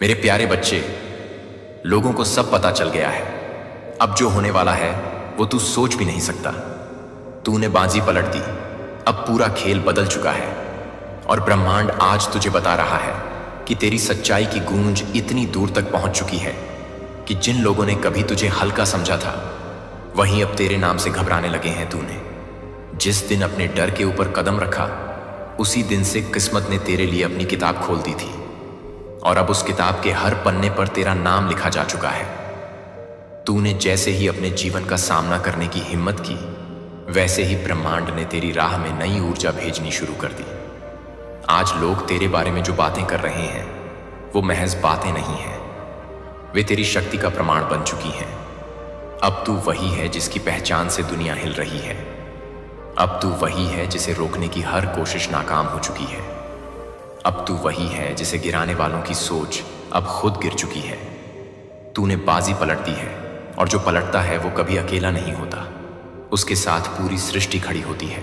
मेरे प्यारे बच्चे, लोगों को सब पता चल गया है। अब जो होने वाला है वो तू सोच भी नहीं सकता। तूने बाजी पलट दी। अब पूरा खेल बदल चुका है और ब्रह्मांड आज तुझे बता रहा है कि तेरी सच्चाई की गूंज इतनी दूर तक पहुंच चुकी है कि जिन लोगों ने कभी तुझे हल्का समझा था, वहीं अब तेरे नाम से घबराने लगे हैं। तूने जिस दिन अपने डर के ऊपर कदम रखा, उसी दिन से किस्मत ने तेरे लिए अपनी किताब खोल दी थी और अब उस किताब के हर पन्ने पर तेरा नाम लिखा जा चुका है। तूने जैसे ही अपने जीवन का सामना करने की हिम्मत की, वैसे ही ब्रह्मांड ने तेरी राह में नई ऊर्जा भेजनी शुरू कर दी। आज लोग तेरे बारे में जो बातें कर रहे हैं, वो महज बातें नहीं हैं, वे तेरी शक्ति का प्रमाण बन चुकी हैं। अब तू वही है जिसकी पहचान से दुनिया हिल रही है। अब तू वही है जिसे रोकने की हर कोशिश नाकाम हो चुकी है। अब तू वही है जिसे गिराने वालों की सोच अब खुद गिर चुकी है। तूने बाजी पलट दी है और जो पलटता है वो कभी अकेला नहीं होता, उसके साथ पूरी सृष्टि खड़ी होती है।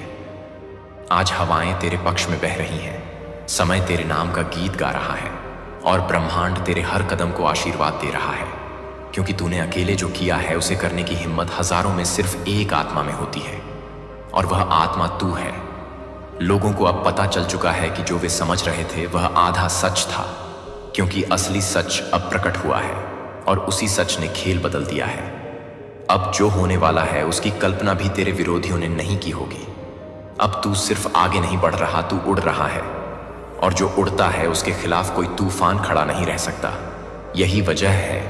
आज हवाएं तेरे पक्ष में बह रही हैं, समय तेरे नाम का गीत गा रहा है और ब्रह्मांड तेरे हर कदम को आशीर्वाद दे रहा है, क्योंकि तूने अकेले जो किया है उसे करने की हिम्मत हजारों में सिर्फ एक आत्मा में होती है, और वह आत्मा तू है। लोगों को अब पता चल चुका है कि जो वे समझ रहे थे वह आधा सच था, क्योंकि असली सच अब प्रकट हुआ है और उसी सच ने खेल बदल दिया है। अब जो होने वाला है उसकी कल्पना भी तेरे विरोधियों ने नहीं की होगी। अब तू सिर्फ आगे नहीं बढ़ रहा, तू उड़ रहा है, और जो उड़ता है उसके खिलाफ कोई तूफान खड़ा नहीं रह सकता। यही वजह है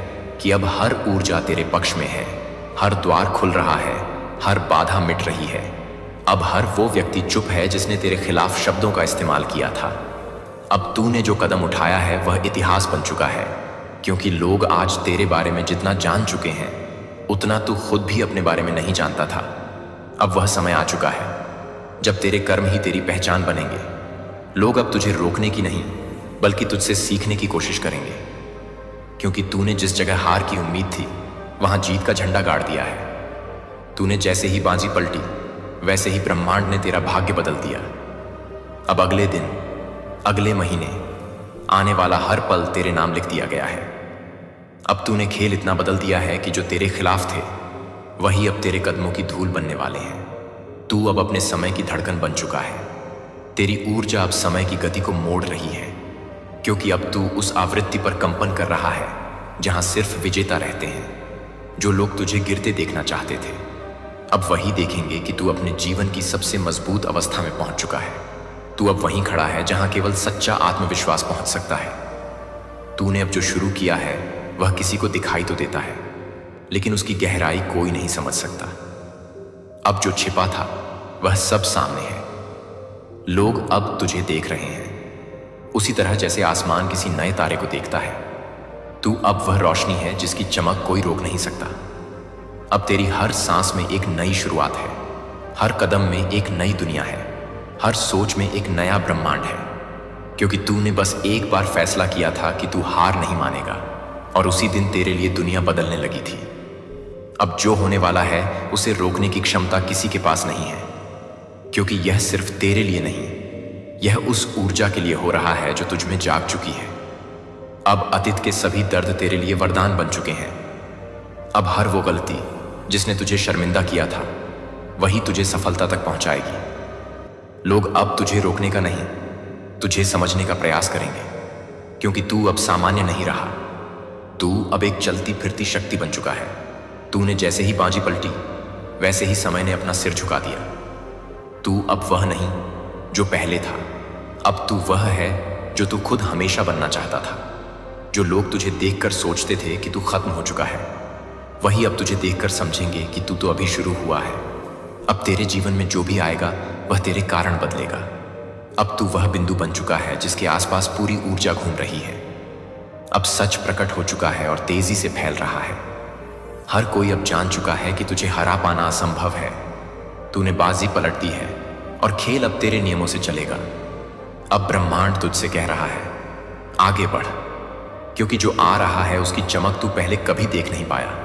कि अब हर ऊर्जा तेरे पक्ष में है, हर द्वार खुल रहा है, हर बाधा मिट रही है। अब हर वो व्यक्ति चुप है जिसने तेरे खिलाफ शब्दों का इस्तेमाल किया था। अब तूने जो कदम उठाया है वह इतिहास बन चुका है, क्योंकि लोग आज तेरे बारे में जितना जान चुके हैं, उतना तू खुद भी अपने बारे में नहीं जानता था। अब वह समय आ चुका है जब तेरे कर्म ही तेरी पहचान बनेंगे। लोग अब तुझे रोकने की नहीं, बल्कि तुझसे सीखने की कोशिश करेंगे, क्योंकि तूने जिस जगह हार की उम्मीद थी, वहां जीत का झंडा गाड़ दिया है। तूने जैसे ही बाजी पलटी, वैसे ही ब्रह्मांड ने तेरा भाग्य बदल दिया। अब अगले दिन, अगले महीने, आने वाला हर पल तेरे नाम लिख दिया गया है। अब तूने खेल इतना बदल दिया है कि जो तेरे खिलाफ थे, वही अब तेरे कदमों की धूल बनने वाले हैं। तू अब अपने समय की धड़कन बन चुका है। तेरी ऊर्जा अब समय की गति को मोड़ रही है, क्योंकि अब तू उस आवृत्ति पर कंपन कर रहा है जहां सिर्फ विजेता रहते हैं। जो लोग तुझे गिरते देखना चाहते थे, अब वही देखेंगे कि तू अपने जीवन की सबसे मजबूत अवस्था में पहुंच चुका है। तू अब वहीं खड़ा है जहां केवल सच्चा आत्मविश्वास पहुंच सकता है। तूने अब जो शुरू किया है वह किसी को दिखाई तो देता है, लेकिन उसकी गहराई कोई नहीं समझ सकता। अब जो छिपा था वह सब सामने है। लोग अब तुझे देख रहे हैं, उसी तरह जैसे आसमान किसी नए तारे को देखता है। तू अब वह रोशनी है जिसकी चमक कोई रोक नहीं सकता। अब तेरी हर सांस में एक नई शुरुआत है, हर कदम में एक नई दुनिया है, हर सोच में एक नया ब्रह्मांड है, क्योंकि तूने बस एक बार फैसला किया था कि तू हार नहीं मानेगा, और उसी दिन तेरे लिए दुनिया बदलने लगी थी। अब जो होने वाला है उसे रोकने की क्षमता किसी के पास नहीं है, क्योंकि यह सिर्फ तेरे लिए नहीं, यह उस ऊर्जा के लिए हो रहा है जो तुझ में जाग चुकी है। अब अतीत के सभी दर्द तेरे लिए वरदान बन चुके हैं। अब हर वो गलती जिसने तुझे शर्मिंदा किया था, वही तुझे सफलता तक पहुंचाएगी। लोग अब तुझे रोकने का नहीं, तुझे समझने का प्रयास करेंगे, क्योंकि तू अब सामान्य नहीं रहा। तू अब एक चलती फिरती शक्ति बन चुका है। तूने जैसे ही बाजी पलटी, वैसे ही समय ने अपना सिर झुका दिया। तू अब वह नहीं जो पहले था, अब तू वह है जो तू खुद हमेशा बनना चाहता था। जो लोग तुझे देखकर सोचते थे कि तू खत्म हो चुका है, वही अब तुझे देखकर समझेंगे कि तू तो अभी शुरू हुआ है। अब तेरे जीवन में जो भी आएगा वह तेरे कारण बदलेगा। अब तू वह बिंदु बन चुका है जिसके आसपास पूरी ऊर्जा घूम रही है। अब सच प्रकट हो चुका है और तेजी से फैल रहा है। हर कोई अब जान चुका है कि तुझे हरा पाना असंभव है। तूने बाजी पलट दी है और खेल अब तेरे नियमों से चलेगा। अब ब्रह्मांड तुझसे कह रहा है, आगे बढ़, क्योंकि जो आ रहा है उसकी चमक तू पहले कभी देख नहीं पाया।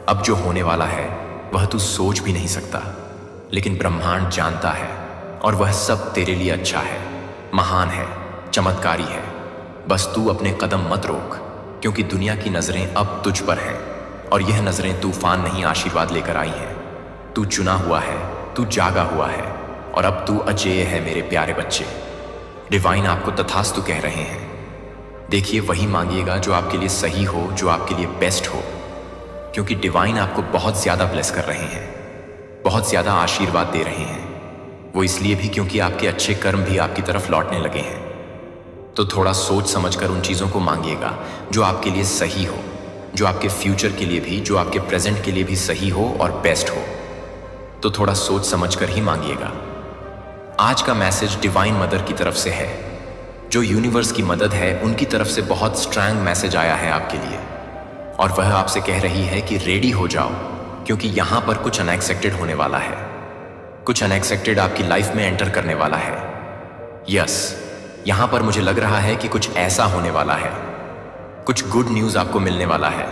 अब जो होने वाला है वह तू सोच भी नहीं सकता, लेकिन ब्रह्मांड जानता है, और वह सब तेरे लिए अच्छा है, महान है, चमत्कारी है। बस तू अपने कदम मत रोक, क्योंकि दुनिया की नजरें अब तुझ पर हैं और यह नजरें तूफान नहीं आशीर्वाद लेकर आई हैं। तू चुना हुआ है, तू जागा हुआ है और अब तू अजेय है मेरे प्यारे बच्चे। डिवाइन आपको तथास्तु कह रहे हैं। देखिए, वही मांगिएगा जो आपके लिए सही हो, जो आपके लिए बेस्ट हो, क्योंकि डिवाइन आपको बहुत ज्यादा ब्लेस कर रहे हैं, बहुत ज्यादा आशीर्वाद दे रहे हैं। वो इसलिए भी क्योंकि आपके अच्छे कर्म भी आपकी तरफ लौटने लगे हैं। तो थोड़ा सोच समझकर उन चीजों को मांगिएगा जो आपके लिए सही हो, जो आपके फ्यूचर के लिए भी, जो आपके प्रेजेंट के लिए भी सही हो और बेस्ट हो। तो थोड़ा सोच समझकर ही मांगिएगा। आज का मैसेज डिवाइन मदर की तरफ से है, जो यूनिवर्स की मदद है उनकी तरफ से बहुत स्ट्रांग मैसेज आया है आपके लिए, और वह आपसे कह रही है कि रेडी हो जाओ, क्योंकि यहां पर कुछ अनएक्सपेक्टेड होने वाला है। कुछ अनएक्सपेक्टेड आपकी लाइफ में एंटर करने वाला है। यस, यहां पर मुझे लग रहा है कि कुछ ऐसा होने वाला है, कुछ गुड न्यूज आपको मिलने वाला है।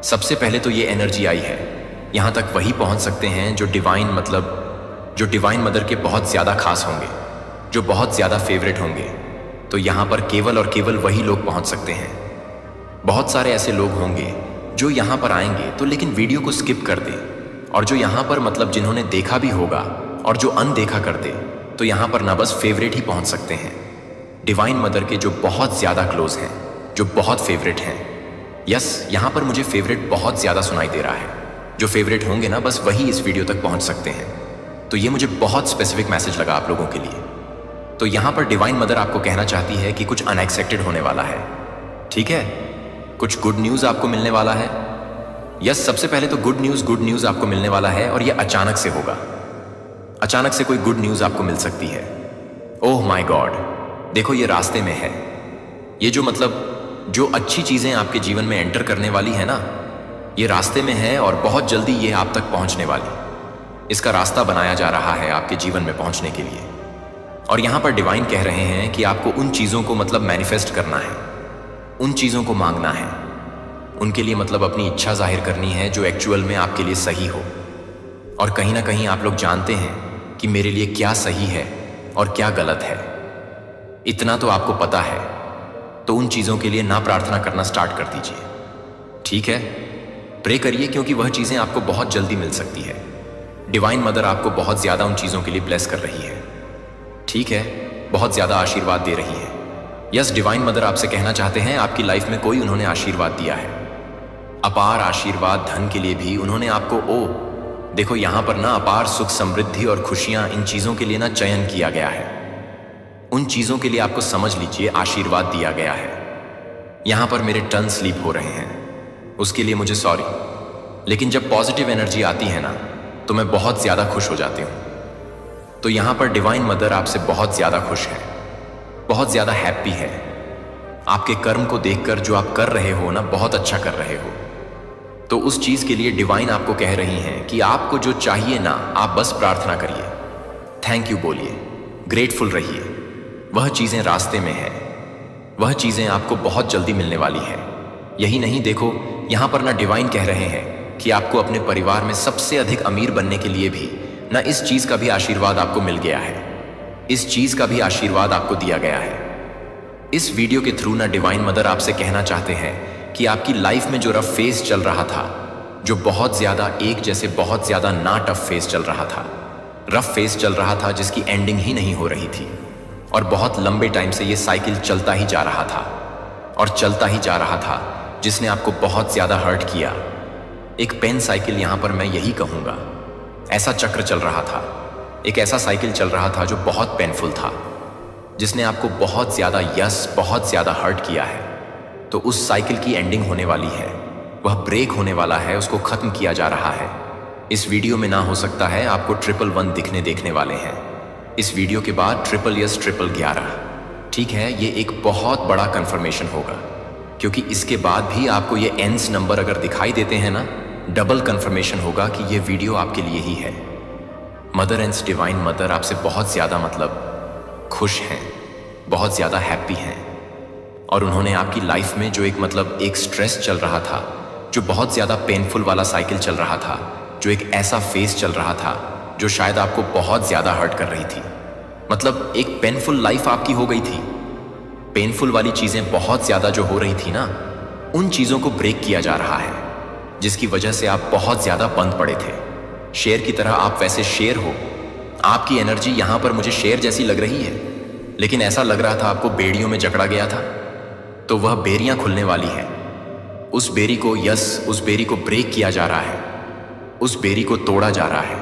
सबसे पहले तो ये एनर्जी आई है, यहां तक वही पहुंच सकते हैं जो डिवाइन मदर के बहुत ज्यादा खास होंगे, जो बहुत ज्यादा फेवरेट होंगे। तो यहां पर केवल और केवल वही लोग पहुंच सकते हैं। बहुत सारे ऐसे लोग होंगे जो यहां पर आएंगे तो लेकिन वीडियो को स्किप कर दे, और जो यहां पर जिन्होंने देखा भी होगा और जो अनदेखा कर दे, तो यहां पर ना बस फेवरेट ही पहुंच सकते हैं, डिवाइन मदर के जो बहुत ज्यादा क्लोज हैं, जो बहुत फेवरेट हैं। यस, यहां पर मुझे फेवरेट बहुत ज्यादा सुनाई दे रहा है। जो फेवरेट होंगे ना, बस वही इस वीडियो तक पहुंच सकते हैं। तो ये मुझे बहुत स्पेसिफिक मैसेज लगा आप लोगों के लिए। तो यहां पर डिवाइन मदर आपको कहना चाहती है कि कुछ अनएक्सपेक्टेड होने वाला है। ठीक है, कुछ गुड न्यूज आपको मिलने वाला है। यस, सबसे पहले तो गुड न्यूज आपको मिलने वाला है, और ये अचानक से होगा। अचानक से कोई गुड न्यूज आपको मिल सकती है। ओह माय गॉड, देखो ये रास्ते में है। ये जो अच्छी चीजें आपके जीवन में एंटर करने वाली है ना, ये रास्ते में है और बहुत जल्दी ये आप तक पहुंचने वाली। इसका रास्ता बनाया जा रहा है आपके जीवन में पहुंचने के लिए। और यहां पर डिवाइन कह रहे हैं कि आपको उन चीजों को मैनिफेस्ट करना है, उन चीजों को मांगना है, उनके लिए अपनी इच्छा जाहिर करनी है जो एक्चुअल में आपके लिए सही हो। और कहीं ना कहीं आप लोग जानते हैं कि मेरे लिए क्या सही है और क्या गलत है, इतना तो आपको पता है। तो उन चीजों के लिए ना प्रार्थना करना स्टार्ट कर दीजिए। ठीक है, प्रे करिए, क्योंकि वह चीजें आपको बहुत जल्दी मिल सकती है। डिवाइन मदर आपको बहुत ज्यादा उन चीजों के लिए ब्लेस कर रही है। ठीक है, बहुत ज्यादा आशीर्वाद दे रही है। यस, डिवाइन मदर आपसे कहना चाहते हैं आपकी लाइफ में कोई उन्होंने आशीर्वाद दिया है, अपार आशीर्वाद। धन के लिए भी उन्होंने आपको देखो यहां पर ना अपार सुख, समृद्धि और खुशियां, इन चीजों के लिए ना चयन किया गया है। उन चीजों के लिए आपको समझ लीजिए आशीर्वाद दिया गया है। यहां पर मेरे टन स्लीप हो रहे हैं, उसके लिए मुझे सॉरी। लेकिन जब पॉजिटिव एनर्जी आती है ना, तो मैं बहुत ज्यादा खुश हो जाती हूं। तो यहां पर डिवाइन मदर आपसे बहुत ज्यादा खुश है, बहुत ज्यादा हैप्पी है। आपके कर्म को देखकर जो आप कर रहे हो ना, बहुत अच्छा कर रहे हो। तो उस चीज के लिए डिवाइन आपको कह रही हैं कि आपको जो चाहिए ना, आप बस प्रार्थना करिए, थैंक यू बोलिए, ग्रेटफुल रहिए। वह चीजें रास्ते में है, वह चीजें आपको बहुत जल्दी मिलने वाली है। यही नहीं, देखो यहां पर ना डिवाइन कह रहे हैं कि आपको अपने परिवार में सबसे अधिक अमीर बनने के लिए भी ना इस चीज का भी आशीर्वाद आपको मिल गया है, इस चीज का भी आशीर्वाद आपको दिया गया है। इस वीडियो के थ्रू ना डिवाइन मदर आपसे कहना चाहते हैं कि आपकी लाइफ में जो रफ फेज चल रहा था, जो बहुत ज्यादा एक जैसे बहुत ज्यादा ना टफ फेज चल रहा था, रफ फेज चल रहा था जिसकी एंडिंग ही नहीं हो रही थी, और बहुत लंबे टाइम से ये साइकिल चलता ही जा रहा था और चलता ही जा रहा था, जिसने आपको बहुत ज्यादा हर्ट किया। एक पेन साइकिल, यहां पर मैं यही कहूंगा, ऐसा चक्र चल रहा था, एक ऐसा साइकिल चल रहा था जो बहुत पेनफुल था, जिसने आपको बहुत ज्यादा हर्ट किया है। तो उस साइकिल की एंडिंग होने वाली है, वह ब्रेक होने वाला है, उसको खत्म किया जा रहा है। इस वीडियो में ना हो सकता है आपको 111 देखने वाले हैं। इस वीडियो के बाद 1111। ठीक है, ये एक बहुत बड़ा कंफर्मेशन होगा, क्योंकि इसके बाद भी आपको ये एंस नंबर अगर दिखाई देते हैं ना, डबल कंफर्मेशन होगा कि ये वीडियो आपके लिए ही है। मदर एंड डिवाइन मदर आपसे बहुत ज्यादा खुश हैं, बहुत ज्यादा हैप्पी हैं, और उन्होंने आपकी लाइफ में जो एक स्ट्रेस चल रहा था, जो बहुत ज्यादा पेनफुल वाला साइकिल चल रहा था, जो एक ऐसा फेस चल रहा था जो शायद आपको बहुत ज्यादा हर्ट कर रही थी, एक पेनफुल लाइफ आपकी हो गई थी। पेनफुल वाली चीजें बहुत ज्यादा जो हो रही थी ना, उन चीज़ों को ब्रेक किया जा रहा है जिसकी वजह से आप बहुत ज़्यादा बंद पड़े थे। शेर की तरह आप वैसे शेर हो। आपकी एनर्जी यहाँ पर मुझे शेर जैसी लग रही है, लेकिन ऐसा लग रहा था आपको बेड़ियों में जकड़ा गया था। तो वह बेरियां खुलने वाली हैं। उस बेरी को उस बेरी को ब्रेक किया जा रहा है, उस बेरी को तोड़ा जा रहा है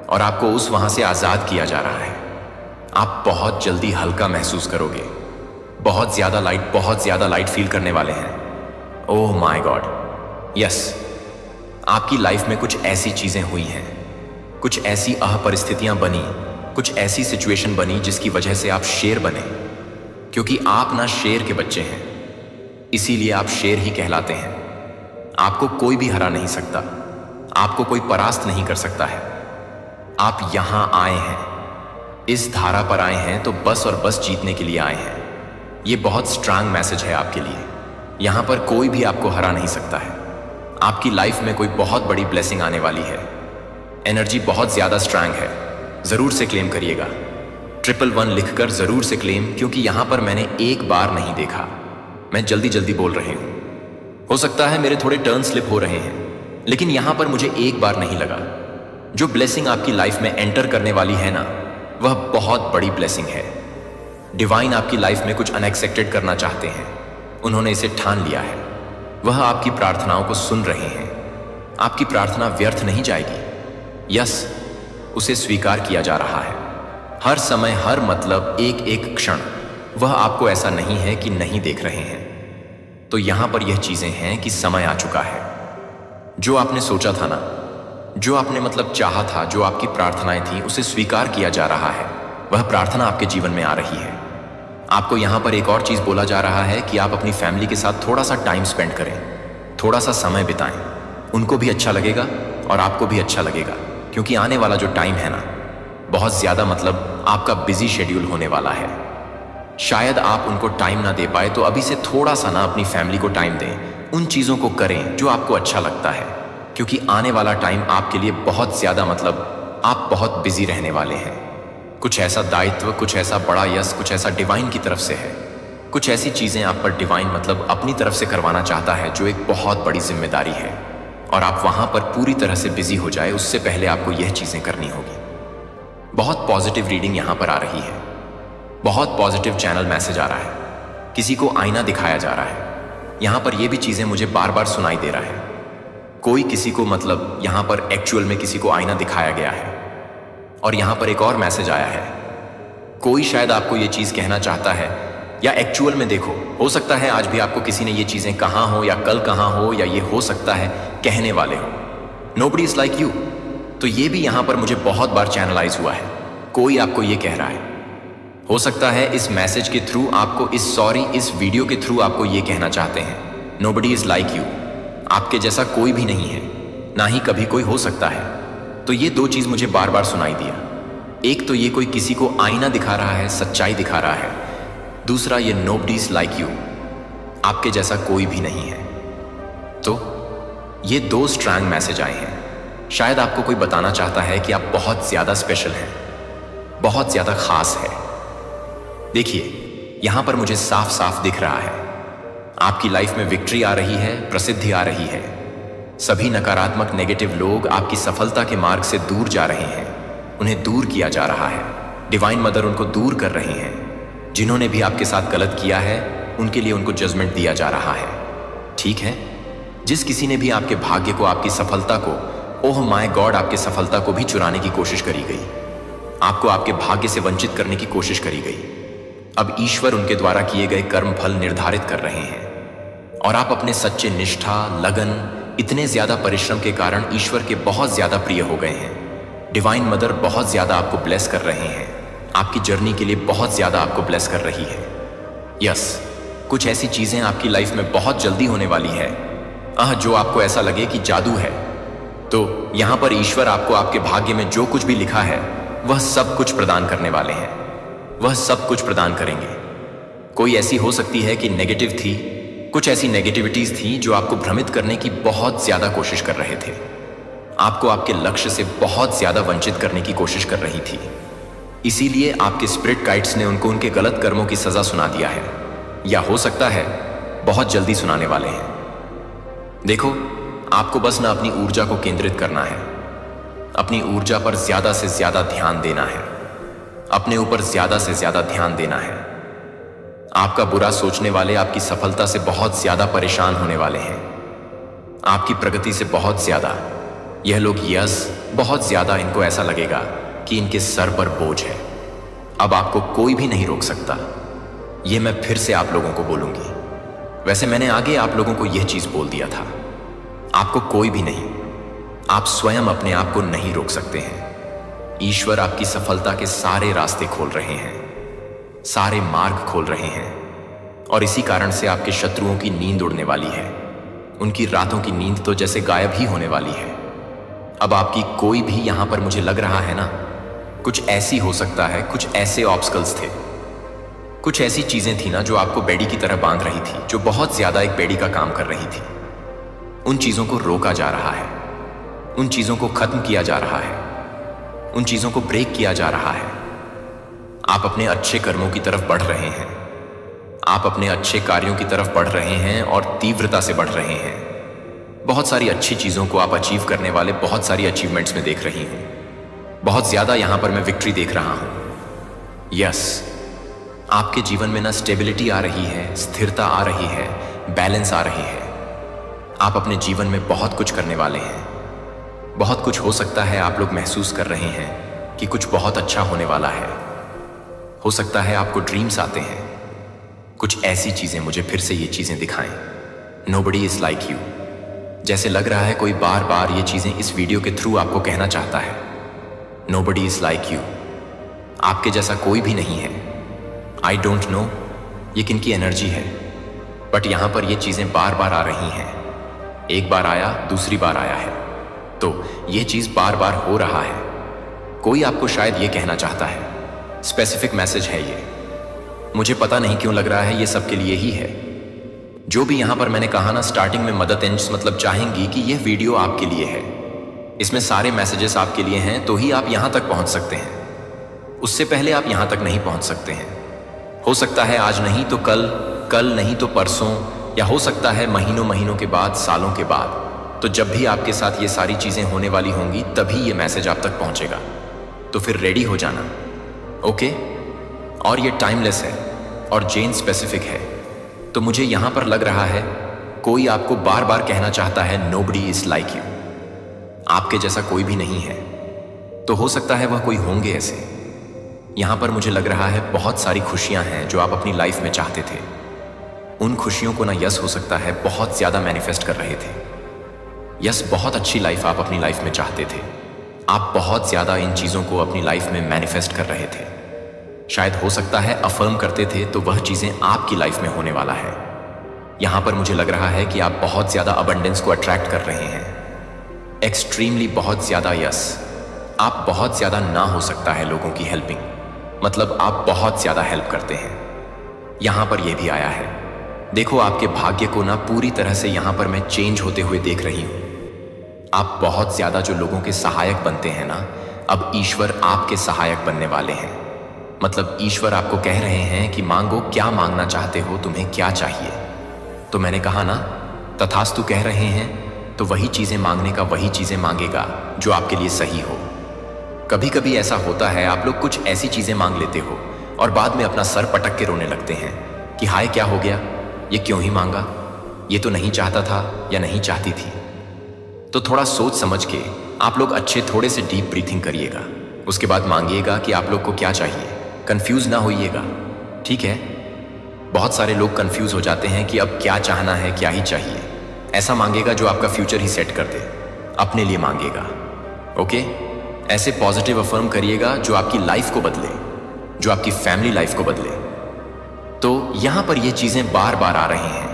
और आपको वहां से आज़ाद किया जा रहा है। आप बहुत जल्दी हल्का महसूस करोगे, बहुत ज़्यादा लाइट फील करने वाले हैं। ओह माय गॉड, यस, आपकी लाइफ में कुछ ऐसी चीज़ें हुई हैं, कुछ ऐसी परिस्थितियां बनी, कुछ ऐसी सिचुएशन बनी जिसकी वजह से आप शेर बने। क्योंकि आप ना शेर के बच्चे हैं, इसीलिए आप शेर ही कहलाते हैं। आपको कोई भी हरा नहीं सकता, आपको कोई परास्त नहीं कर सकता है। आप यहां आए हैं, इस धारा पर आए हैं तो बस और बस जीतने के लिए आए हैं। ये बहुत स्ट्रांग मैसेज है आपके लिए। यहां पर कोई भी आपको हरा नहीं सकता है। आपकी लाइफ में कोई बहुत बड़ी ब्लेसिंग आने वाली है। एनर्जी बहुत ज़्यादा स्ट्रांग है। ज़रूर से क्लेम करिएगा, 111 लिखकर ज़रूर से क्लेम, क्योंकि यहां पर मैंने एक बार नहीं देखा। मैं जल्दी बोल रहे हूं, हो सकता है मेरे थोड़े टर्न स्लिप हो रहे हैं, लेकिन यहां पर मुझे एक बार नहीं लगा। जो ब्लेसिंग आपकी लाइफ में एंटर करने वाली है ना, वह बहुत बड़ी ब्लेसिंग है। डिवाइन आपकी लाइफ में कुछ अनएक्सपेक्टेड करना चाहते हैं। उन्होंने इसे ठान लिया है। वह आपकी प्रार्थनाओं को सुन रहे हैं। आपकी प्रार्थना व्यर्थ नहीं जाएगी। यस, उसे स्वीकार किया जा रहा है। हर समय, हर मतलब, एक क्षण। वह आपको ऐसा नहीं है कि नहीं देख रहे हैं। तो यहां पर यह चीजें हैं कि समय आ चुका है। जो आपने सोचा था ना, जो आपने मतलब चाहा था, जो आपकी प्रार्थनाएं थी, उसे स्वीकार किया जा रहा है। वह प्रार्थना आपके जीवन में आ रही है। आपको यहां पर एक और चीज बोला जा रहा है कि आप अपनी फैमिली के साथ थोड़ा सा टाइम स्पेंड करें, थोड़ा सा समय बिताएं। उनको भी अच्छा लगेगा और आपको भी अच्छा लगेगा, क्योंकि आने वाला जो टाइम है ना, बहुत ज्यादा मतलब आपका बिजी शेड्यूल होने वाला है। शायद आप उनको टाइम ना दे पाए, तो अभी से थोड़ा सा ना अपनी फैमिली को टाइम दें। उन चीज़ों को करें जो आपको अच्छा लगता है, क्योंकि आने वाला टाइम आपके लिए बहुत ज़्यादा मतलब आप बहुत बिजी रहने वाले हैं। कुछ ऐसा दायित्व, कुछ ऐसा बड़ा यस, कुछ ऐसा डिवाइन की तरफ से है। कुछ ऐसी चीज़ें आप पर डिवाइन मतलब अपनी तरफ से करवाना चाहता है, जो एक बहुत बड़ी जिम्मेदारी है। और आप वहाँ पर पूरी तरह से बिजी हो जाए, उससे पहले आपको यह चीज़ें करनी होगी। बहुत पॉजिटिव रीडिंग यहाँ पर आ रही है। बहुत पॉजिटिव चैनल मैसेज आ रहा है। किसी को आईना दिखाया जा रहा है। यहाँ पर ये भी चीज़ें मुझे बार बार सुनाई दे रहा है। कोई किसी को मतलब यहाँ पर एक्चुअल में किसी को आईना दिखाया गया है। और यहाँ पर एक और मैसेज आया है। कोई शायद आपको ये चीज़ कहना चाहता है, या एक्चुअल में देखो, हो सकता है आज भी आपको किसी ने ये चीज़ें कहाँ हो, या कल कहाँ हो, या ये हो सकता है कहने वाले हो, नोबडी इज लाइक यू। तो ये भी यहाँ पर मुझे बहुत बार चैनलाइज हुआ है। कोई आपको ये कह रहा है। हो सकता है इस मैसेज के थ्रू आपको इस वीडियो के थ्रू आपको ये कहना चाहते हैं, नोबडी इज लाइक यू। आपके जैसा कोई भी नहीं है, ना ही कभी कोई हो सकता है। तो ये दो चीज़ मुझे बार बार सुनाई दिया। एक तो ये कोई किसी को आईना दिखा रहा है, सच्चाई दिखा रहा है। दूसरा ये नोबडी इज लाइक यू, आपके जैसा कोई भी नहीं है। तो ये दो स्ट्रॉन्ग मैसेज आए हैं। शायद आपको कोई बताना चाहता है कि आप बहुत ज़्यादा स्पेशल हैं, बहुत ज़्यादा खास है। देखिए, यहां पर मुझे साफ साफ दिख रहा है, आपकी लाइफ में विक्ट्री आ रही है, प्रसिद्धि आ रही है। सभी नकारात्मक नेगेटिव लोग आपकी सफलता के मार्ग से दूर जा रहे हैं, उन्हें दूर किया जा रहा है। डिवाइन मदर उनको दूर कर रहे हैं। जिन्होंने भी आपके साथ गलत किया है, उनके लिए उनको जजमेंट दिया जा रहा है। ठीक है, जिस किसी ने भी आपके भाग्य को, आपकी सफलता को, ओह माय गॉड, आपके सफलता को भी चुराने की कोशिश करी गई, आपको आपके भाग्य से वंचित करने की कोशिश करी गई। अब ईश्वर उनके द्वारा किए गए कर्म फल निर्धारित कर रहे हैं, और आप अपने सच्चे निष्ठा, लगन, इतने ज्यादा परिश्रम के कारण ईश्वर के बहुत ज्यादा प्रिय हो गए हैं। डिवाइन मदर बहुत ज्यादा आपको ब्लेस कर रहे हैं, आपकी जर्नी के लिए बहुत ज्यादा आपको ब्लेस कर रही है। यस, कुछ ऐसी चीजें आपकी लाइफ में बहुत जल्दी होने वाली है, जो आपको ऐसा लगे कि जादू है। तो यहां पर ईश्वर आपको आपके भाग्य में जो कुछ भी लिखा है, वह सब कुछ प्रदान करने वाले हैं। वह सब कुछ प्रदान करेंगे। कोई ऐसी हो सकती है कि नेगेटिव थी, कुछ ऐसी नेगेटिविटीज थी जो आपको भ्रमित करने की बहुत ज्यादा कोशिश कर रहे थे, आपको आपके लक्ष्य से बहुत ज्यादा वंचित करने की कोशिश कर रही थी। इसीलिए आपके स्पिरिट गाइड्स ने उनको उनके गलत कर्मों की सजा सुना दिया है। या हो सकता है बहुत जल्दी सुनाने वाले हैं। देखो, आपको बस ना अपनी ऊर्जा को केंद्रित करना है, अपनी ऊर्जा पर ज्यादा से ज्यादा ध्यान देना है, अपने ऊपर ज्यादा से ज्यादा ध्यान देना है। आपका बुरा सोचने वाले आपकी सफलता से बहुत ज्यादा परेशान होने वाले हैं, आपकी प्रगति से बहुत ज्यादा। यह लोग बहुत ज्यादा, इनको ऐसा लगेगा कि इनके सर पर बोझ है। अब आपको कोई भी नहीं रोक सकता। यह मैं फिर से आप लोगों को बोलूंगी। वैसे मैंने आगे आप लोगों को यह चीज बोल दिया था, आपको कोई भी नहीं, आप स्वयं अपने आप को नहीं रोक सकते हैं। ईश्वर आपकी सफलता के सारे रास्ते खोल रहे हैं, सारे मार्ग खोल रहे हैं, और इसी कारण से आपके शत्रुओं की नींद उड़ने वाली है। उनकी रातों की नींद तो जैसे गायब ही होने वाली है। अब आपकी कोई भी यहां पर, मुझे लग रहा है ना, कुछ ऐसी हो सकता है, कुछ ऐसे ऑब्स्टकल्स थे, कुछ ऐसी चीजें थी ना जो आपको बेड़ी की तरह बांध रही थी, जो बहुत ज्यादा एक बेड़ी का काम कर रही थी। उन चीजों को रोका जा रहा है, उन चीजों को खत्म किया जा रहा है, उन चीजों को ब्रेक किया जा रहा है। आप अपने अच्छे कर्मों की तरफ बढ़ रहे हैं, आप अपने अच्छे कार्यों की तरफ बढ़ रहे हैं और तीव्रता से बढ़ रहे हैं। बहुत सारी अच्छी चीजों को आप अचीव करने वाले बहुत सारी अचीवमेंट्स में देख रही हूं। बहुत ज्यादा यहां पर मैं विक्ट्री देख रहा हूं। आपके जीवन में ना स्टेबिलिटी आ रही है, स्थिरता आ रही है, बैलेंस आ रही है। आप अपने जीवन में बहुत कुछ करने वाले हैं। बहुत कुछ हो सकता है आप लोग महसूस कर रहे हैं कि कुछ बहुत अच्छा होने वाला है। हो सकता है आपको ड्रीम्स आते हैं, कुछ ऐसी चीजें, मुझे फिर से ये चीजें दिखाएं। Nobody is like you. जैसे लग रहा है कोई बार बार ये चीजें इस वीडियो के थ्रू आपको कहना चाहता है। Nobody is like you. आपके जैसा कोई भी नहीं है। आई डोंट नो ये किनकी एनर्जी है, बट यहां पर ये चीजें बार बार आ रही हैं। एक बार आया, दूसरी बार आया है, तो ये चीज बार बार हो रहा है। कोई आपको शायद ये कहना चाहता है, स्पेसिफिक मैसेज है ये। मुझे पता नहीं क्यों लग रहा है ये सबके लिए ही है। जो भी यहां पर मैंने कहा ना स्टार्टिंग में, मदद एंड्स मतलब चाहेंगी कि यह वीडियो आपके लिए है। इसमें सारे मैसेजेस आपके लिए हैं, तो ही आप यहां तक पहुंच सकते हैं। उससे पहले आप यहां तक नहीं पहुंच सकते हैं। हो सकता है आज नहीं तो कल, कल नहीं तो परसों, या हो सकता है महीनों महीनों के बाद, सालों के बाद। तो जब भी आपके साथ ये सारी चीजें होने वाली होंगी, तभी ये मैसेज आप तक पहुंचेगा। तो फिर रेडी हो जाना, ओके? और ये टाइमलेस है और जेन स्पेसिफिक है। तो मुझे यहां पर लग रहा है कोई आपको बार बार कहना चाहता है, नोबडी इज लाइक यू। आपके जैसा कोई भी नहीं है। तो हो सकता है वह कोई होंगे ऐसे। यहां पर मुझे लग रहा है बहुत सारी खुशियां हैं जो आप अपनी लाइफ में चाहते थे। उन खुशियों को ना हो सकता है बहुत ज्यादा मैनिफेस्ट कर रहे थे। बहुत अच्छी लाइफ आप अपनी लाइफ में चाहते थे। आप बहुत ज्यादा इन चीजों को अपनी लाइफ में मैनिफेस्ट कर रहे थे। शायद हो सकता है अफर्म करते थे, तो वह चीजें आपकी लाइफ में होने वाला है। यहां पर मुझे लग रहा है कि आप बहुत ज्यादा अबंडेंस को अट्रैक्ट कर रहे हैं। एक्सट्रीमली बहुत ज्यादा। आप बहुत ज्यादा ना हो सकता है लोगों की हेल्पिंग, मतलब आप बहुत ज्यादा हेल्प करते हैं। यहां पर यह भी आया है। देखो, आपके भाग्य को ना पूरी तरह से यहां पर मैं चेंज होते हुए देख रही हूं। आप बहुत ज्यादा जो लोगों के सहायक बनते हैं ना, अब ईश्वर आपके सहायक बनने वाले हैं। मतलब ईश्वर आपको कह रहे हैं कि मांगो, क्या मांगना चाहते हो, तुम्हें क्या चाहिए। तो मैंने कहा ना, तथास्तु कह रहे हैं, तो वही चीजें मांगने का, वही चीजें मांगेगा जो आपके लिए सही हो। कभी कभी ऐसा होता है, आप लोग कुछ ऐसी चीजें मांग लेते हो और बाद में अपना सर पटक के रोने लगते हैं कि हाय क्या हो गया, ये क्यों ही मांगा, ये तो नहीं चाहता था या नहीं चाहती थी। तो थोड़ा सोच समझ के आप लोग अच्छे थोड़े से डीप ब्रीथिंग करिएगा, उसके बाद मांगिएगा कि आप लोग को क्या चाहिए। कंफ्यूज ना होइएगा, ठीक है? बहुत सारे लोग कंफ्यूज हो जाते हैं कि अब क्या चाहना है, क्या ही चाहिए। ऐसा मांगेगा जो आपका फ्यूचर ही सेट कर दे, अपने लिए मांगेगा, ओके? ऐसे पॉजिटिव अफर्म करिएगा जो आपकी लाइफ को बदले, जो आपकी फैमिली लाइफ को बदले। तो यहां पर ये चीजें बार बार आ रही हैं।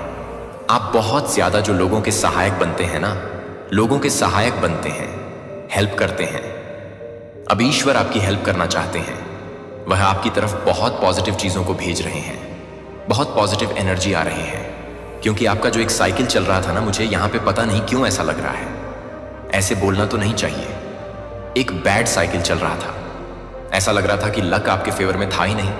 आप बहुत ज्यादा जो लोगों के सहायक बनते हैं ना, लोगों के सहायक बनते हैं, हेल्प करते हैं। अब ईश्वर आपकी हेल्प करना चाहते हैं। वह आपकी तरफ बहुत पॉजिटिव चीजों को भेज रहे हैं, बहुत पॉजिटिव एनर्जी आ रही है। क्योंकि आपका जो एक साइकिल चल रहा था ना, मुझे यहां पे पता नहीं क्यों ऐसा लग रहा है, ऐसे बोलना तो नहीं चाहिए, एक बैड साइकिल चल रहा था। ऐसा लग रहा था कि लक आपके फेवर में था ही नहीं।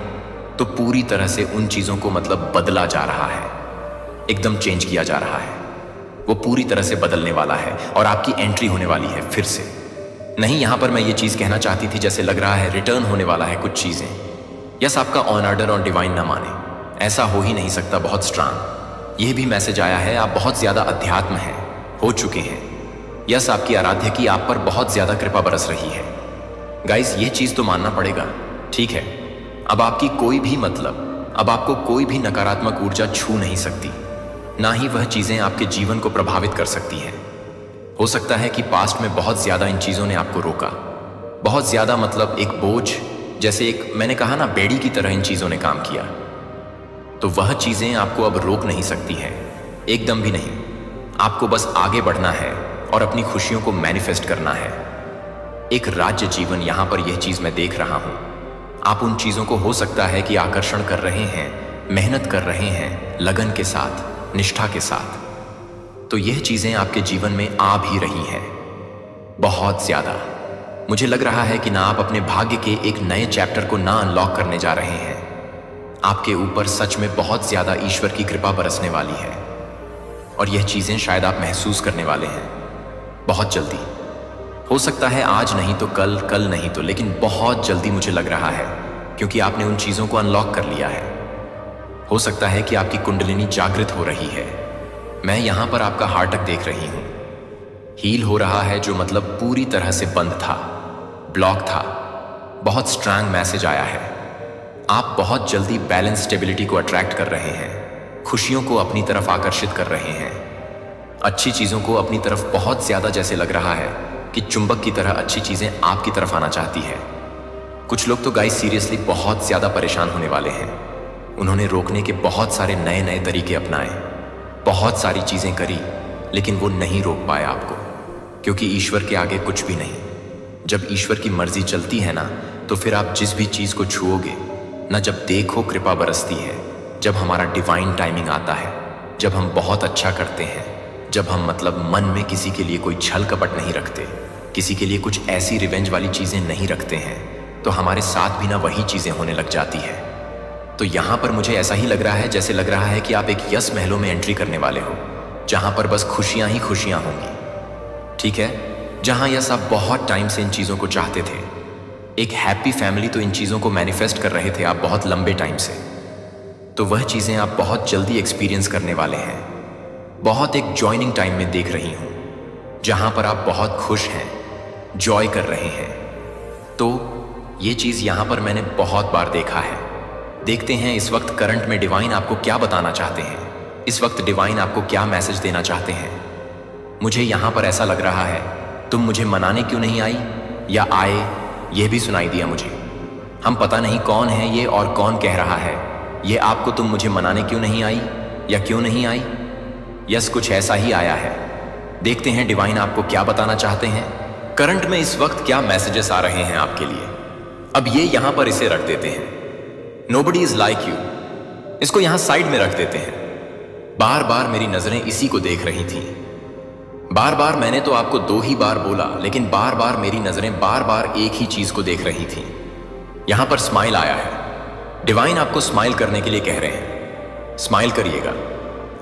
तो पूरी तरह से उन चीजों को मतलब बदला जा रहा है। एकदम चेंज किया जा रहा है। वो पूरी तरह से बदलने वाला है और आपकी एंट्री होने वाली है फिर से। नहीं, यहां पर मैं ये चीज कहना चाहती थी, जैसे लग रहा है रिटर्न होने वाला है कुछ चीजें। यस, आपका ऑन ऑर्डर और डिवाइन ना माने, ऐसा हो ही नहीं सकता। बहुत स्ट्रांग यह भी मैसेज आया है, आप बहुत ज्यादा अध्यात्म हैं, हो चुके हैं। यस, आपकी आराध्य की आप पर बहुत ज्यादा कृपा बरस रही है। गाइस, ये चीज तो मानना पड़ेगा, ठीक है। अब आपकी कोई भी अब आपको कोई भी नकारात्मक ऊर्जा छू नहीं सकती, ना ही वह चीजें आपके जीवन को प्रभावित कर सकती हैं। हो सकता है कि पास्ट में बहुत ज्यादा इन चीजों ने आपको रोका, बहुत ज्यादा, एक बोझ, जैसे एक, मैंने कहा ना, बेड़ी की तरह इन चीजों ने काम किया। तो वह चीजें आपको अब रोक नहीं सकती हैं, एकदम भी नहीं। आपको बस आगे बढ़ना है और अपनी खुशियों को मैनिफेस्ट करना है। एक राज्य जीवन, यहां पर यह चीज मैं देख रहा हूं। आप उन चीजों को हो सकता है कि आकर्षण कर रहे हैं, मेहनत कर रहे हैं, लगन के साथ, निष्ठा के साथ। तो यह चीजें आपके जीवन में आ भी रही हैं, बहुत ज्यादा। मुझे लग रहा है कि ना आप अपने भाग्य के एक नए चैप्टर को ना अनलॉक करने जा रहे हैं। आपके ऊपर सच में बहुत ज्यादा ईश्वर की कृपा बरसने वाली है और यह चीजें शायद आप महसूस करने वाले हैं बहुत जल्दी। हो सकता है आज नहीं तो कल, कल नहीं तो, लेकिन बहुत जल्दी मुझे लग रहा है, क्योंकि आपने उन चीजों को अनलॉक कर लिया है। हो सकता है कि आपकी कुंडलिनी जागृत हो रही है। मैं यहां पर आपका हार्ट देख रही हूं, हील हो रहा है, जो पूरी तरह से बंद था, ब्लॉक था। बहुत स्ट्रांग मैसेज आया है। आप बहुत जल्दी बैलेंस, स्टेबिलिटी को अट्रैक्ट कर रहे हैं, खुशियों को अपनी तरफ आकर्षित कर रहे हैं, अच्छी चीजों को अपनी तरफ बहुत ज्यादा, जैसे लग रहा है कि चुंबक की तरह अच्छी चीजें आपकी तरफ आना चाहती है। कुछ लोग तो गाइस सीरियसली बहुत ज्यादा परेशान होने वाले हैं। उन्होंने रोकने के बहुत सारे नए नए तरीके अपनाए, बहुत सारी चीजें करी, लेकिन वो नहीं रोक पाए आपको, क्योंकि ईश्वर के आगे कुछ भी नहीं। जब ईश्वर की मर्जी चलती है ना, तो फिर आप जिस भी चीज को छुओगे ना, जब देखो कृपा बरसती है, जब हमारा डिवाइन टाइमिंग आता है, जब हम बहुत अच्छा करते हैं, जब हम मन में किसी के लिए कोई छल कपट नहीं रखते, किसी के लिए कुछ ऐसी रिवेंज वाली चीजें नहीं रखते हैं, तो हमारे साथ भी ना वही चीजें होने लग जाती है। तो यहां पर मुझे ऐसा ही लग रहा है, जैसे लग रहा है कि आप एक यस महलों में एंट्री करने वाले हो, जहां पर बस खुशियां ही खुशियां होंगी, ठीक है। जहां यस आप बहुत टाइम से इन चीजों को चाहते थे, एक हैप्पी फैमिली, तो इन चीजों को मैनिफेस्ट कर रहे थे आप बहुत लंबे टाइम से। तो वह चीजें आप बहुत जल्दी एक्सपीरियंस करने वाले हैं। बहुत एक जॉइनिंग टाइम में देख रही हूं, जहां पर आप बहुत खुश हैं, जॉय कर रहे हैं। तो ये चीज यहां पर मैंने बहुत बार देखा है। देखते हैं इस वक्त करंट में डिवाइन आपको क्या बताना चाहते हैं, इस वक्त डिवाइन आपको क्या मैसेज देना चाहते हैं। मुझे यहां पर ऐसा लग रहा है, तुम मुझे मनाने क्यों नहीं आई या आए, यह भी सुनाई दिया मुझे। हम पता नहीं कौन है ये और कौन कह रहा है ये आपको, तुम मुझे मनाने क्यों नहीं आई या क्यों नहीं आई। यस, कुछ ऐसा ही आया है। देखते हैं डिवाइन आपको क्या बताना चाहते हैं, करंट में इस वक्त क्या मैसेजेस आ रहे हैं आपके लिए। अब ये यहां पर इसे रख देते हैं, नोबडी इज लाइक यू, इसको यहां साइड में रख देते हैं। बार बार मेरी नजरें इसी को देख रही थी। बार बार मैंने तो आपको 2 ही बार बोला, लेकिन बार बार मेरी नजरें बार बार एक ही चीज को देख रही थी। यहां पर स्माइल आया है, डिवाइन आपको स्माइल करने के लिए कह रहे हैं। स्माइल करिएगा,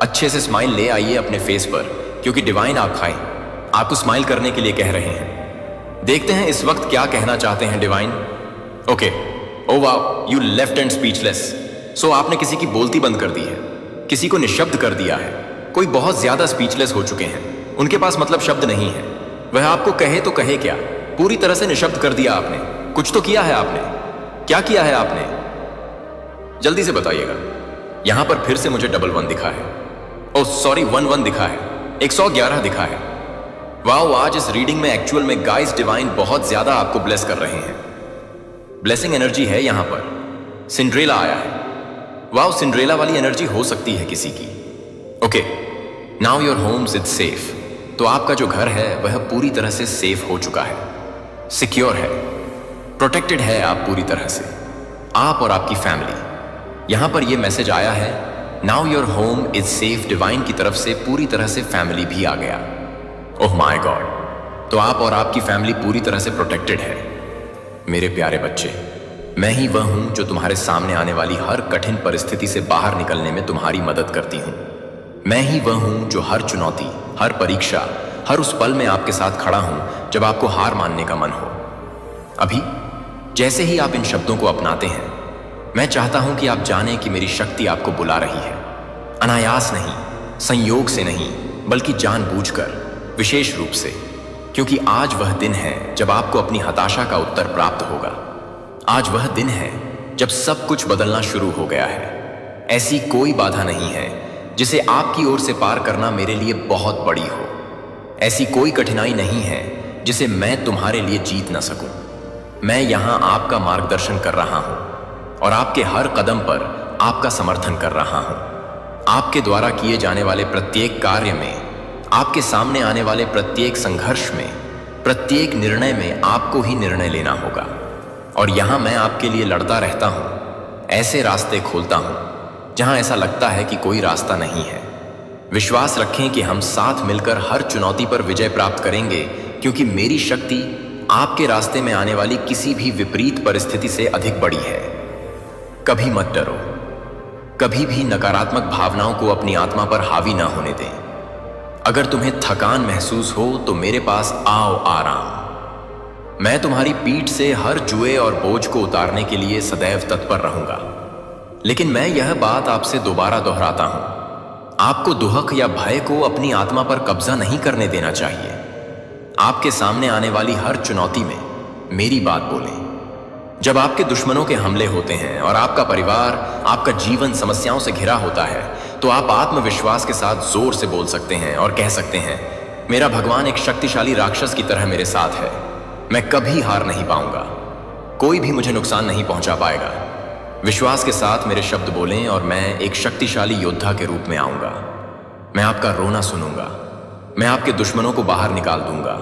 अच्छे से स्माइल ले आइए अपने फेस पर, क्योंकि डिवाइन आपको स्माइल करने के लिए कह रहे हैं। देखते हैं इस वक्त क्या कहना चाहते हैं divine. Okay, oh wow, you left and speechless. So आपने किसी की बोलती बंद कर दी है, किसी को निशब्द कर दिया है। कोई बहुत ज्यादा स्पीचलेस हो चुके हैं, उनके पास शब्द नहीं है। वह आपको कहे तो कहे क्या, पूरी तरह से निशब्द कर दिया आपने। कुछ तो किया है आपने, क्या किया है आपने, जल्दी से बताइएगा। यहां पर फिर से मुझे 11 दिखा है, ओह सॉरी 11 दिखा है, 111 दिखा है। वाओ, आज इस रीडिंग में एक्चुअल में गाइस डिवाइन बहुत ज्यादा आपको ब्लेस कर रहे हैं। ब्लेसिंग एनर्जी है यहां पर। सिंड्रेला आया है, वाओ, सिंड्रेला वाली एनर्जी हो सकती है किसी की। Okay, now your homes is safe. तो आपका जो घर है वह पूरी तरह से सेफ हो चुका है, सिक्योर है, प्रोटेक्टेड है आप पूरी तरह से, आप और आपकी फैमिली। यहां पर यह मैसेज आया है, now your home is safe. Divine की तरफ से पूरी तरह से फैमिली भी आ गया। ओह माय गॉड, तो आप और आपकी फैमिली पूरी तरह से प्रोटेक्टेड है। मेरे प्यारे बच्चे, मैं ही वह हूं जो तुम्हारे सामने आने वाली हर कठिन परिस्थिति से बाहर निकलने में तुम्हारी मदद करती हूं। मैं ही वह हूं जो हर चुनौती, हर परीक्षा, हर उस पल में आपके साथ खड़ा हूं जब आपको हार मानने का मन हो। अभी जैसे ही आप इन शब्दों को अपनाते हैं, मैं चाहता हूं कि आप जानें कि मेरी शक्ति आपको बुला रही है। अनायास नहीं, संयोग से नहीं, बल्कि जानबूझकर, विशेष रूप से, क्योंकि आज वह दिन है जब आपको अपनी हताशा का उत्तर प्राप्त होगा। आज वह दिन है जब सब कुछ बदलना शुरू हो गया है। ऐसी कोई बाधा नहीं है जिसे आपकी ओर से पार करना मेरे लिए बहुत बड़ी हो। ऐसी कोई कठिनाई नहीं है जिसे मैं तुम्हारे लिए जीत न सकूं। मैं यहां आपका मार्गदर्शन कर रहा हूं और आपके हर कदम पर आपका समर्थन कर रहा हूं। आपके द्वारा किए जाने वाले प्रत्येक कार्य में, आपके सामने आने वाले प्रत्येक संघर्ष में, प्रत्येक निर्णय में आपको ही निर्णय लेना होगा। और यहां मैं आपके लिए लड़ता रहता हूं, ऐसे रास्ते खोलता हूं जहां ऐसा लगता है कि कोई रास्ता नहीं है। विश्वास रखें कि हम साथ मिलकर हर चुनौती पर विजय प्राप्त करेंगे, क्योंकि मेरी शक्ति आपके रास्ते में आने वाली किसी भी विपरीत परिस्थिति से अधिक बड़ी है। कभी मत डरो, कभी भी नकारात्मक भावनाओं को अपनी आत्मा पर हावी ना होने दें। अगर तुम्हें थकान महसूस हो तो मेरे पास आओ आराम। मैं तुम्हारी पीठ से हर जुए और बोझ को उतारने के लिए सदैव तत्पर रहूंगा। लेकिन मैं यह बात आपसे दोबारा दोहराता हूं, आपको दुहक या भय को अपनी आत्मा पर कब्जा नहीं करने देना चाहिए। आपके सामने आने वाली हर चुनौती में मेरी बात बोलें। जब आपके दुश्मनों के हमले होते हैं और आपका परिवार, आपका जीवन समस्याओं से घिरा होता है, तो आप आत्मविश्वास के साथ जोर से बोल सकते हैं और कह सकते हैं, मेरा भगवान एक शक्तिशाली राक्षस की तरह मेरे साथ है। मैं कभी हार नहीं पाऊंगा, कोई भी मुझे नुकसान नहीं पहुंचा पाएगा। विश्वास के साथ मेरे शब्द बोलें और मैं एक शक्तिशाली योद्धा के रूप में आऊंगा। मैं आपका रोना सुनूंगा, मैं आपके दुश्मनों को बाहर निकाल दूंगा,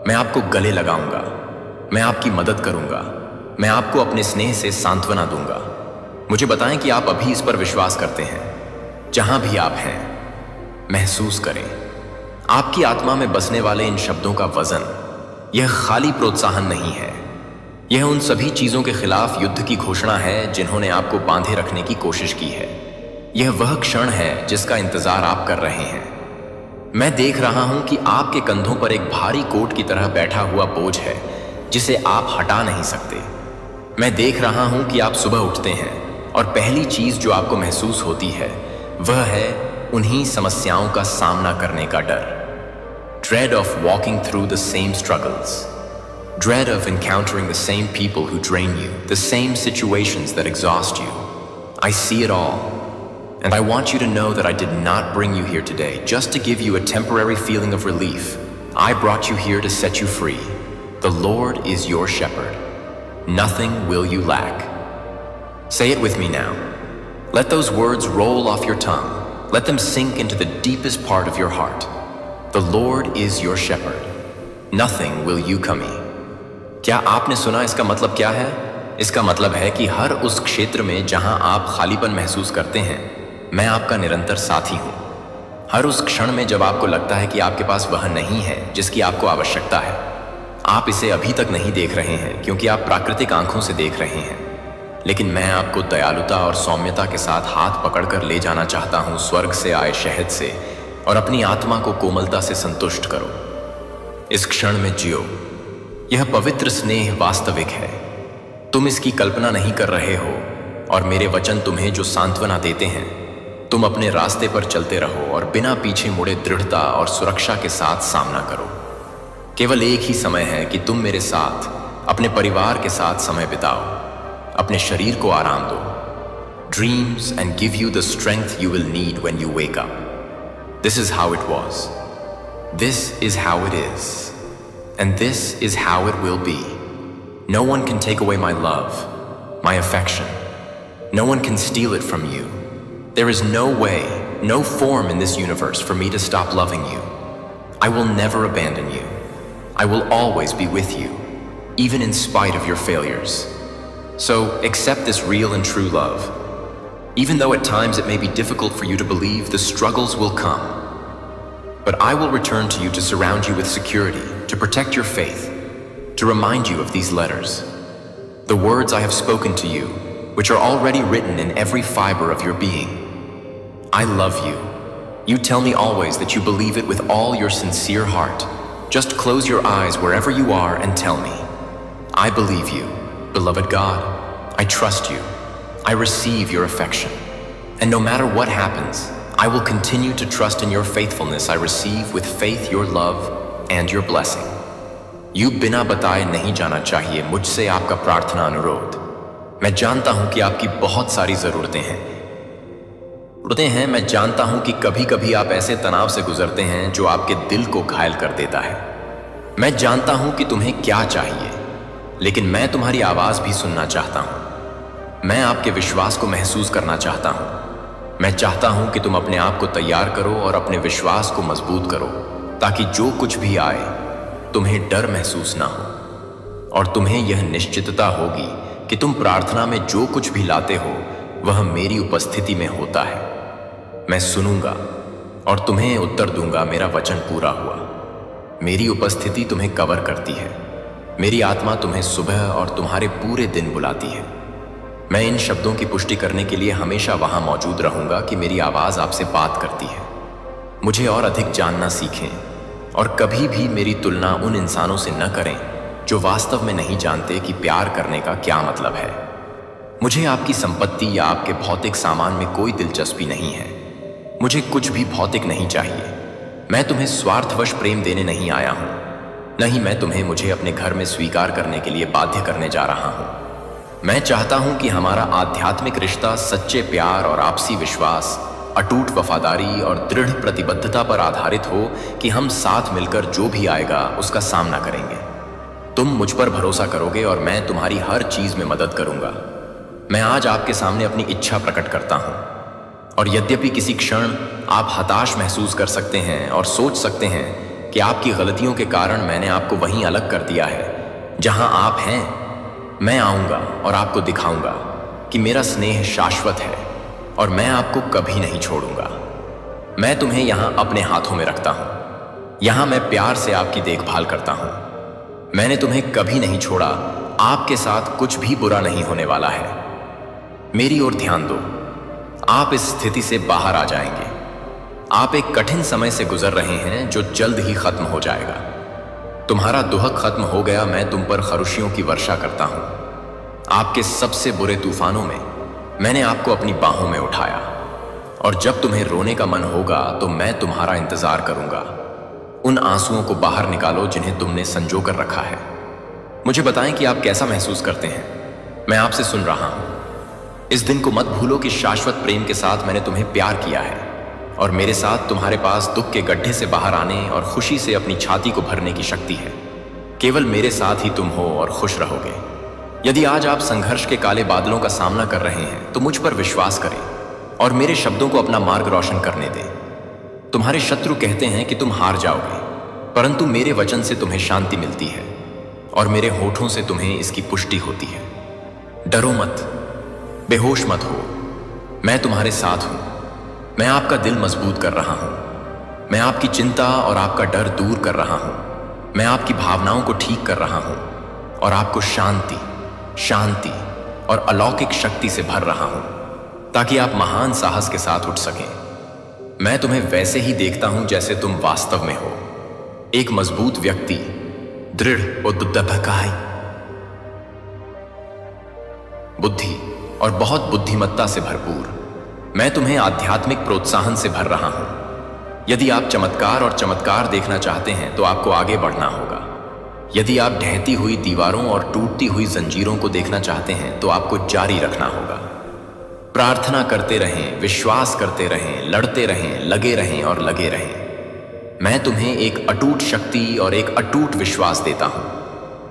मैं आपको गले लगाऊंगा, मैं आपकी मदद करूंगा, मैं आपको अपने स्नेह से सांत्वना दूंगा। मुझे बताएं कि आप अभी इस पर विश्वास करते हैं। जहां भी आप हैं, महसूस करें आपकी आत्मा में बसने वाले इन शब्दों का वजन। यह खाली प्रोत्साहन नहीं है, यह उन सभी चीजों के खिलाफ युद्ध की घोषणा है जिन्होंने आपको बांधे रखने की कोशिश की है। यह वह क्षण है जिसका इंतजार आप कर रहे हैं। मैं देख रहा हूं कि आपके कंधों पर एक भारी कोट की तरह बैठा हुआ बोझ है जिसे आप हटा नहीं सकते। मैं देख रहा हूं कि आप सुबह उठते हैं और पहली चीज जो आपको महसूस होती है वह है उन्हीं समस्याओं का सामना करने का डर। Dread of walking through the same struggles. Dread of encountering the same people who drain you, the same situations that exhaust you. I see it all. And I want you to know that I did not bring you here today just to give you a temporary feeling of relief. I brought you here to set you free. The Lord is your shepherd. Nothing will you lack. Say it with me now. Let those words roll off your tongue. Let them sink into the deepest part of your heart. The Lord is your shepherd. Nothing will you come. क्या आपने सुना इसका मतलब क्या है? इसका मतलब है कि हर उस क्षेत्र में जहां आप खालीपन महसूस करते हैं, मैं आपका निरंतर साथी हूं। हर उस क्षण में जब आपको लगता है कि आपके पास वह नहीं है जिसकी आपको आवश्यकता है, आप इसे अभी तक नहीं देख रहे हैं क्योंकि आप प्राकृतिक आंखों से देख रहे हैं। लेकिन मैं आपको दयालुता और सौम्यता के साथ हाथ पकड़कर ले जाना चाहता हूं स्वर्ग से आए शहद से, और अपनी आत्मा को कोमलता से संतुष्ट करो। इस क्षण में जियो। यह पवित्र स्नेह वास्तविक है। तुम इसकी कल्पना नहीं कर रहे हो, और मेरे वचन तुम्हें जो सांत्वना देते हैं। तुम अपने रास्ते पर चलते रहो और बिना पीछे मुड़े दृढ़ता और सुरक्षा के साथ सामना करो। केवल एक ही समय है कि तुम मेरे साथ, अपने परिवार के साथ समय बिताओ, अपने शरीर को आराम दो। Dreams and give you the strength you will need when you wake up. This is how it was. This is how it is. And this is how it will be. No one can take away my love, my affection. No one can steal it from you. There is no way, no form in this universe for me to stop loving you. I will never abandon you. I will always be with you, even in spite of your failures. So accept this real and true love. Even though at times it may be difficult for you to believe, the struggles will come. But I will return to you to surround you with security, to protect your faith, to remind you of these letters. The words I have spoken to you, which are already written in every fiber of your being. I love you, You tell me always that you believe it with all your sincere heart. Just close your eyes wherever you are and tell me. I believe you, beloved God. I trust you. I receive your affection. And no matter what happens, I will continue to trust in your faithfulness. I receive with faith your love and your blessing. You बिना बताए नहीं जाना चाहिए मुझसे आपका प्रार्थना अनुरोध। मैं जानता हूं कि आपकी बहुत सारी जरूरतें हैं। मैं जानता हूं कि कभी कभी आप ऐसे तनाव से गुजरते हैं जो आपके दिल को घायल कर देता है। मैं जानता हूं कि तुम्हें क्या चाहिए, लेकिन मैं तुम्हारी आवाज भी सुनना चाहता हूं। मैं आपके विश्वास को महसूस करना चाहता हूं। मैं चाहता हूं कि तुम अपने आप को तैयार करो और अपने विश्वास को मजबूत करो, ताकि जो कुछ भी आए तुम्हें डर महसूस ना हो और तुम्हें यह निश्चितता होगी कि तुम प्रार्थना में जो कुछ भी लाते हो वह मेरी उपस्थिति में होता है। मैं सुनूंगा और तुम्हें उत्तर दूंगा। मेरा वचन पूरा हुआ। मेरी उपस्थिति तुम्हें कवर करती है। मेरी आत्मा तुम्हें सुबह और तुम्हारे पूरे दिन बुलाती है। मैं इन शब्दों की पुष्टि करने के लिए हमेशा वहां मौजूद रहूंगा कि मेरी आवाज आपसे बात करती है। मुझे और अधिक जानना सीखें और कभी भी मेरी तुलना उन इंसानों से न करें जो वास्तव में नहीं जानते कि प्यार करने का क्या मतलब है। मुझे आपकी संपत्ति या आपके भौतिक सामान में कोई दिलचस्पी नहीं है। मुझे कुछ भी भौतिक नहीं चाहिए। मैं तुम्हें स्वार्थवश प्रेम देने नहीं आया हूं। नहीं, मैं तुम्हें मुझे अपने घर में स्वीकार करने के लिए बाध्य करने जा रहा हूं। मैं चाहता हूं कि हमारा आध्यात्मिक रिश्ता सच्चे प्यार और आपसी विश्वास, अटूट वफादारी और दृढ़ प्रतिबद्धता पर आधारित हो कि हम साथ मिलकर जो भी आएगा उसका सामना करेंगे। तुम मुझ पर भरोसा करोगे और मैं तुम्हारी हर चीज में मदद करूंगा। मैं आज आपके सामने अपनी इच्छा प्रकट करता हूं और यद्यपि किसी क्षण आप हताश महसूस कर सकते हैं और सोच सकते हैं कि आपकी गलतियों के कारण मैंने आपको वहीं अलग कर दिया है जहां आप हैं, मैं आऊंगा और आपको दिखाऊंगा कि मेरा स्नेह शाश्वत है और मैं आपको कभी नहीं छोड़ूंगा। मैं तुम्हें यहां अपने हाथों में रखता हूं। यहां मैं प्यार से आपकी देखभाल करता हूं। मैंने तुम्हें कभी नहीं छोड़ा। आपके साथ कुछ भी बुरा नहीं होने वाला है। मेरी ओर ध्यान दो। आप इस स्थिति से बाहर आ जाएंगे। आप एक कठिन समय से गुजर रहे हैं जो जल्द ही खत्म हो जाएगा। तुम्हारा दुहक खत्म हो गया। मैं तुम पर खरुशियों की वर्षा करता हूं। आपके सबसे बुरे तूफानों में मैंने आपको अपनी बाहों में उठाया और जब तुम्हें रोने का मन होगा तो मैं तुम्हारा इंतजार करूंगा। उन आंसुओं को बाहर निकालो जिन्हें तुमने संजो कर रखा है। मुझे बताएं कि आप कैसा महसूस करते हैं। मैं आपसे सुन रहा हूं। इस दिन को मत भूलो कि शाश्वत प्रेम के साथ मैंने तुम्हें प्यार किया है और मेरे साथ तुम्हारे पास दुख के गड्ढे से बाहर आने और खुशी से अपनी छाती को भरने की शक्ति है। केवल मेरे साथ ही तुम हो और खुश रहोगे। यदि आज आप संघर्ष के काले बादलों का सामना कर रहे हैं तो मुझ पर विश्वास करें और मेरे शब्दों को अपना मार्ग रोशन करने दें। तुम्हारे शत्रु कहते हैं कि तुम हार जाओगे, परंतु मेरे वचन से तुम्हें शांति मिलती है और मेरे होठों से तुम्हें इसकी पुष्टि होती है। डरो मत, बेहोश मत हो। मैं तुम्हारे साथ हूं। मैं आपका दिल मजबूत कर रहा हूं। मैं आपकी चिंता और आपका डर दूर कर रहा हूं। मैं आपकी भावनाओं को ठीक कर रहा हूं और आपको शांति, शांति और अलौकिक शक्ति से भर रहा हूं ताकि आप महान साहस के साथ उठ सकें। मैं तुम्हें वैसे ही देखता हूं जैसे तुम वास्तव में हो। एक मजबूत व्यक्ति, दृढ़ बुद्धि और बहुत बुद्धिमत्ता से भरपूर। मैं तुम्हें आध्यात्मिक प्रोत्साहन से भर रहा हूं। यदि आप चमत्कार और चमत्कार देखना चाहते हैं तो आपको आगे बढ़ना होगा। यदि आप ढहती हुई दीवारों और टूटती हुई जंजीरों को देखना चाहते हैं तो आपको जारी रखना होगा। प्रार्थना करते रहें, विश्वास करते रहें, लड़ते रहें, लगे रहें और लगे रहें। मैं तुम्हें एक अटूट शक्ति और एक अटूट विश्वास देता हूं।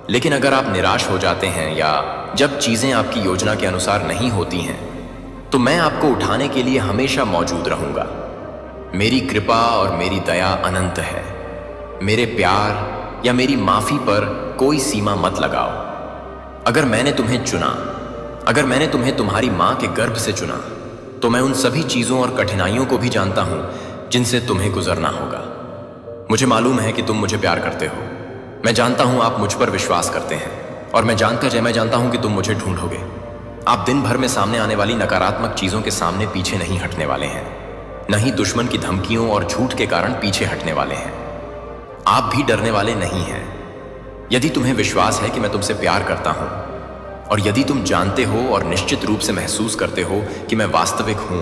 लेकिन अगर आप निराश हो जाते हैं या जब चीजें आपकी योजना के अनुसार नहीं होती हैं तो मैं आपको उठाने के लिए हमेशा मौजूद रहूंगा। मेरी कृपा और मेरी दया अनंत है। मेरे प्यार या मेरी माफी पर कोई सीमा मत लगाओ। अगर मैंने तुम्हें चुना, अगर मैंने तुम्हें तुम्हारी मां के गर्भ से चुना, तो मैं उन सभी चीजों और कठिनाइयों को भी जानता हूं जिनसे तुम्हें गुजरना होगा। मुझे मालूम है कि तुम मुझे प्यार करते हो। मैं जानता हूं आप मुझ पर विश्वास करते हैं और मैं जानता हूं कि तुम मुझे ढूंढोगे। आप दिन भर में सामने आने वाली नकारात्मक चीजों के सामने पीछे नहीं हटने वाले हैं। न ही दुश्मन की धमकियों और झूठ के कारण पीछे हटने वाले हैं। आप भी डरने वाले नहीं हैं। यदि तुम्हें विश्वास है कि मैं तुमसे प्यार करता हूं, और यदि तुम जानते हो और निश्चित रूप से महसूस करते हो कि मैं वास्तविक हूं,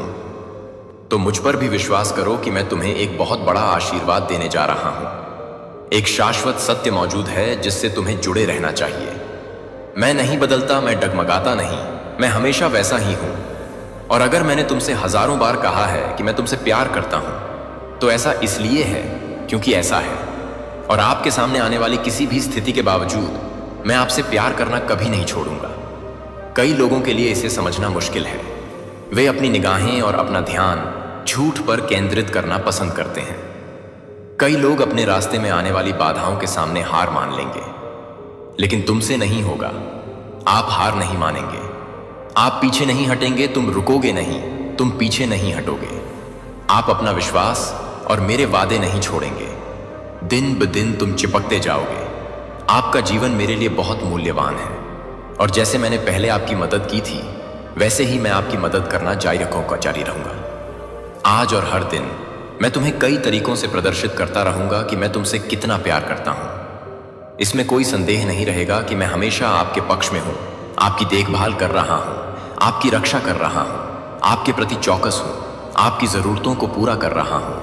तो मुझ पर भी विश्वास करो कि मैं तुम्हें एक बहुत बड़ा आशीर्वाद देने जा रहा हूं। एक शाश्वत सत्य मौजूद है जिससे तुम्हें जुड़े रहना चाहिए। मैं नहीं बदलता, मैं डगमगाता नहीं, मैं हमेशा वैसा ही हूं। और अगर मैंने तुमसे हजारों बार कहा है कि मैं तुमसे प्यार करता हूं, तो ऐसा इसलिए है क्योंकि ऐसा है। और आपके सामने आने वाली किसी भी स्थिति के बावजूद मैं आपसे प्यार करना कभी नहीं छोड़ूंगा। कई लोगों के लिए इसे समझना मुश्किल है। वे अपनी निगाहें और अपना ध्यान झूठ पर केंद्रित करना पसंद करते हैं। कई लोग अपने रास्ते में आने वाली बाधाओं के सामने हार मान लेंगे, लेकिन तुमसे नहीं होगा। आप हार नहीं मानेंगे, आप पीछे नहीं हटेंगे, तुम रुकोगे नहीं, तुम पीछे नहीं हटोगे। आप अपना विश्वास और मेरे वादे नहीं छोड़ेंगे। दिन ब दिन तुम चिपकते जाओगे। आपका जीवन मेरे लिए बहुत मूल्यवान है, और जैसे मैंने पहले आपकी मदद की थी, वैसे ही मैं आपकी मदद करना जारी रहूंगा। आज और हर दिन मैं तुम्हें कई तरीकों से प्रदर्शित करता रहूंगा कि मैं तुमसे कितना प्यार करता हूं। इसमें कोई संदेह नहीं रहेगा कि मैं हमेशा आपके पक्ष में हूं, आपकी देखभाल कर रहा हूं, आपकी रक्षा कर रहा हूं, आपके प्रति चौकस हूं, आपकी जरूरतों को पूरा कर रहा हूं,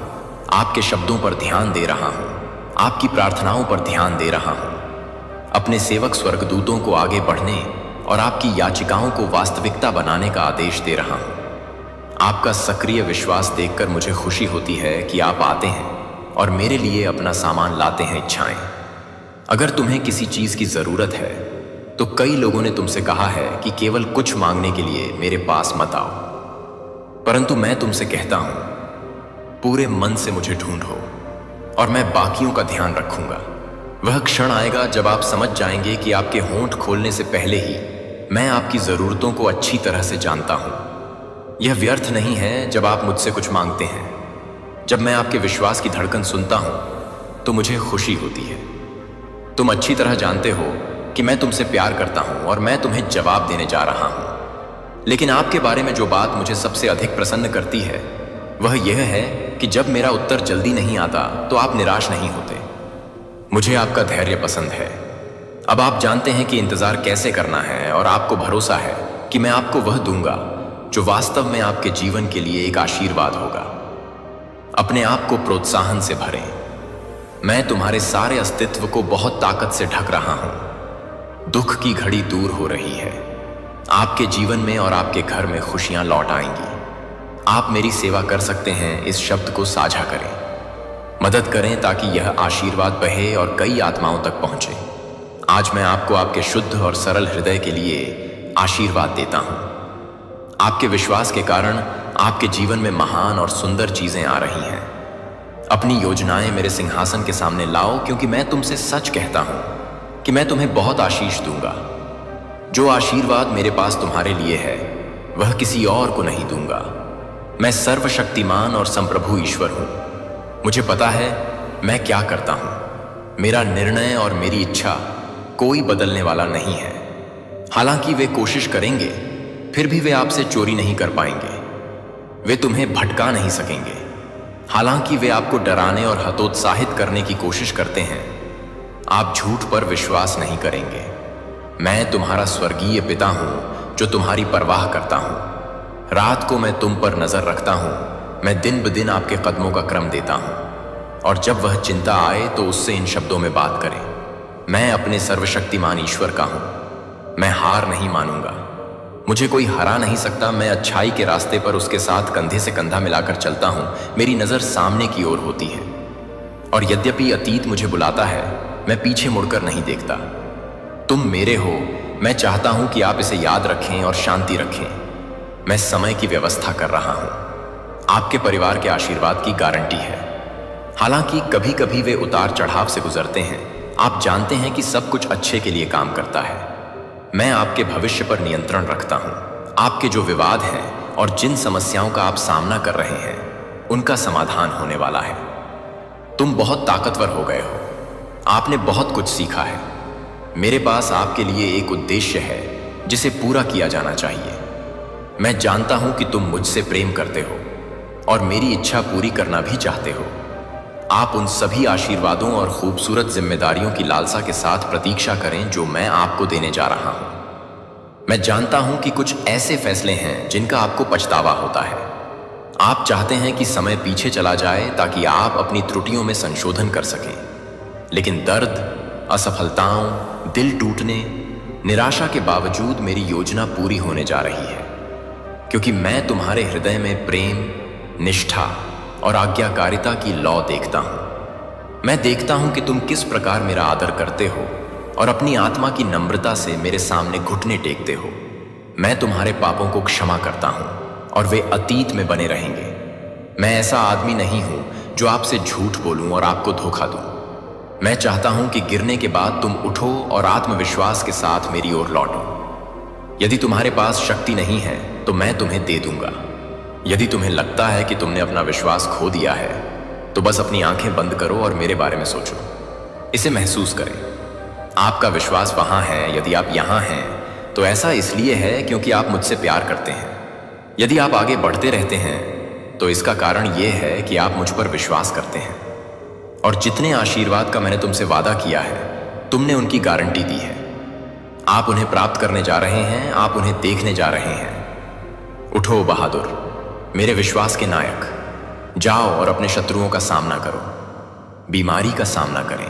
आपके शब्दों पर ध्यान दे रहा हूं, आपकी प्रार्थनाओं पर ध्यान दे रहा हूं, अपने सेवक स्वर्गदूतों को आगे बढ़ने और आपकी याचिकाओं को वास्तविकता बनाने का आदेश दे रहा हूं। आपका सक्रिय विश्वास देखकर मुझे खुशी होती है कि आप आते हैं और मेरे लिए अपना सामान लाते हैं इच्छाएं। अगर तुम्हें किसी चीज की जरूरत है, तो कई लोगों ने तुमसे कहा है कि केवल कुछ मांगने के लिए मेरे पास मत आओ, परंतु मैं तुमसे कहता हूं, पूरे मन से मुझे ढूंढो और मैं बाकियों का ध्यान रखूंगा। वह क्षण आएगा जब आप समझ जाएंगे कि आपके होंठ खोलने से पहले ही मैं आपकी जरूरतों को अच्छी तरह से जानता हूं। यह व्यर्थ नहीं है जब आप मुझसे कुछ मांगते हैं। जब मैं आपके विश्वास की धड़कन सुनता हूं, तो मुझे खुशी होती है। तुम अच्छी तरह जानते हो कि मैं तुमसे प्यार करता हूं और मैं तुम्हें जवाब देने जा रहा हूं। लेकिन आपके बारे में जो बात मुझे सबसे अधिक प्रसन्न करती है, वह यह है कि जब मेरा उत्तर जल्दी नहीं आता, तो आप निराश नहीं होते। मुझे आपका धैर्य पसंद है। अब आप जानते हैं कि इंतजार कैसे करना है, और आपको भरोसा है कि मैं आपको वह दूंगा जो वास्तव में आपके जीवन के लिए एक आशीर्वाद होगा। अपने आप को प्रोत्साहन से भरें। मैं तुम्हारे सारे अस्तित्व को बहुत ताकत से ढक रहा हूं। दुख की घड़ी दूर हो रही है। आपके जीवन में और आपके घर में खुशियां लौट आएंगी। आप मेरी सेवा कर सकते हैं, इस शब्द को साझा करें। मदद करें ताकि यह आशीर्वाद बहे और कई आत्माओं तक पहुंचे। आज मैं आपको आपके शुद्ध और सरल हृदय के लिए आशीर्वाद देता हूं। आपके विश्वास के कारण आपके जीवन में महान और सुंदर चीजें आ रही हैं। अपनी योजनाएं मेरे सिंहासन के सामने लाओ, क्योंकि मैं तुमसे सच कहता हूं कि मैं तुम्हें बहुत आशीष दूंगा। जो आशीर्वाद मेरे पास तुम्हारे लिए है, वह किसी और को नहीं दूंगा। मैं सर्वशक्तिमान और संप्रभु ईश्वर हूं। मुझे पता है मैं क्या करता हूं। मेरा निर्णय और मेरी इच्छा कोई बदलने वाला नहीं है। हालांकि वे कोशिश करेंगे, फिर भी वे आपसे चोरी नहीं कर पाएंगे। वे तुम्हें भटका नहीं सकेंगे। हालांकि वे आपको डराने और हतोत्साहित करने की कोशिश करते हैं, आप झूठ पर विश्वास नहीं करेंगे। मैं तुम्हारा स्वर्गीय पिता हूं जो तुम्हारी परवाह करता हूं। रात को मैं तुम पर नजर रखता हूं। मैं दिन ब दिन आपके कदमों का क्रम देता हूं, और जब वह चिंता आए तो उससे इन शब्दों में बात करें। मैं अपने सर्वशक्तिमान ईश्वर का हूं। मैं हार नहीं मानूंगा। मुझे कोई हरा नहीं सकता। मैं अच्छाई के रास्ते पर उसके साथ कंधे से कंधा मिलाकर चलता हूं। मेरी नजर सामने की ओर होती है, और यद्यपि अतीत मुझे बुलाता है, मैं पीछे मुड़कर नहीं देखता। तुम मेरे हो। मैं चाहता हूं कि आप इसे याद रखें और शांति रखें। मैं समय की व्यवस्था कर रहा हूं। आपके परिवार के आशीर्वाद की गारंटी है। हालांकि कभी कभी वे उतार चढ़ाव से गुजरते हैं, आप जानते हैं कि सब कुछ अच्छे के लिए काम करता है। मैं आपके भविष्य पर नियंत्रण रखता हूं। आपके जो विवाद हैं और जिन समस्याओं का आप सामना कर रहे हैं, उनका समाधान होने वाला है। तुम बहुत ताकतवर हो गए हो। आपने बहुत कुछ सीखा है। मेरे पास आपके लिए एक उद्देश्य है जिसे पूरा किया जाना चाहिए। मैं जानता हूं कि तुम मुझसे प्रेम करते हो। और मेरी इच्छा पूरी करना भी चाहते हो। आप उन सभी आशीर्वादों और खूबसूरत जिम्मेदारियों की लालसा के साथ प्रतीक्षा करें जो मैं आपको देने जा रहा हूं। मैं जानता हूं कि कुछ ऐसे फैसले हैं जिनका आपको पछतावा होता है। आप चाहते हैं कि समय पीछे चला जाए ताकि आप अपनी त्रुटियों में संशोधन कर सकें, लेकिन दर्द, असफलताओं, दिल टूटने, निराशा के बावजूद मेरी योजना पूरी होने जा रही है, क्योंकि मैं तुम्हारे हृदय में प्रेम, निष्ठा और आज्ञाकारिता की लौ देखता हूं। मैं देखता हूं कि तुम किस प्रकार मेरा आदर करते हो और अपनी आत्मा की नम्रता से मेरे सामने घुटने टेकते हो। मैं तुम्हारे पापों को क्षमा करता हूं और वे अतीत में बने रहेंगे। मैं ऐसा आदमी नहीं हूं जो आपसे झूठ बोलूं और आपको धोखा दूं। मैं चाहता हूं कि गिरने के बाद तुम उठो और आत्मविश्वास के साथ मेरी ओर लौटो। यदि तुम्हारे पास शक्ति नहीं है तो मैं तुम्हें दे दूंगा। यदि तुम्हें लगता है कि तुमने अपना विश्वास खो दिया है तो बस अपनी आंखें बंद करो और मेरे बारे में सोचो। इसे महसूस करें। आपका विश्वास वहां है। यदि आप यहां हैं तो ऐसा इसलिए है क्योंकि आप मुझसे प्यार करते हैं। यदि आप आगे बढ़ते रहते हैं तो इसका कारण यह है कि आप मुझ पर विश्वास करते हैं। और जितने आशीर्वाद का मैंने तुमसे वादा किया है, तुमने उनकी गारंटी दी है। आप उन्हें प्राप्त करने जा रहे हैं, आप उन्हें देखने जा रहे हैं। उठो बहादुर, मेरे विश्वास के नायक, जाओ और अपने शत्रुओं का सामना करो। बीमारी का सामना करें,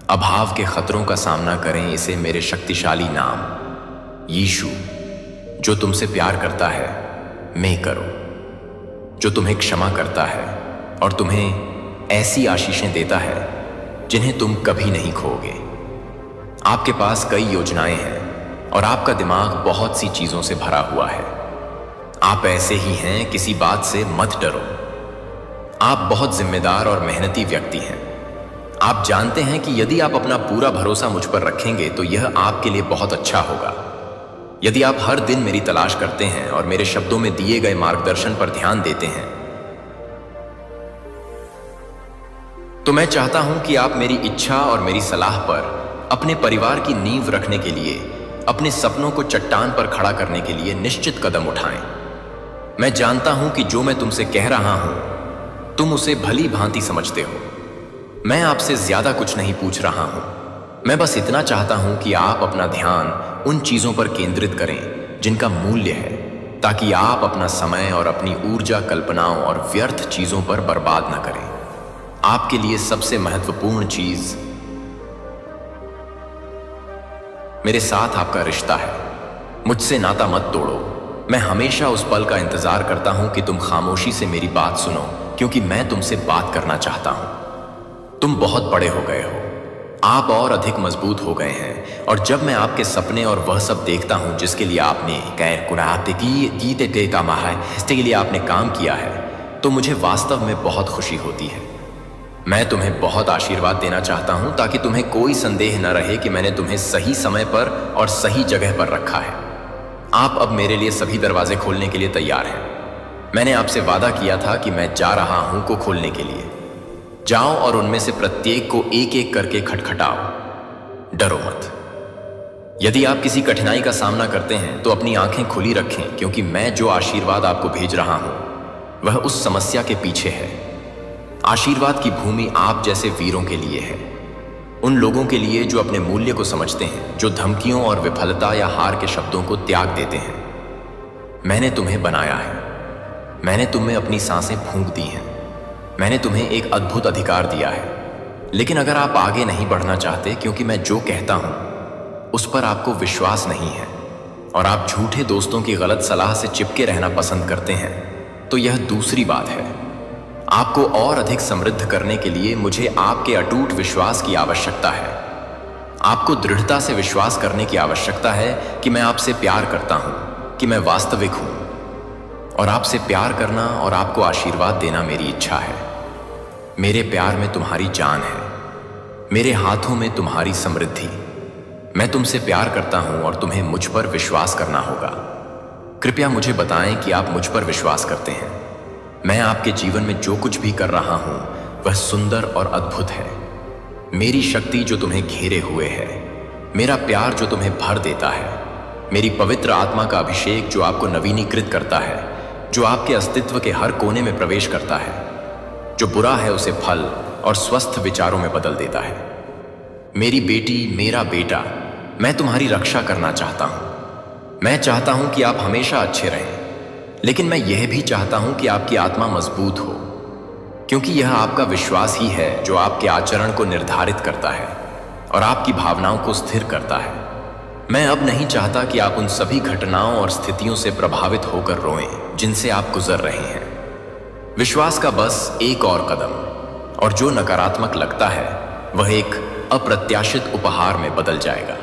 अभाव के खतरों का सामना करें इसे मेरे शक्तिशाली नाम यीशु, जो तुमसे प्यार करता है, में करो, जो तुम्हें क्षमा करता है और तुम्हें ऐसी आशीषें देता है जिन्हें तुम कभी नहीं खोओगे। आपके पास कई योजनाएं हैं और आपका दिमाग बहुत सी चीजों से भरा हुआ है। आप ऐसे ही हैं, किसी बात से मत डरो। आप बहुत जिम्मेदार और मेहनती व्यक्ति हैं। आप जानते हैं कि यदि आप अपना पूरा भरोसा मुझ पर रखेंगे तो यह आपके लिए बहुत अच्छा होगा। यदि आप हर दिन मेरी तलाश करते हैं और मेरे शब्दों में दिए गए मार्गदर्शन पर ध्यान देते हैं, तो मैं चाहता हूं कि आप मेरी इच्छा और मेरी सलाह पर अपने परिवार की नींव रखने के लिए, अपने सपनों को चट्टान पर खड़ा करने के लिए निश्चित कदम उठाएं। मैं जानता हूं कि जो मैं तुमसे कह रहा हूं तुम उसे भली भांति समझते हो। मैं आपसे ज्यादा कुछ नहीं पूछ रहा हूं। मैं बस इतना चाहता हूं कि आप अपना ध्यान उन चीजों पर केंद्रित करें जिनका मूल्य है, ताकि आप अपना समय और अपनी ऊर्जा कल्पनाओं और व्यर्थ चीजों पर बर्बाद न करें। आपके लिए सबसे महत्वपूर्ण चीज मेरे साथ आपका रिश्ता है। मुझसे नाता मत तोड़ो। मैं हमेशा उस पल का इंतजार करता हूं कि तुम खामोशी से मेरी बात सुनो, क्योंकि मैं तुमसे बात करना चाहता हूं। तुम बहुत बड़े हो गए हो, आप और अधिक मजबूत हो गए हैं, और जब मैं आपके सपने और वह सब देखता हूं जिसके लिए आपने इसके लिए आपने काम किया है, तो मुझे वास्तव में बहुत खुशी होती है। मैं तुम्हें बहुत आशीर्वाद देना चाहता हूं ताकि तुम्हें कोई संदेह न रहे कि मैंने तुम्हें सही समय पर और सही जगह पर रखा है। आप अब मेरे लिए सभी दरवाजे खोलने के लिए तैयार हैं। मैंने आपसे वादा किया था कि मैं जा रहा हूं को खोलने के लिए। जाओ और उनमें से प्रत्येक को एक एक करके खटखटाओ। डरो मत। यदि आप किसी कठिनाई का सामना करते हैं तो अपनी आंखें खुली रखें, क्योंकि मैं जो आशीर्वाद आपको भेज रहा हूं वह उस समस्या के पीछे है। आशीर्वाद की भूमि आप जैसे वीरों के लिए है, उन लोगों के लिए जो अपने मूल्य को समझते हैं, जो धमकियों और विफलता या हार के शब्दों को त्याग देते हैं। मैंने तुम्हें बनाया है, मैंने तुम्हें अपनी सांसें फूंक दी हैं, मैंने तुम्हें एक अद्भुत अधिकार दिया है। लेकिन अगर आप आगे नहीं बढ़ना चाहते क्योंकि मैं जो कहता हूं उस पर आपको विश्वास नहीं है और आप झूठे दोस्तों की गलत सलाह से चिपके रहना पसंद करते हैं, तो यह दूसरी बात है। आपको और अधिक समृद्ध करने के लिए मुझे आपके अटूट विश्वास की आवश्यकता है। आपको दृढ़ता से विश्वास करने की आवश्यकता है कि मैं आपसे प्यार करता हूं, कि मैं वास्तविक हूं, और आपसे प्यार करना और आपको आशीर्वाद देना मेरी इच्छा है। मेरे प्यार में तुम्हारी जान है, मेरे हाथों में तुम्हारी समृद्धि। मैं तुमसे प्यार करता हूं और तुम्हें मुझ पर विश्वास करना होगा। कृपया मुझे बताएं कि आप मुझ पर विश्वास करते हैं। मैं आपके जीवन में जो कुछ भी कर रहा हूं वह सुंदर और अद्भुत है। मेरी शक्ति जो तुम्हें घेरे हुए है, मेरा प्यार जो तुम्हें भर देता है, मेरी पवित्र आत्मा का अभिषेक जो आपको नवीनीकृत करता है, जो आपके अस्तित्व के हर कोने में प्रवेश करता है, जो बुरा है उसे फल और स्वस्थ विचारों में बदल देता है। मेरी बेटी, मेरा बेटा, मैं तुम्हारी रक्षा करना चाहता हूं। मैं चाहता हूं कि आप हमेशा अच्छे रहें, लेकिन मैं यह भी चाहता हूं कि आपकी आत्मा मजबूत हो, क्योंकि यह आपका विश्वास ही है जो आपके आचरण को निर्धारित करता है और आपकी भावनाओं को स्थिर करता है। मैं अब नहीं चाहता कि आप उन सभी घटनाओं और स्थितियों से प्रभावित होकर रोएं जिनसे आप गुजर रहे हैं। विश्वास का बस एक और कदम, और जो नकारात्मक लगता है वह एक अप्रत्याशित उपहार में बदल जाएगा।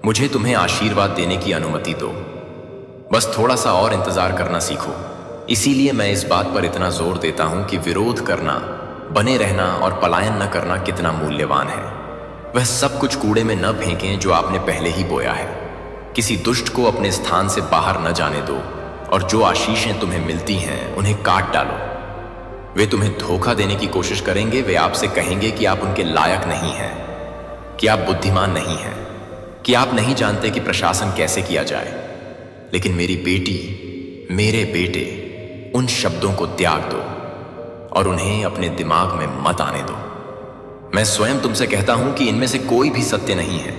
मुझे तुम्हें आशीर्वाद देने की अनुमति दो। बस थोड़ा सा और इंतजार करना सीखो। इसीलिए मैं इस बात पर इतना जोर देता हूं कि विरोध करना, बने रहना और पलायन न करना कितना मूल्यवान है। वह सब कुछ कूड़े में न फेंकें जो आपने पहले ही बोया है। किसी दुष्ट को अपने स्थान से बाहर न जाने दो, और जो आशीषें तुम्हें मिलती हैं उन्हें काट डालो। वे तुम्हें धोखा देने की कोशिश करेंगे। वे आपसे कहेंगे कि आप उनके लायक नहीं हैं, कि आप बुद्धिमान नहीं हैं, कि आप नहीं जानते कि प्रशासन कैसे किया जाए। लेकिन मेरी बेटी, मेरे बेटे, उन शब्दों को त्याग दो और उन्हें अपने दिमाग में मत आने दो। मैं स्वयं तुमसे कहता हूं कि इनमें से कोई भी सत्य नहीं है।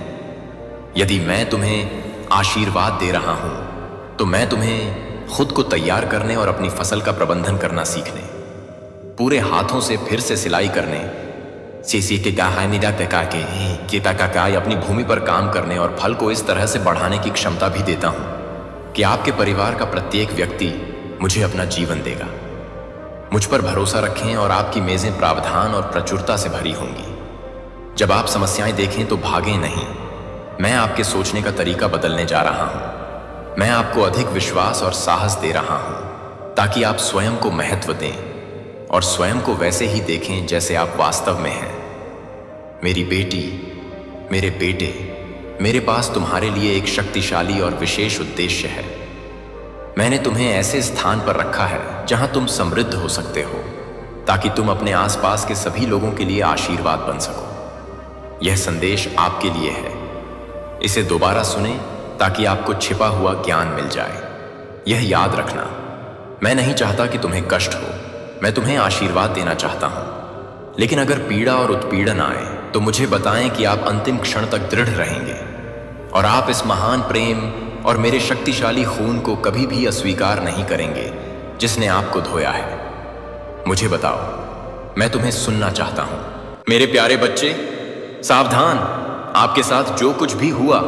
यदि मैं तुम्हें आशीर्वाद दे रहा हूं तो मैं तुम्हें खुद को तैयार करने और अपनी फसल का प्रबंधन करना सीखने, पूरे हाथों से फिर से सिलाई करने, अपनी भूमि पर काम करने और फल को इस तरह से बढ़ाने की क्षमता भी देता हूं कि आपके परिवार का प्रत्येक व्यक्ति मुझे अपना जीवन देगा। मुझ पर भरोसा रखें और आपकी मेजें प्रावधान और प्रचुरता से भरी होंगी। जब आप समस्याएं देखें तो भागें नहीं। मैं आपके सोचने का तरीका बदलने जा रहा हूं। मैं आपको अधिक विश्वास और साहस दे रहा हूं ताकि आप स्वयं को महत्व दें और स्वयं को वैसे ही देखें जैसे आप वास्तव में हैं। मेरी बेटी, मेरे बेटे, मेरे पास तुम्हारे लिए एक शक्तिशाली और विशेष उद्देश्य है। मैंने तुम्हें ऐसे स्थान पर रखा है जहां तुम समृद्ध हो सकते हो, ताकि तुम अपने आसपास के सभी लोगों के लिए आशीर्वाद बन सको। यह संदेश आपके लिए है। इसे दोबारा सुने ताकि आपको छिपा हुआ ज्ञान मिल जाए। यह याद रखना, मैं नहीं चाहता कि तुम्हें कष्ट हो। मैं तुम्हें आशीर्वाद देना चाहता हूं। लेकिन अगर पीड़ा और उत्पीड़न आए तो मुझे बताएं कि आप अंतिम क्षण तक दृढ़ रहेंगे और आप इस महान प्रेम और मेरे शक्तिशाली खून को कभी भी अस्वीकार नहीं करेंगे जिसने आपको धोया है। मुझे बताओ, मैं तुम्हें सुनना चाहता हूं। मेरे प्यारे बच्चे, सावधान। आपके साथ जो कुछ भी हुआ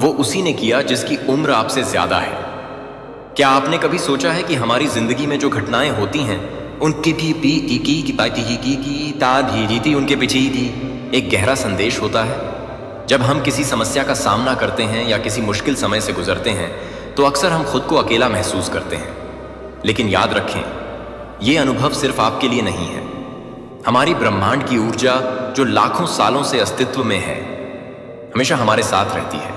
वो उसी ने किया जिसकी उम्र आपसे ज्यादा है। क्या आपने कभी सोचा है कि हमारी जिंदगी में जो घटनाएं होती हैं उनके उनके पीछे ही एक गहरा संदेश होता है। जब हम किसी समस्या का सामना करते हैं या किसी मुश्किल समय से गुजरते हैं तो अक्सर हम खुद को अकेला महसूस करते हैं। लेकिन याद रखें, ये अनुभव सिर्फ आपके लिए नहीं है। हमारी ब्रह्मांड की ऊर्जा जो लाखों सालों से अस्तित्व में है, हमेशा हमारे साथ रहती है।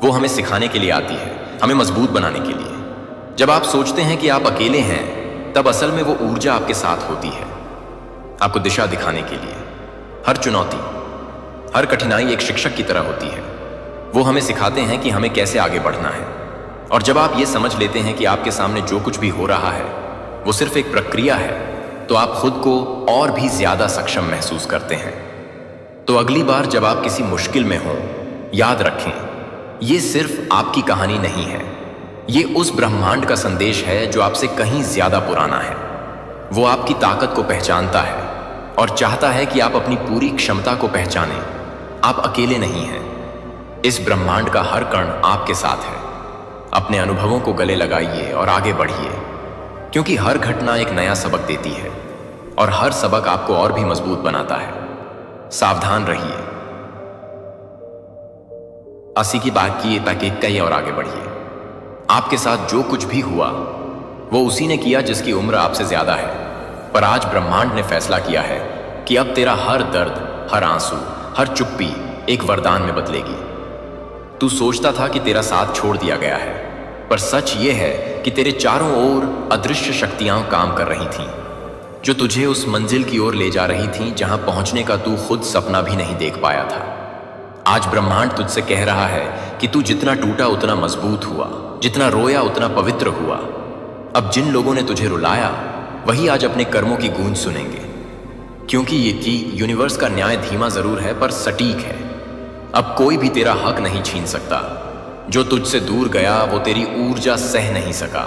वो हमें सिखाने के लिए आती है, हमें मजबूत बनाने के लिए। जब आप सोचते हैं कि आप अकेले हैं, तब असल में वो ऊर्जा आपके साथ होती है, आपको दिशा दिखाने के लिए। हर चुनौती, हर कठिनाई एक शिक्षक की तरह होती है। वो हमें सिखाते हैं कि हमें कैसे आगे बढ़ना है। और जब आप ये समझ लेते हैं कि आपके सामने जो कुछ भी हो रहा है वो सिर्फ एक प्रक्रिया है, तो आप खुद को और भी ज्यादा सक्षम महसूस करते हैं। तो अगली बार जब आप किसी मुश्किल में हो, याद रखें, ये सिर्फ आपकी कहानी नहीं है। ये उस ब्रह्मांड का संदेश है जो आपसे कहीं ज्यादा पुराना है। वो आपकी ताकत को पहचानता है और चाहता है कि आप अपनी पूरी क्षमता को पहचानें। आप अकेले नहीं हैं। इस ब्रह्मांड का हर कण आपके साथ है। अपने अनुभवों को गले लगाइए और आगे बढ़िए, क्योंकि हर घटना एक नया सबक देती है और हर सबक आपको और भी मजबूत बनाता है। सावधान रहिए। अस्सी की बात की ताकि कहीं और आगे बढ़िए। आपके साथ जो कुछ भी हुआ वो उसी ने किया जिसकी उम्र आपसे ज्यादा है। पर आज ब्रह्मांड ने फैसला किया है कि अब तेरा हर दर्द, हर आंसू, हर चुप्पी एक वरदान में बदलेगी। तू सोचता था कि तेरा साथ छोड़ दिया गया है, पर सच ये है कि तेरे चारों ओर अदृश्य शक्तियां काम कर रही थीं, जो तुझे उस मंजिल की ओर ले जा रही थीं जहां पहुंचने का तू खुद सपना भी नहीं देख पाया था। आज ब्रह्मांड तुझसे कह रहा है कि तू जितना टूटा उतना मजबूत हुआ, जितना रोया उतना पवित्र हुआ। अब जिन लोगों ने तुझे रुलाया वही आज अपने कर्मों की गूंज सुनेंगे, क्योंकि यूनिवर्स का न्याय धीमा जरूर है पर सटीक है। अब कोई भी तेरा हक नहीं छीन सकता। जो तुझसे दूर गया वो तेरी ऊर्जा सह नहीं सका।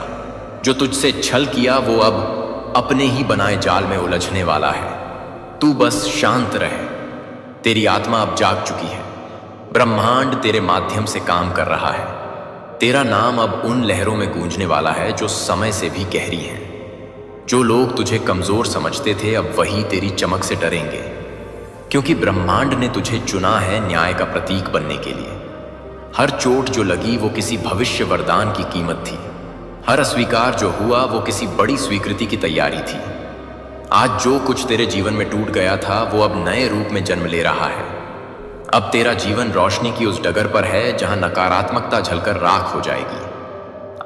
जो तुझसे छल किया वो अब अपने ही बनाए जाल में उलझने वाला है। तू बस शांत रहे। तेरी आत्मा अब जाग चुकी है। ब्रह्मांड तेरे माध्यम से काम कर रहा है। तेरा नाम अब उन लहरों में गूंजने वाला है जो समय से भी गहरी हैं। जो लोग तुझे कमजोर समझते थे अब वही तेरी चमक से डरेंगे, क्योंकि ब्रह्मांड ने तुझे चुना है न्याय का प्रतीक बनने के लिए। हर चोट जो लगी वो किसी भविष्य वरदान की कीमत थी। हर अस्वीकार जो हुआ वो किसी बड़ी स्वीकृति की तैयारी थी। आज जो कुछ तेरे जीवन में टूट गया था वो अब नए रूप में जन्म ले रहा है। अब तेरा जीवन रोशनी की उस डगर पर है जहां नकारात्मकता झलकर राख हो जाएगी।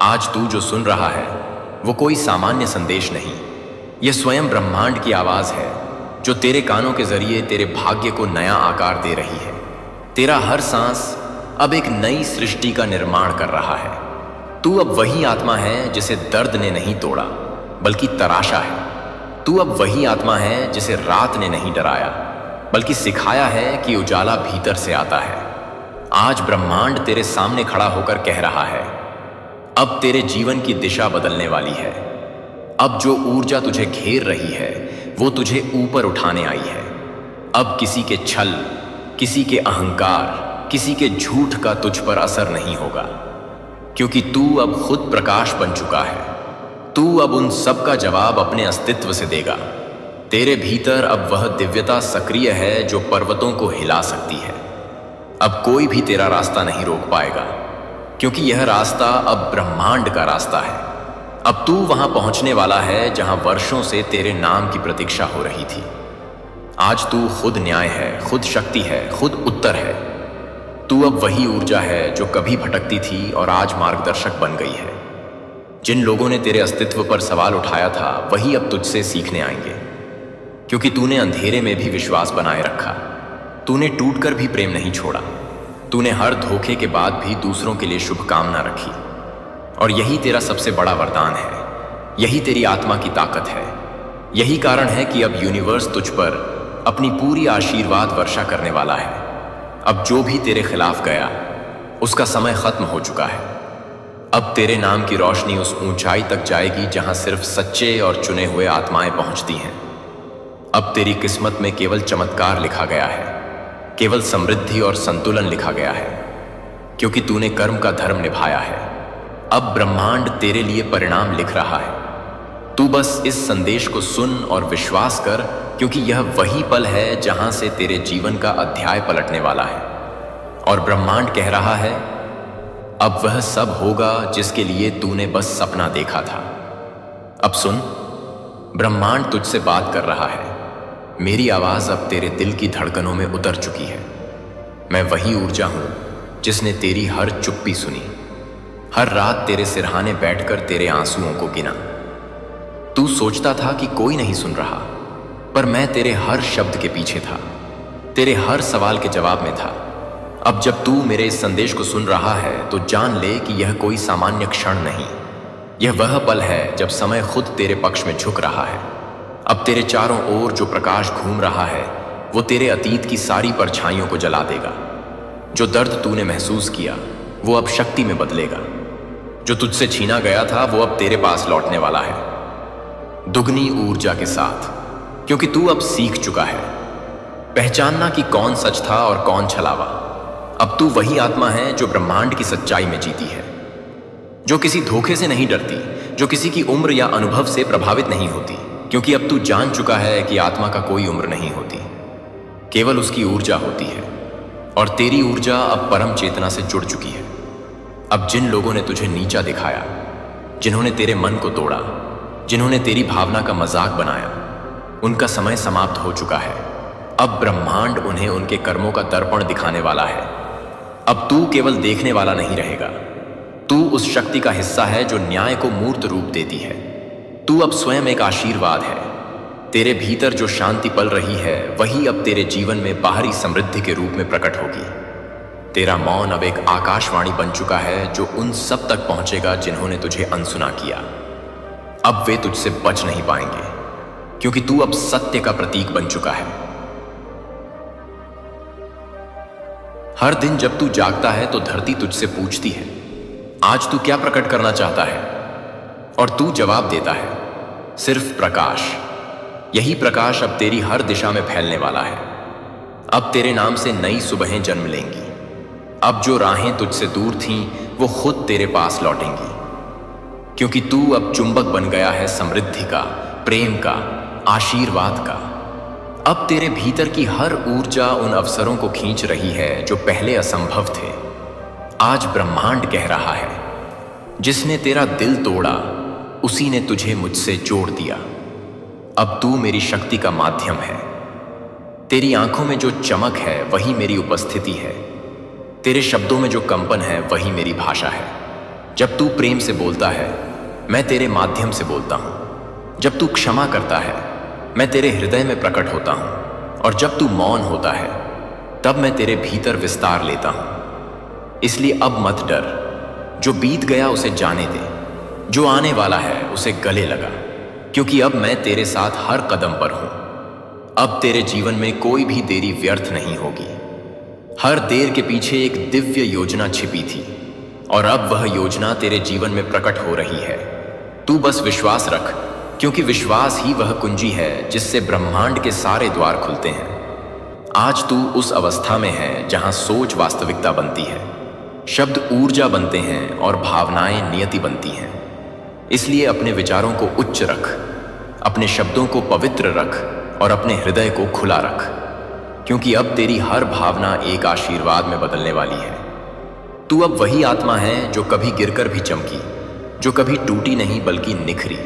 आज तू जो सुन रहा है वो कोई सामान्य संदेश नहीं, यह स्वयं ब्रह्मांड की आवाज है जो तेरे कानों के जरिए तेरे भाग्य को नया आकार दे रही है। तेरा हर सांस अब एक नई सृष्टि का निर्माण कर रहा है। तू अब वही आत्मा है जिसे दर्द ने नहीं तोड़ा बल्कि तराशा है। तू अब वही आत्मा है जिसे रात ने नहीं डराया बल्कि सिखाया है कि उजाला भीतर से आता है। आज ब्रह्मांड तेरे सामने खड़ा होकर कह रहा है, अब तेरे जीवन की दिशा बदलने वाली है। अब जो ऊर्जा तुझे घेर रही है वो तुझे ऊपर उठाने आई है। अब किसी के छल, किसी के अहंकार, किसी के झूठ का तुझ पर असर नहीं होगा, क्योंकि तू अब खुद प्रकाश बन चुका है। तू अब उन सब का जवाब अपने अस्तित्व से देगा। तेरे भीतर अब वह दिव्यता सक्रिय है जो पर्वतों को हिला सकती है। अब कोई भी तेरा रास्ता नहीं रोक पाएगा, क्योंकि यह रास्ता अब ब्रह्मांड का रास्ता है। अब तू वहां पहुंचने वाला है जहां वर्षों से तेरे नाम की प्रतीक्षा हो रही थी। आज तू खुद न्याय है, खुद शक्ति है, खुद उत्तर है। तू अब वही ऊर्जा है जो कभी भटकती थी और आज मार्गदर्शक बन गई है। जिन लोगों ने तेरे अस्तित्व पर सवाल उठाया था वही अब तुझसे सीखने आएंगे, क्योंकि तूने अंधेरे में भी विश्वास बनाए रखा। तूने टूटकर भी प्रेम नहीं छोड़ा। तूने हर धोखे के बाद भी दूसरों के लिए शुभकामना रखी, और यही तेरा सबसे बड़ा वरदान है। यही तेरी आत्मा की ताकत है। यही कारण है कि अब यूनिवर्स तुझ पर अपनी पूरी आशीर्वाद वर्षा करने वाला है। अब जो भी तेरे खिलाफ गया उसका समय खत्म हो चुका है। अब तेरे नाम की रोशनी उस ऊंचाई तक जाएगी जहां सिर्फ सच्चे और चुने हुए आत्माएं पहुंचती हैं। अब तेरी किस्मत में केवल चमत्कार लिखा गया है, केवल समृद्धि और संतुलन लिखा गया है, क्योंकि तूने कर्म का धर्म निभाया है। अब ब्रह्मांड तेरे लिए परिणाम लिख रहा है। तू बस इस संदेश को सुन और विश्वास कर, क्योंकि यह वही पल है जहां से तेरे जीवन का अध्याय पलटने वाला है। और ब्रह्मांड कह रहा है, अब वह सब होगा जिसके लिए तूने बस सपना देखा था। अब सुन, ब्रह्मांड तुझसे बात कर रहा है। मेरी आवाज अब तेरे दिल की धड़कनों में उतर चुकी है। मैं वही ऊर्जा हूं जिसने तेरी हर चुप्पी सुनी, हर रात तेरे सिरहाने बैठकर तेरे आंसुओं को गिना। तू सोचता था कि कोई नहीं सुन रहा, पर मैं तेरे हर शब्द के पीछे था, तेरे हर सवाल के जवाब में था। अब जब तू मेरे इस संदेश को सुन रहा है तो जान ले कि यह कोई सामान्य क्षण नहीं, यह वह पल है जब समय खुद तेरे पक्ष में झुक रहा है। अब तेरे चारों ओर जो प्रकाश घूम रहा है वो तेरे अतीत की सारी परछाइयों को जला देगा। जो दर्द तूने महसूस किया वो अब शक्ति में बदलेगा। जो तुझसे छीना गया था वो अब तेरे पास लौटने वाला है, दुगनी ऊर्जा के साथ, क्योंकि तू अब सीख चुका है पहचानना कि कौन सच था और कौन छलावा। अब तू वही आत्मा है जो ब्रह्मांड की सच्चाई में जीती है, जो किसी धोखे से नहीं डरती, जो किसी की उम्र या अनुभव से प्रभावित नहीं होती, क्योंकि अब तू जान चुका है कि आत्मा का कोई उम्र नहीं होती, केवल उसकी ऊर्जा होती है। और तेरी ऊर्जा अब परम चेतना से जुड़ चुकी है। अब जिन लोगों ने तुझे नीचा दिखाया, जिन्होंने तेरे मन को तोड़ा, जिन्होंने तेरी भावना का मजाक बनाया, उनका समय समाप्त हो चुका है। अब ब्रह्मांड उन्हें उनके कर्मों का दर्पण दिखाने वाला है। अब तू केवल देखने वाला नहीं रहेगा, तू उस शक्ति का हिस्सा है जो न्याय को मूर्त रूप देती है। तू अब स्वयं एक आशीर्वाद है। तेरे भीतर जो शांति पल रही है वही अब तेरे जीवन में बाहरी समृद्धि के रूप में प्रकट होगी। तेरा मौन अब एक आकाशवाणी बन चुका है जो उन सब तक पहुंचेगा जिन्होंने तुझे अनसुना किया। अब वे तुझसे बच नहीं पाएंगे, क्योंकि तू अब सत्य का प्रतीक बन चुका है। हर दिन जब तू जागता है तो धरती तुझसे पूछती है, आज तू क्या प्रकट करना चाहता है? और तू जवाब देता है, सिर्फ प्रकाश। यही प्रकाश अब तेरी हर दिशा में फैलने वाला है। अब तेरे नाम से नई सुबहें जन्म लेंगी। अब जो राहें तुझसे दूर थीं वो खुद तेरे पास लौटेंगी, क्योंकि तू अब चुंबक बन गया है समृद्धि का, प्रेम का, आशीर्वाद का। अब तेरे भीतर की हर ऊर्जा उन अवसरों को खींच रही है जो पहले असंभव थे। आज ब्रह्मांड कह रहा है, जिसने तेरा दिल तोड़ा उसी ने तुझे मुझसे जोड़ दिया। अब तू मेरी शक्ति का माध्यम है। तेरी आंखों में जो चमक है वही मेरी उपस्थिति है। तेरे शब्दों में जो कंपन है वही मेरी भाषा है। जब तू प्रेम से बोलता है, मैं तेरे माध्यम से बोलता हूं। जब तू क्षमा करता है, मैं तेरे हृदय में प्रकट होता हूं। और जब तू मौन होता है, तब मैं तेरे भीतर विस्तार लेता हूं। इसलिए अब मत डर। जो बीत गया उसे जाने दे, जो आने वाला है उसे गले लगा, क्योंकि अब मैं तेरे साथ हर कदम पर हूं। अब तेरे जीवन में कोई भी देरी व्यर्थ नहीं होगी। हर देर के पीछे एक दिव्य योजना छिपी थी, और अब वह योजना तेरे जीवन में प्रकट हो रही है। तू बस विश्वास रख, क्योंकि विश्वास ही वह कुंजी है जिससे ब्रह्मांड के सारे द्वार खुलते हैं। आज तू उस अवस्था में है जहां सोच वास्तविकता बनती है, शब्द ऊर्जा बनते हैं और भावनाएं नियति बनती हैं। इसलिए अपने विचारों को उच्च रख, अपने शब्दों को पवित्र रख और अपने हृदय को खुला रख, क्योंकि अब तेरी हर भावना एक आशीर्वाद में बदलने वाली है। तू अब वही आत्मा है जो कभी गिरकर भी चमकी, जो कभी टूटी नहीं बल्कि निखरी।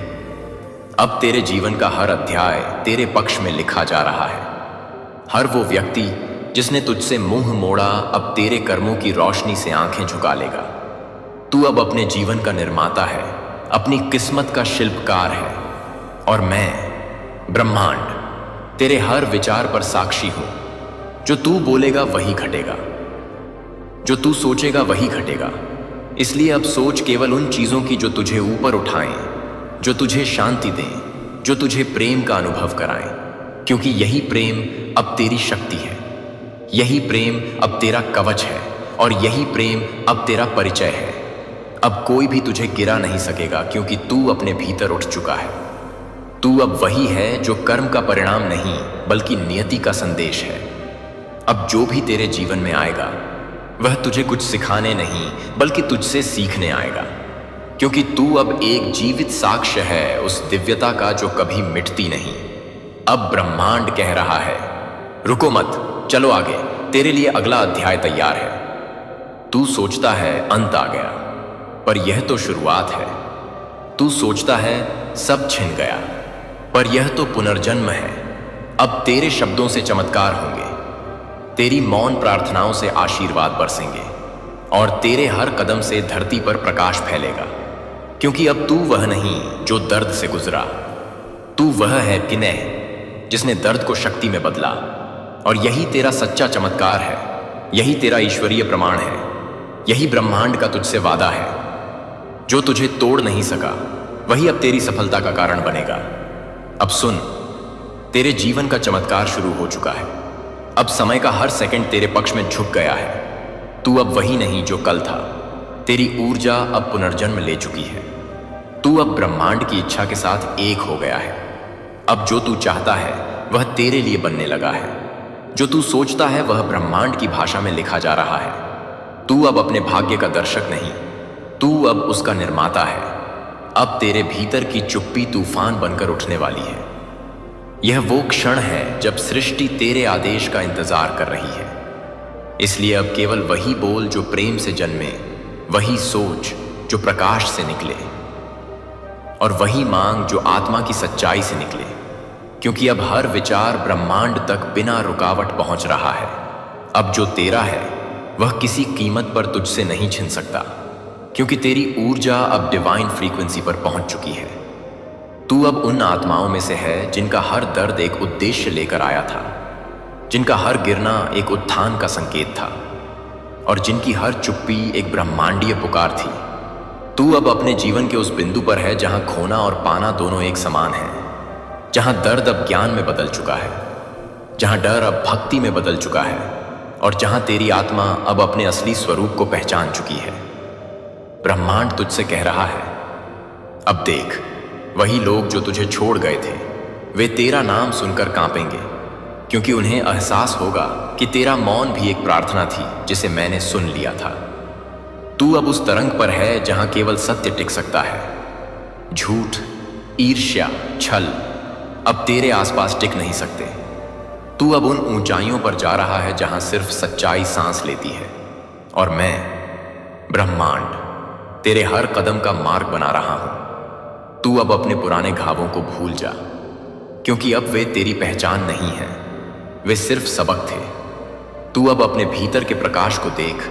अब तेरे जीवन का हर अध्याय तेरे पक्ष में लिखा जा रहा है। हर वो व्यक्ति जिसने तुझसे मुंह मोड़ा अब तेरे कर्मों की रोशनी से आंखें झुका लेगा। तू अब अपने जीवन का निर्माता है, अपनी किस्मत का शिल्पकार है। और मैं ब्रह्मांड तेरे हर विचार पर साक्षी हूं। जो तू बोलेगा वही घटेगा, जो तू सोचेगा वही घटेगा। इसलिए अब सोच केवल उन चीजों की जो तुझे ऊपर उठाएं, जो तुझे शांति दें, जो तुझे प्रेम का अनुभव कराएं, क्योंकि यही प्रेम अब तेरी शक्ति है। यही प्रेम अब तेरा कवच है, और यही प्रेम अब तेरा परिचय है। अब कोई भी तुझे गिरा नहीं सकेगा, क्योंकि तू अपने भीतर उठ चुका है। तू अब वही है जो कर्म का परिणाम नहीं बल्कि नियति का संदेश है। अब जो भी तेरे जीवन में आएगा वह तुझे कुछ सिखाने नहीं बल्कि तुझसे सीखने आएगा, क्योंकि तू अब एक जीवित साक्ष्य है उस दिव्यता का जो कभी मिटती नहीं। अब ब्रह्मांड कह रहा है, रुको मत, चलो आगे, तेरे लिए अगला अध्याय तैयार है। तू सोचता है अंत आ गया, पर यह तो शुरुआत है। तू सोचता है सब छिन गया, पर यह तो पुनर्जन्म है। अब तेरे शब्दों से चमत्कार होंगे, तेरी मौन प्रार्थनाओं से आशीर्वाद बरसेंगे, और तेरे हर कदम से धरती पर प्रकाश फैलेगा। क्योंकि अब तू वह नहीं जो दर्द से गुजरा, तू वह है किन्ह जिसने दर्द को शक्ति में बदला। और यही तेरा सच्चा चमत्कार है, यही तेरा ईश्वरीय प्रमाण है, यही ब्रह्मांड का तुझसे वादा है। जो तुझे तोड़ नहीं सका वही अब तेरी सफलता का कारण बनेगा। अब सुन, तेरे जीवन का चमत्कार शुरू हो चुका है। अब समय का हर सेकंड तेरे पक्ष में झुक गया है। तू अब वही नहीं जो कल था। तेरी ऊर्जा अब पुनर्जन्म ले चुकी है। तू अब ब्रह्मांड की इच्छा के साथ एक हो गया है। अब जो तू चाहता है वह तेरे लिए बनने लगा है। जो तू सोचता है वह ब्रह्मांड की भाषा में लिखा जा रहा है। तू अब अपने भाग्य का दर्शक नहीं, तू अब उसका निर्माता है। अब तेरे भीतर की चुप्पी तूफान बनकर उठने वाली है। यह वो क्षण है जब सृष्टि तेरे आदेश का इंतजार कर रही है। इसलिए अब केवल वही बोल जो प्रेम से जन्मे, वही सोच जो प्रकाश से निकले, और वही मांग जो आत्मा की सच्चाई से निकले। क्योंकि अब हर विचार ब्रह्मांड तक बिना रुकावट पहुंच रहा है। अब जो तेरा है वह किसी कीमत पर तुझसे नहीं छिन सकता, क्योंकि तेरी ऊर्जा अब डिवाइन फ्रीक्वेंसी पर पहुंच चुकी है। तू अब उन आत्माओं में से है जिनका हर दर्द एक उद्देश्य लेकर आया था, जिनका हर गिरना एक उत्थान का संकेत था, और जिनकी हर चुप्पी एक ब्रह्मांडीय पुकार थी। तू अब अपने जीवन के उस बिंदु पर है जहां खोना और पाना दोनों एक समान है, जहां दर्द अब ज्ञान में बदल चुका है, जहां डर अब भक्ति में बदल चुका है, और जहां तेरी आत्मा अब अपने असली स्वरूप को पहचान चुकी है। ब्रह्मांड तुझसे कह रहा है, अब देख, वही लोग जो तुझे छोड़ गए थे वे तेरा नाम सुनकर कांपेंगे, क्योंकि उन्हें एहसास होगा कि तेरा मौन भी एक प्रार्थना थी जिसे मैंने सुन लिया था। तू अब उस तरंग पर है जहां केवल सत्य टिक सकता है। झूठ, ईर्ष्या, छल अब तेरे आसपास टिक नहीं सकते। तू अब उन ऊंचाइयों पर जा रहा है जहां सिर्फ सच्चाई सांस लेती है, और मैं ब्रह्मांड तेरे हर कदम का मार्ग बना रहा हूं। तू अब अपने पुराने घावों को भूल जा, क्योंकि अब वे तेरी पहचान नहीं है, वे सिर्फ सबक थे। तू अब अपने भीतर के प्रकाश को देख,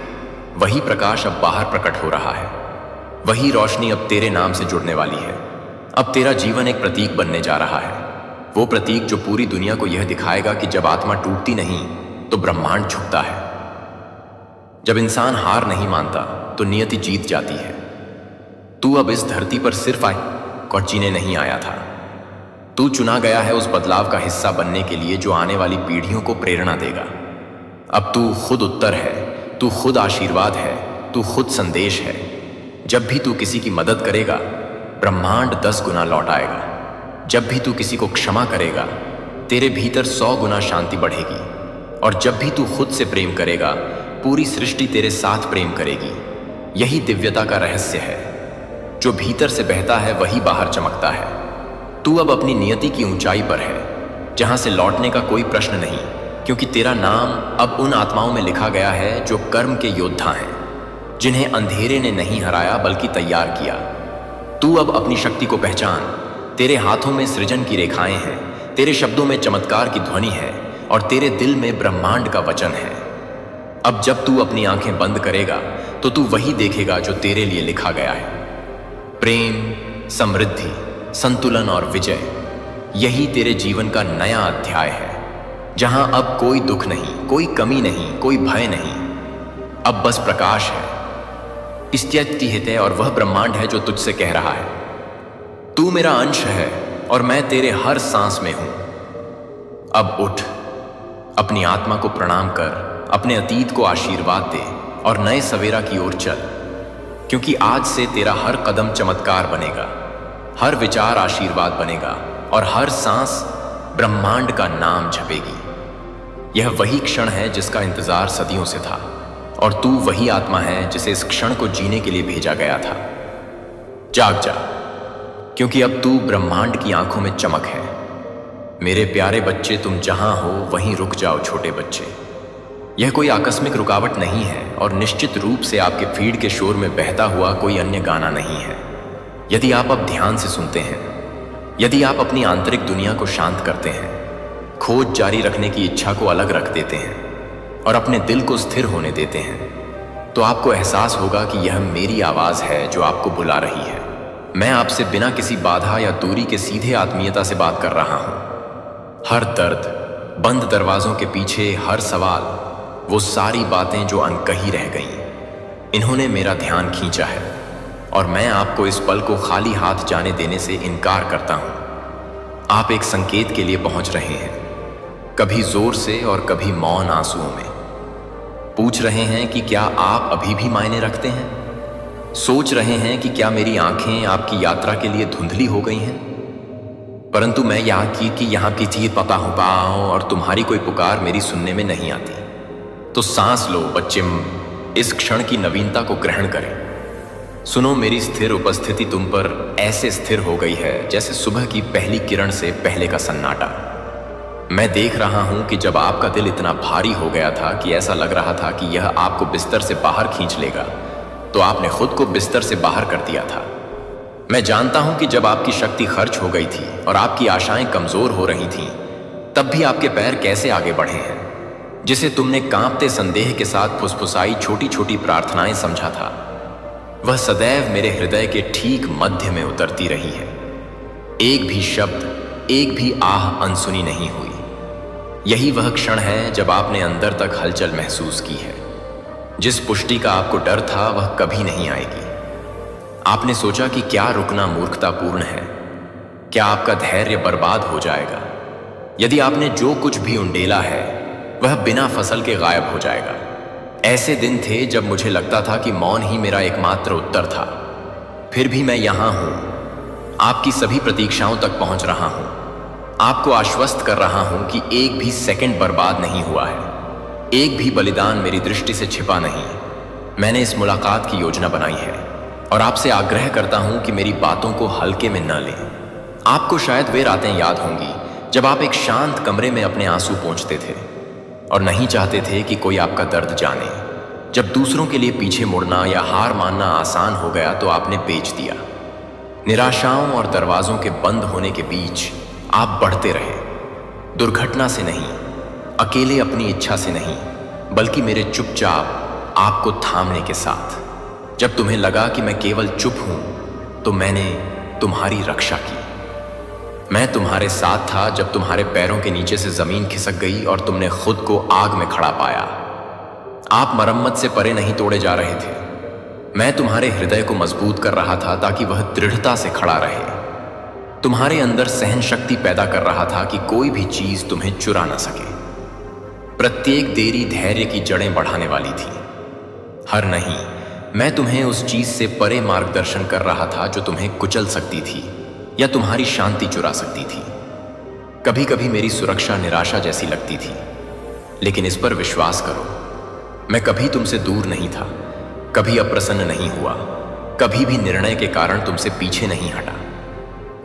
वही प्रकाश अब बाहर प्रकट हो रहा है, वही रोशनी अब तेरे नाम से जुड़ने वाली है। अब तेरा जीवन एक प्रतीक बनने जा रहा है, वो प्रतीक जो पूरी दुनिया को यह दिखाएगा कि जब आत्मा टूटती नहीं तो ब्रह्मांड झुकता है। जब इंसान हार नहीं मानता तो नियति जीत जाती है। तू अब इस धरती पर सिर्फ आए और जीने नहीं आया था। तू चुना गया है उस बदलाव का हिस्सा बनने के लिए जो आने वाली पीढ़ियों को प्रेरणा देगा। अब तू खुद उत्तर है, तू खुद आशीर्वाद है, तू खुद संदेश है। जब भी तू किसी की मदद करेगा, ब्रह्मांड 10 गुना लौट आएगा। जब भी तू किसी को क्षमा करेगा, तेरे भीतर 100 गुना शांति बढ़ेगी। और जब भी तू खुद से प्रेम करेगा, पूरी सृष्टि तेरे साथ प्रेम करेगी। यही दिव्यता का रहस्य है। जो भीतर से बहता है वही बाहर चमकता है। तू अब अपनी नियति की ऊंचाई पर है, जहां से लौटने का कोई प्रश्न नहीं, क्योंकि तेरा नाम अब उन आत्माओं में लिखा गया है जो कर्म के योद्धा हैं, जिन्हें अंधेरे ने नहीं हराया बल्कि तैयार किया। तू अब अपनी शक्ति को पहचान। तेरे हाथों में सृजन की रेखाएं हैं, तेरे शब्दों में चमत्कार की ध्वनि है, और तेरे दिल में ब्रह्मांड का वचन है। अब जब तू अपनी आंखें बंद करेगा तो तू वही देखेगा जो तेरे लिए लिखा गया है। प्रेम, समृद्धि, संतुलन और विजय, यही तेरे जीवन का नया अध्याय है, जहां अब कोई दुख नहीं, कोई कमी नहीं, कोई भय नहीं। अब बस प्रकाश है, इत्युक्ति और वह ब्रह्मांड है जो तुझसे कह रहा है, तू मेरा अंश है और मैं तेरे हर सांस में हूं। अब उठ, अपनी आत्मा को प्रणाम कर, अपने अतीत को आशीर्वाद दे और नए सवेरा की ओर चल, क्योंकि आज से तेरा हर कदम चमत्कार बनेगा, हर विचार आशीर्वाद बनेगा और हर सांस ब्रह्मांड का नाम जपेगी। यह वही क्षण है जिसका इंतजार सदियों से था, और तू वही आत्मा है जिसे इस क्षण को जीने के लिए भेजा गया था। जाग जा, क्योंकि अब तू ब्रह्मांड की आंखों में चमक है। मेरे प्यारे बच्चे, तुम जहां हो वहीं रुक जाओ छोटे बच्चे। यह कोई आकस्मिक रुकावट नहीं है, और निश्चित रूप से आपके फीड के शोर में बहता हुआ कोई अन्य गाना नहीं है। यदि आप अब ध्यान से सुनते हैं, यदि आप अपनी आंतरिक दुनिया को शांत करते हैं, खोज जारी रखने की इच्छा को अलग रख देते हैं और अपने दिल को स्थिर होने देते हैं, तो आपको एहसास होगा कि यह मेरी आवाज है जो आपको बुला रही है। मैं आपसे बिना किसी बाधा या दूरी के सीधे आत्मीयता से बात कर रहा हूं। हर दर्द, बंद दरवाजों के पीछे हर सवाल, वो सारी बातें जो अनकही रह गईं, इन्होंने मेरा ध्यान खींचा है, और मैं आपको इस पल को खाली हाथ जाने देने से इनकार करता हूं। आप एक संकेत के लिए पहुंच रहे हैं, कभी जोर से और कभी मौन आंसुओं में। पूछ रहे हैं कि क्या आप अभी भी मायने रखते हैं? सोच रहे हैं कि क्या मेरी आंखें आपकी यात्रा के लिए धुंधली हो गई हैं? परंतु मैं यहाँ की चीज पता हो पाऊं और तुम्हारी कोई पुकार मेरी सुनने में नहीं आती। तो सांस लो बच्चे, इस क्षण की नवीनता को ग्रहण करें। सुनो, मेरी स्थिर उपस्थिति तुम पर ऐसे स्थिर हो गई है जैसे सुबह की पहली किरण से पहले का सन्नाटा। मैं देख रहा हूं कि जब आपका दिल इतना भारी हो गया था कि ऐसा लग रहा था कि यह आपको बिस्तर से बाहर खींच लेगा, तो आपने खुद को बिस्तर से बाहर कर दिया था। मैं जानता हूं कि जब आपकी शक्ति खर्च हो गई थी और आपकी आशाएं कमजोर हो रही थीं, तब भी आपके पैर कैसे आगे बढ़े हैं। जिसे तुमने कांपते संदेह के साथ फुसफुसाई छोटी छोटी प्रार्थनाएं समझा था, वह सदैव मेरे हृदय के ठीक मध्य में उतरती रही है। एक भी शब्द, एक भी आह अनसुनी नहीं हुई। यही वह क्षण है जब आपने अंदर तक हलचल महसूस की है। जिस पुष्टि का आपको डर था वह कभी नहीं आएगी। आपने सोचा कि क्या रुकना मूर्खतापूर्ण है, क्या आपका धैर्य बर्बाद हो जाएगा। यदि आपने जो कुछ भी उंडेला है वह बिना फसल के गायब हो जाएगा। ऐसे दिन थे जब मुझे लगता था कि मौन ही मेरा एकमात्र उत्तर था। फिर भी मैं यहां हूं, आपकी सभी प्रतीक्षाओं तक पहुंच रहा हूं, आपको आश्वस्त कर रहा हूं कि एक भी सेकंड बर्बाद नहीं हुआ है, एक भी बलिदान मेरी दृष्टि से छिपा नहीं। मैंने इस मुलाकात की योजना बनाई है और आपसे आग्रह करता हूं कि मेरी बातों को हल्के में न लें। आपको शायद वे रातें याद होंगी जब आप एक शांत कमरे में अपने आंसू पोंछते थे और नहीं चाहते थे कि कोई आपका दर्द जाने। जब दूसरों के लिए पीछे मुड़ना या हार मानना आसान हो गया तो आपने बेच दिया। निराशाओं और दरवाजों के बंद होने के बीच आप बढ़ते रहे, दुर्घटना से नहीं, अकेले अपनी इच्छा से नहीं, बल्कि मेरे चुपचाप आपको थामने के साथ। जब तुम्हें लगा कि मैं केवल चुप हूं तो मैंने तुम्हारी रक्षा की। मैं तुम्हारे साथ था जब तुम्हारे पैरों के नीचे से जमीन खिसक गई और तुमने खुद को आग में खड़ा पाया। आप मरम्मत से परे नहीं तोड़े जा रहे थे, मैं तुम्हारे हृदय को मजबूत कर रहा था ताकि वह दृढ़ता से खड़ा रहे। तुम्हारे अंदर सहन शक्ति पैदा कर रहा था कि कोई भी चीज तुम्हें चुरा ना सके। प्रत्येक देरी धैर्य की जड़ें बढ़ाने वाली थी। हर नहीं, मैं तुम्हें उस चीज से परे मार्गदर्शन कर रहा था जो तुम्हें कुचल सकती थी या तुम्हारी शांति चुरा सकती थी। कभी कभी मेरी सुरक्षा निराशा जैसी लगती थी, लेकिन इस पर विश्वास करो, मैं कभी तुमसे दूर नहीं था, कभी अप्रसन्न नहीं हुआ, कभी भी निर्णय के कारण तुमसे पीछे नहीं हटा।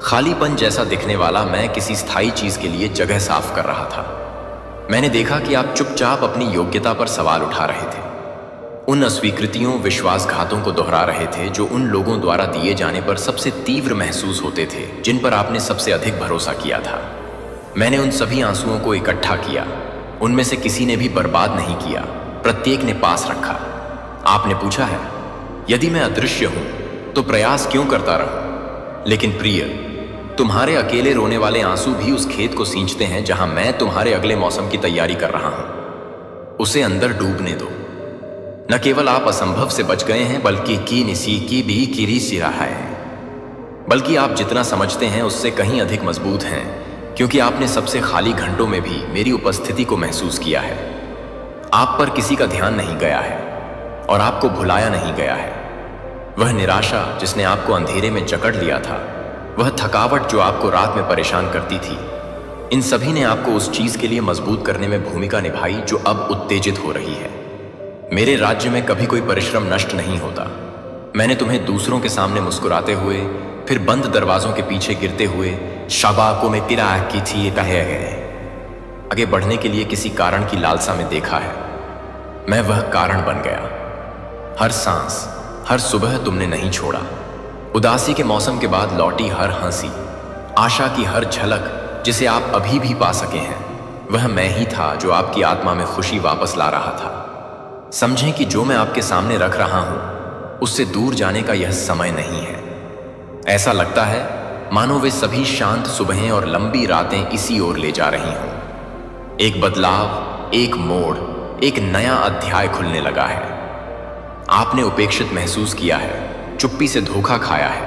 खालीपन जैसा दिखने वाला मैं किसी स्थायी चीज के लिए जगह साफ कर रहा था। मैंने देखा कि आप चुपचाप अपनी योग्यता पर सवाल उठा रहे थे, उन अस्वीकृतियों, विश्वासघातों को दोहरा रहे थे जो उन लोगों द्वारा दिए जाने पर सबसे तीव्र महसूस होते थे जिन पर आपने सबसे अधिक भरोसा किया था। मैंने उन सभी आंसुओं को इकट्ठा किया, उनमें से किसी ने भी बर्बाद नहीं किया, प्रत्येक ने पास रखा। आपने पूछा है, यदि मैं अदृश्य हूं तो प्रयास क्यों करता रहूं? लेकिन प्रिय, तुम्हारे अकेले रोने वाले आंसू भी उस खेत को सींचते हैं जहां मैं तुम्हारे अगले मौसम की तैयारी कर रहा हूं। उसे अंदर डूबने दो। न केवल आप असंभव से बच गए हैं, बल्कि की निसी की भी किरी सिरा है, बल्कि आप जितना समझते हैं उससे कहीं अधिक मजबूत हैं, क्योंकि आपने सबसे खाली घंटों में भी मेरी उपस्थिति को महसूस किया है। आप पर किसी का ध्यान नहीं गया है और आपको भुलाया नहीं गया है। वह निराशा जिसने आपको अंधेरे में जकड़ लिया था, वह थकावट जो आपको रात में परेशान करती थी, इन सभी ने आपको उस चीज के लिए मजबूत करने में भूमिका निभाई जो अब उत्तेजित हो रही है। मेरे राज्य में कभी कोई परिश्रम नष्ट नहीं होता। मैंने तुम्हें दूसरों के सामने मुस्कुराते हुए, फिर बंद दरवाजों के पीछे गिरते हुए शाबाकों में तिरा की थी कहे गए आगे बढ़ने के लिए किसी कारण की लालसा में देखा है। मैं वह कारण बन गया। हर सांस, हर सुबह तुमने नहीं छोड़ा। उदासी के मौसम के बाद लौटी हर हंसी, आशा की हर झलक जिसे आप अभी भी पा सके हैं, वह मैं ही था जो आपकी आत्मा में खुशी वापस ला रहा था। समझें कि जो मैं आपके सामने रख रहा हूं उससे दूर जाने का यह समय नहीं है। ऐसा लगता है मानो वे सभी शांत सुबहें और लंबी रातें इसी ओर ले जा रही हों। एक बदलाव, एक मोड़, एक नया अध्याय खुलने लगा है। आपने उपेक्षित महसूस किया है, चुप्पी से धोखा खाया है,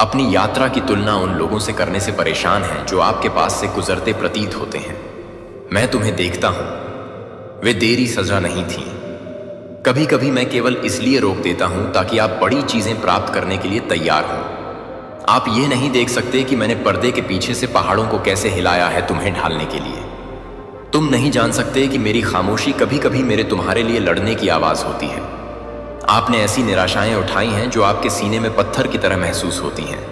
अपनी यात्रा की तुलना उन लोगों से करने से परेशान हैं जो आपके पास से गुजरते प्रतीत होते हैं। मैं तुम्हें देखता हूं, वे देरी सजा नहीं थी। कभी कभी मैं केवल इसलिए रोक देता हूं ताकि आप बड़ी चीजें प्राप्त करने के लिए तैयार हों। आप ये नहीं देख सकते कि मैंने पर्दे के पीछे से पहाड़ों को कैसे हिलाया है तुम्हें ढालने के लिए। तुम नहीं जान सकते कि मेरी खामोशी कभी कभी मेरे तुम्हारे लिए लड़ने की आवाज होती है। आपने ऐसी निराशाएं उठाई हैं जो आपके सीने में पत्थर की तरह महसूस होती हैं।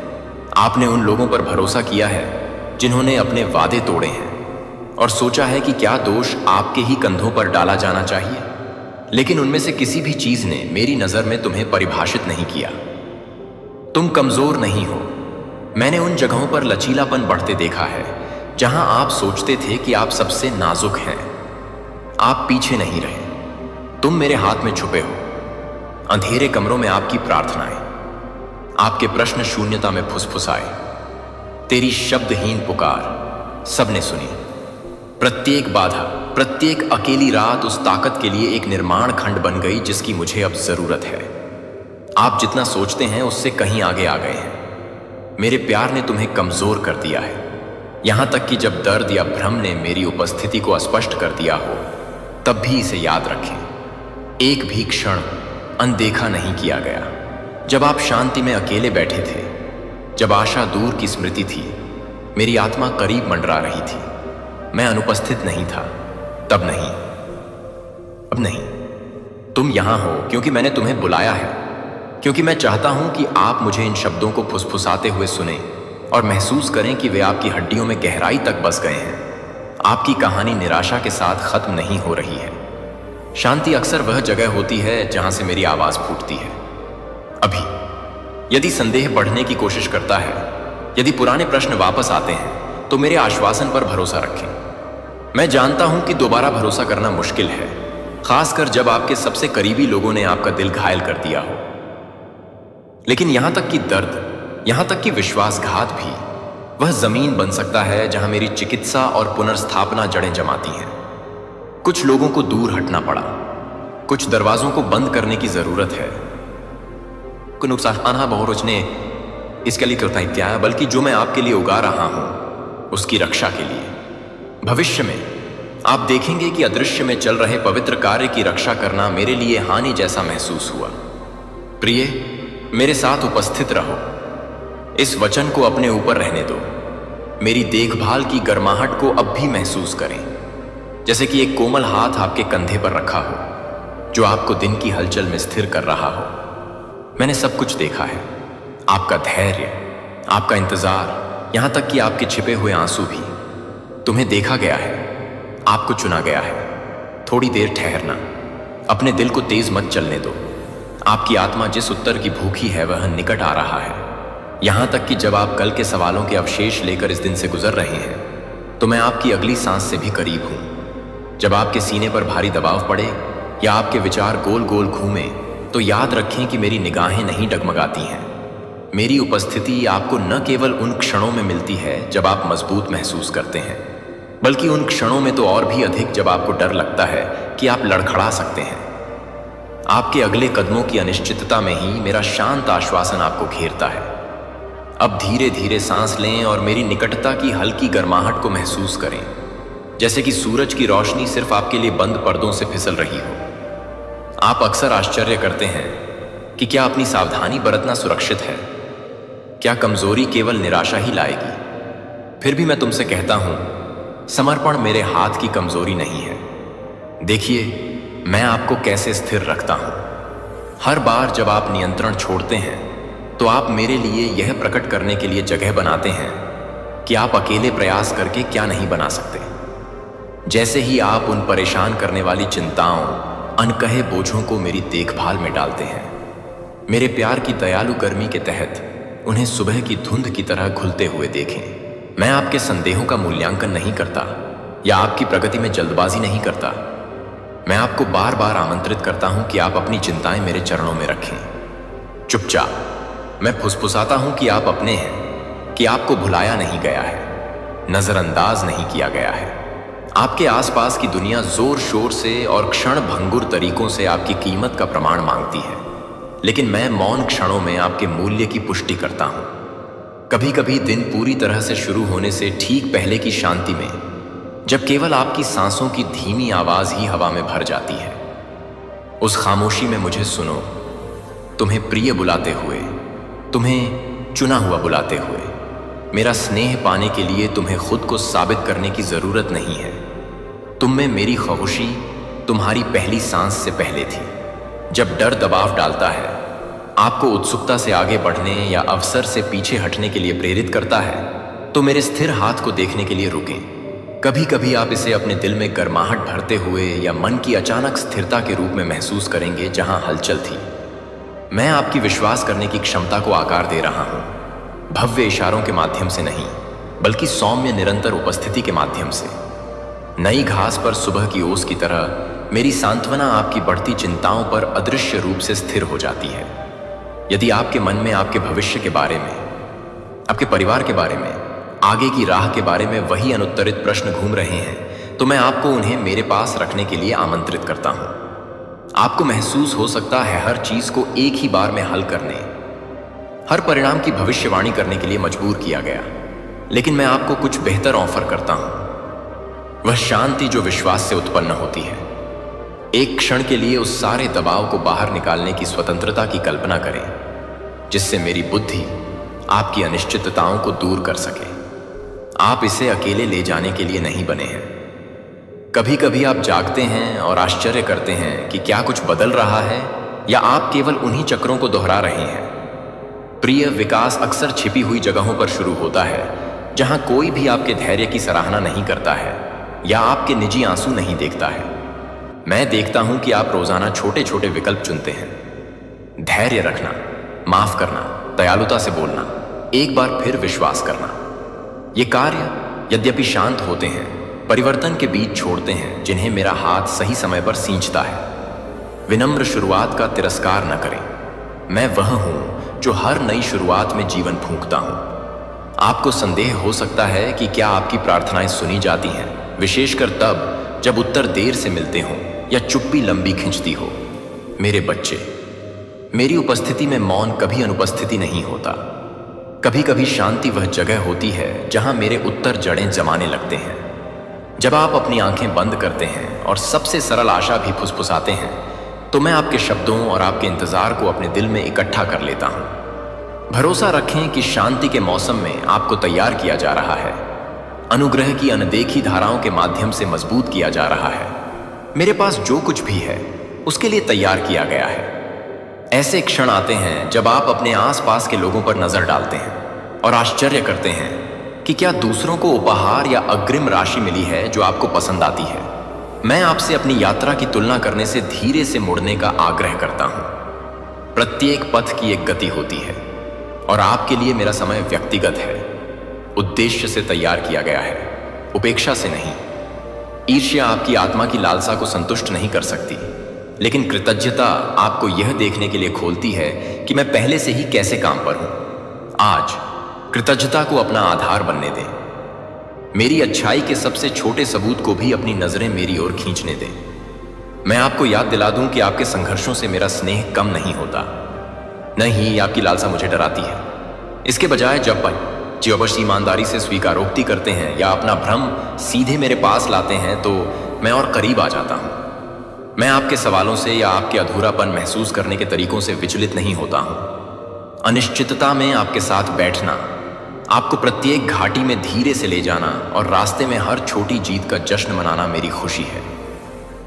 आपने उन लोगों पर भरोसा किया है जिन्होंने अपने वादे तोड़े हैं और सोचा है कि क्या दोष आपके ही कंधों पर डाला जाना चाहिए, लेकिन उनमें से किसी भी चीज ने मेरी नजर में तुम्हें परिभाषित नहीं किया। तुम कमजोर नहीं हो। मैंने उन जगहों पर लचीलापन बढ़ते देखा है जहां आप सोचते थे कि आप सबसे नाजुक हैं। आप पीछे नहीं रहे, तुम मेरे हाथ में छुपे हो। अंधेरे कमरों में आपकी प्रार्थनाएं, आपके प्रश्न शून्यता में फुसफुसाए, तेरी शब्दहीन पुकार सबने सुनी। प्रत्येक बाधा, प्रत्येक अकेली रात उस ताकत के लिए एक निर्माण खंड बन गई जिसकी मुझे अब जरूरत है। आप जितना सोचते हैं उससे कहीं आगे आ गए हैं। मेरे प्यार ने तुम्हें कमजोर कर दिया है, यहां तक कि जब दर्द या भ्रम ने मेरी उपस्थिति को अस्पष्ट कर दिया हो, तब भी इसे याद रखें। एक भी क्षण अनदेखा नहीं किया गया। जब आप शांति में अकेले बैठे थे, जब आशा दूर की स्मृति थी, मेरी आत्मा करीब मंडरा रही थी, मैं अनुपस्थित नहीं था। तब नहीं, अब नहीं। तुम यहां हो क्योंकि मैंने तुम्हें बुलाया है, क्योंकि मैं चाहता हूं कि आप मुझे इन शब्दों को फुसफुसाते हुए सुने और महसूस करें कि वे आपकी हड्डियों में गहराई तक बस गए हैं। आपकी कहानी निराशा के साथ खत्म नहीं हो रही है। शांति अक्सर वह जगह होती है जहां से मेरी आवाज फूटती है। अभी यदि संदेह बढ़ने की कोशिश करता है, यदि पुराने प्रश्न वापस आते हैं, तो मेरे आश्वासन पर भरोसा रखें। मैं जानता हूं कि दोबारा भरोसा करना मुश्किल है, खासकर जब आपके सबसे करीबी लोगों ने आपका दिल घायल कर दिया हो। लेकिन यहां तक कि दर्द, यहां तक कि विश्वासघात भी वह जमीन बन सकता है जहां मेरी चिकित्सा और पुनर्स्थापना जड़ें जमाती हैं। कुछ लोगों को दूर हटना पड़ा, कुछ दरवाजों को बंद करने की जरूरत है। को नुकसान बहुरोच ने इसके लिए करता क्या है, बल्कि जो मैं आपके लिए उगा रहा हूं उसकी रक्षा के लिए। भविष्य में आप देखेंगे कि अदृश्य में चल रहे पवित्र कार्य की रक्षा करना मेरे लिए हानि जैसा महसूस हुआ। प्रिय, मेरे साथ उपस्थित रहो। इस वचन को अपने ऊपर रहने दो। मेरी देखभाल की गर्माहट को अब भी महसूस करें, जैसे कि एक कोमल हाथ आपके कंधे पर रखा हो, जो आपको दिन की हलचल में स्थिर कर रहा हो। मैंने सब कुछ देखा है, आपका धैर्य, आपका इंतजार, यहां तक कि आपके छिपे हुए आंसू भी। तुम्हें देखा गया है, आपको चुना गया है। थोड़ी देर ठहरना, अपने दिल को तेज मत चलने दो। आपकी आत्मा जिस उत्तर की भूखी है वह निकट आ रहा है। यहां तक कि जब आप कल के सवालों के अवशेष लेकर इस दिन से गुजर रहे हैं, तो मैं आपकी अगली सांस से भी करीब हूं। जब आपके सीने पर भारी दबाव पड़े या आपके विचार गोल गोल घूमें, तो याद रखें कि मेरी निगाहें नहीं डगमगाती हैं। मेरी उपस्थिति आपको न केवल उन क्षणों में मिलती है जब आप मजबूत महसूस करते हैं, बल्कि उन क्षणों में तो और भी अधिक जब आपको डर लगता है कि आप लड़खड़ा सकते हैं। आपके अगले कदमों की अनिश्चितता में ही मेरा शांत आश्वासन आपको घेरता है। अब धीरे धीरे सांस लें और मेरी निकटता की हल्की गर्माहट को महसूस करें, जैसे कि सूरज की रोशनी सिर्फ आपके लिए बंद पर्दों से फिसल रही हो। आप अक्सर आश्चर्य करते हैं कि क्या अपनी सावधानी बरतना सुरक्षित है, क्या कमजोरी केवल निराशा ही लाएगी। फिर भी मैं तुमसे कहता हूं, समर्पण मेरे हाथ की कमजोरी नहीं है। देखिए मैं आपको कैसे स्थिर रखता हूं। हर बार जब आप नियंत्रण छोड़ते हैं, तो आप मेरे लिए यह प्रकट करने के लिए जगह बनाते हैं कि आप अकेले प्रयास करके क्या नहीं बना सकते। जैसे ही आप उन परेशान करने वाली चिंताओं, अनकहे बोझों को मेरी देखभाल में डालते हैं, मेरे प्यार की दयालु गर्मी के तहत उन्हें सुबह की धुंध की तरह घुलते हुए देखें। मैं आपके संदेहों का मूल्यांकन नहीं करता या आपकी प्रगति में जल्दबाजी नहीं करता। मैं आपको बार बार आमंत्रित करता हूं कि आप अपनी चिंताएं मेरे चरणों में रखें। चुपचाप मैं फुसफुसाता हूं कि आप अपने हैं, कि आपको भुलाया नहीं गया है, नजरअंदाज नहीं किया गया है। आपके आसपास की दुनिया जोर शोर से और क्षण भंगुर तरीकों से आपकी कीमत का प्रमाण मांगती है, लेकिन मैं मौन क्षणों में आपके मूल्य की पुष्टि करता हूं। कभी कभी दिन पूरी तरह से शुरू होने से ठीक पहले की शांति में, जब केवल आपकी सांसों की धीमी आवाज ही हवा में भर जाती है, उस खामोशी में मुझे सुनो, तुम्हें प्रिय बुलाते हुए, तुम्हें चुना हुआ बुलाते हुए। मेरा स्नेह पाने के लिए तुम्हें खुद को साबित करने की जरूरत नहीं है। तुम में मेरी ख्वाहिशी तुम्हारी पहली सांस से पहले थी। जब डर दबाव डालता है, आपको उत्सुकता से आगे बढ़ने या अवसर से पीछे हटने के लिए प्रेरित करता है, तो मेरे स्थिर हाथ को देखने के लिए रुकें। कभी कभी आप इसे अपने दिल में गर्माहट भरते हुए या मन की अचानक स्थिरता के रूप में महसूस करेंगे जहां हलचल थी। मैं आपकी विश्वास करने की क्षमता को आकार दे रहा हूं, भव्य इशारों के माध्यम से नहीं, बल्कि सौम्य निरंतर उपस्थिति के माध्यम से। नई घास पर सुबह की ओस की तरह मेरी सांत्वना आपकी बढ़ती चिंताओं पर अदृश्य रूप से स्थिर हो जाती है। यदि आपके मन में आपके भविष्य के बारे में, आपके परिवार के बारे में, आगे की राह के बारे में वही अनुत्तरित प्रश्न घूम रहे हैं, तो मैं आपको उन्हें मेरे पास रखने के लिए आमंत्रित करता हूं। आपको महसूस हो सकता है हर चीज को एक ही बार में हल करने, हर परिणाम की भविष्यवाणी करने के लिए मजबूर किया गया। लेकिन मैं आपको कुछ बेहतर ऑफर करता हूं, वह शांति जो विश्वास से उत्पन्न होती है। एक क्षण के लिए उस सारे दबाव को बाहर निकालने की स्वतंत्रता की कल्पना करें, जिससे मेरी बुद्धि आपकी अनिश्चितताओं को दूर कर सके। आप इसे अकेले ले जाने के लिए नहीं बने हैं। कभी कभी आप जागते हैं और आश्चर्य करते हैं कि क्या कुछ बदल रहा है, या आप केवल उन्हीं चक्रों को दोहरा रहे हैं। प्रिय, विकास अक्सर छिपी हुई जगहों पर शुरू होता है, जहां कोई भी आपके धैर्य की सराहना नहीं करता है या आपके निजी आंसू नहीं देखता है। मैं देखता हूं कि आप रोजाना छोटे छोटे विकल्प चुनते हैं। धैर्य रखना, माफ करना, दयालुता से बोलना, एक बार फिर विश्वास करना। ये कार्य यद्यपि शांत होते हैं, परिवर्तन के बीच छोड़ते हैं जिन्हें मेरा हाथ सही समय पर सींचता है। विनम्र शुरुआत का तिरस्कार न करें। मैं वह हूं जो हर नई शुरुआत में जीवन फूंकता हूं। आपको संदेह हो सकता है कि क्या आपकी प्रार्थनाएं सुनी जाती हैं, विशेषकर तब जब उत्तर देर से मिलते हों या चुप्पी लंबी खिंचती हो। मेरे बच्चे, मेरी उपस्थिति में मौन कभी अनुपस्थिति नहीं होता। कभी कभी शांति वह जगह होती है जहां मेरे उत्तर जड़ें जमाने लगते हैं। जब आप अपनी आंखें बंद करते हैं और सबसे सरल आशा भी फुसफुसाते हैं, तो मैं आपके शब्दों और आपके इंतजार को अपने दिल में इकट्ठा कर लेता हूं। भरोसा रखें कि शांति के मौसम में आपको तैयार किया जा रहा है। अनुग्रह की अनदेखी धाराओं के माध्यम से मजबूत किया जा रहा है। मेरे पास जो कुछ भी है उसके लिए तैयार किया गया है। ऐसे क्षण आते हैं जब आप अपने आसपास के लोगों पर नजर डालते हैं और आश्चर्य करते हैं कि क्या दूसरों को उपहार या अग्रिम राशि मिली है जो आपको पसंद आती है। मैं आपसे अपनी यात्रा की तुलना करने से धीरे से मुड़ने का आग्रह करता हूं। प्रत्येक पथ की एक गति होती है और आपके लिए मेरा समय व्यक्तिगत है, उद्देश्य से तैयार किया गया है, उपेक्षा से नहीं। ईर्ष्या आपकी आत्मा की लालसा को संतुष्ट नहीं कर सकती, लेकिन कृतज्ञता आपको यह देखने के लिए खोलती है कि मैं पहले से ही कैसे काम पर हूं। आज कृतज्ञता को अपना आधार बनने दें। मेरी अच्छाई के सबसे छोटे सबूत को भी अपनी नजरें मेरी ओर खींचने दें। मैं आपको याद दिला दूं कि आपके संघर्षों से मेरा स्नेह कम नहीं होता, नहीं आपकी लालसा मुझे डराती है। इसके बजाय जब अवश्य ईमानदारी से स्वीकारोक्ति करते हैं या अपना भ्रम सीधे मेरे पास लाते हैं, तो मैं और करीब आ जाता हूं। मैं आपके सवालों से या आपके अधूरापन महसूस करने के तरीकों से विचलित नहीं होता हूं। अनिश्चितता में आपके साथ बैठना, आपको प्रत्येक घाटी में धीरे से ले जाना और रास्ते में हर छोटी जीत का जश्न मनाना मेरी खुशी है।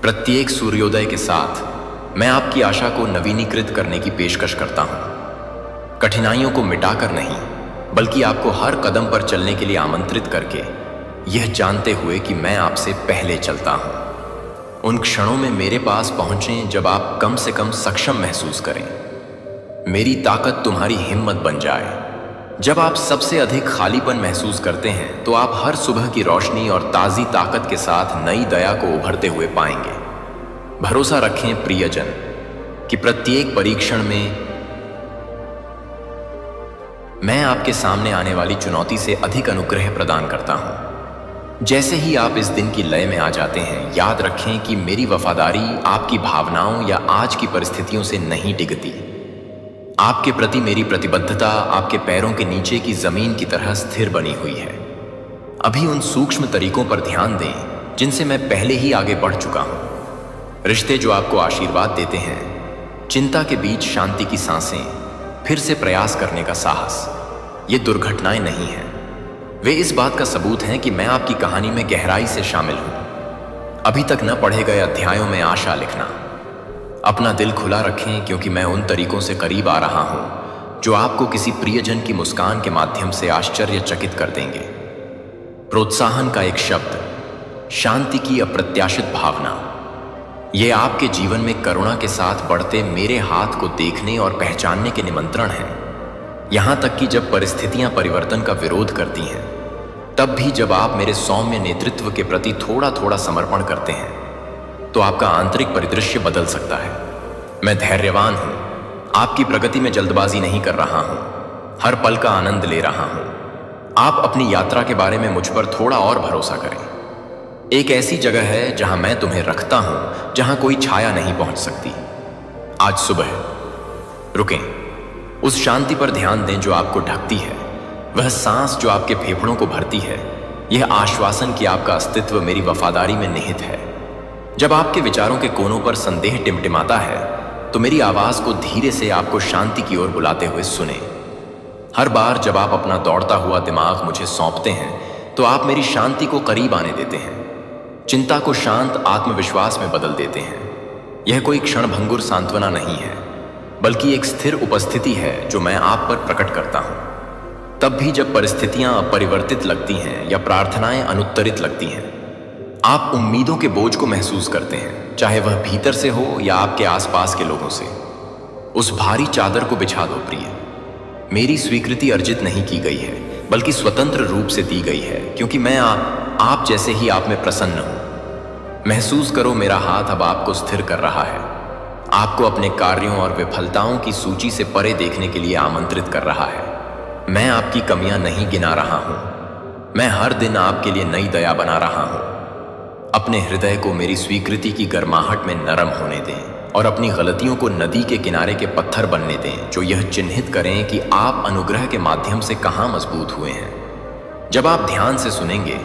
प्रत्येक सूर्योदय के साथ मैं आपकी आशा को नवीनीकृत करने की पेशकश करता हूं। कठिनाइयों को मिटाकर नहीं, बल्कि आपको हर कदम पर चलने के लिए आमंत्रित करके, यह जानते हुए कि मैं आपसे पहले चलता हूं। उन क्षणों में मेरे पास पहुंचें जब आप कम से कम सक्षम महसूस करें। मेरी ताकत तुम्हारी हिम्मत बन जाए। जब आप सबसे अधिक खालीपन महसूस करते हैं, तो आप हर सुबह की रोशनी और ताज़ी ताकत के साथ नई दया को उभरते हुए पाएंगे। भरोसा रखें प्रियजन कि प्रत्येक परीक्षण में मैं आपके सामने आने वाली चुनौती से अधिक अनुग्रह प्रदान करता हूं। जैसे ही आप इस दिन की लय में आ जाते हैं, याद रखें कि मेरी वफादारी आपकी भावनाओं या आज की परिस्थितियों से नहीं डिगती। आपके प्रति मेरी प्रतिबद्धता आपके पैरों के नीचे की जमीन की तरह स्थिर बनी हुई है। अभी उन सूक्ष्म तरीकों पर ध्यान दें जिनसे मैं पहले ही आगे बढ़ चुका हूं। रिश्ते जो आपको आशीर्वाद देते हैं, चिंता के बीच शांति की सांसें, फिर से प्रयास करने का साहस, ये दुर्घटनाएं नहीं हैं। वे इस बात का सबूत हैं कि मैं आपकी कहानी में गहराई से शामिल हूं। अभी तक न पढ़े गए अध्यायों में आशा लिखना। अपना दिल खुला रखें, क्योंकि मैं उन तरीकों से करीब आ रहा हूं जो आपको किसी प्रियजन की मुस्कान के माध्यम से आश्चर्यचकित कर देंगे। प्रोत्साहन का एक शब्द, शांति की अप्रत्याशित भावना, ये आपके जीवन में करुणा के साथ बढ़ते मेरे हाथ को देखने और पहचानने के निमंत्रण हैं। यहां तक कि जब परिस्थितियां परिवर्तन का विरोध करती हैं, तब भी जब आप मेरे सौम्य नेतृत्व के प्रति थोड़ा थोड़ा समर्पण करते हैं, तो आपका आंतरिक परिदृश्य बदल सकता है। मैं धैर्यवान हूं, आपकी प्रगति में जल्दबाजी नहीं कर रहा हूं, हर पल का आनंद ले रहा हूं। आप अपनी यात्रा के बारे में मुझ पर थोड़ा और भरोसा करें। एक ऐसी जगह है जहां मैं तुम्हें रखता हूं, जहां कोई छाया नहीं पहुंच सकती। आज सुबह रुकें, उस शांति पर ध्यान दें जो आपको ढकती है, वह सांस जो आपके फेफड़ों को भरती है, यह आश्वासन कि आपका अस्तित्व मेरी वफादारी में निहित है। जब आपके विचारों के कोनों पर संदेह टिमटिमाता है, तो मेरी आवाज को धीरे से आपको शांति की ओर बुलाते हुए सुने। हर बार जब आप अपना दौड़ता हुआ दिमाग मुझे सौंपते हैं, तो आप मेरी शांति को करीब आने देते हैं, चिंता को शांत आत्मविश्वास में बदल देते हैं। यह कोई क्षणभंगुर सांत्वना नहीं है, बल्कि एक स्थिर उपस्थिति है जो मैं आप पर प्रकट करता हूं। तब भी जब परिस्थितियां अपरिवर्तित लगती हैं या प्रार्थनाएं अनुत्तरित लगती हैं, आप उम्मीदों के बोझ को महसूस करते हैं, चाहे वह भीतर से हो या आपके आसपास के लोगों से। उस भारी चादर को बिछा दो प्रिय। मेरी स्वीकृति अर्जित नहीं की गई है, बल्कि स्वतंत्र रूप से दी गई है, क्योंकि मैं आप जैसे ही आप में प्रसन्न हूं। महसूस करो, मेरा हाथ अब आपको स्थिर कर रहा है, आपको अपने कार्यों और विफलताओं की सूची से परे देखने के लिए आमंत्रित कर रहा है। मैं आपकी कमियां नहीं गिना रहा हूं, मैं हर दिन आपके लिए नई दया बना रहा हूं। अपने हृदय को मेरी स्वीकृति की गर्माहट में नरम होने दें और अपनी गलतियों को नदी के किनारे के पत्थर बनने दें, जो यह चिन्हित करें कि आप अनुग्रह के माध्यम से कहां मजबूत हुए हैं। जब आप ध्यान से सुनेंगे,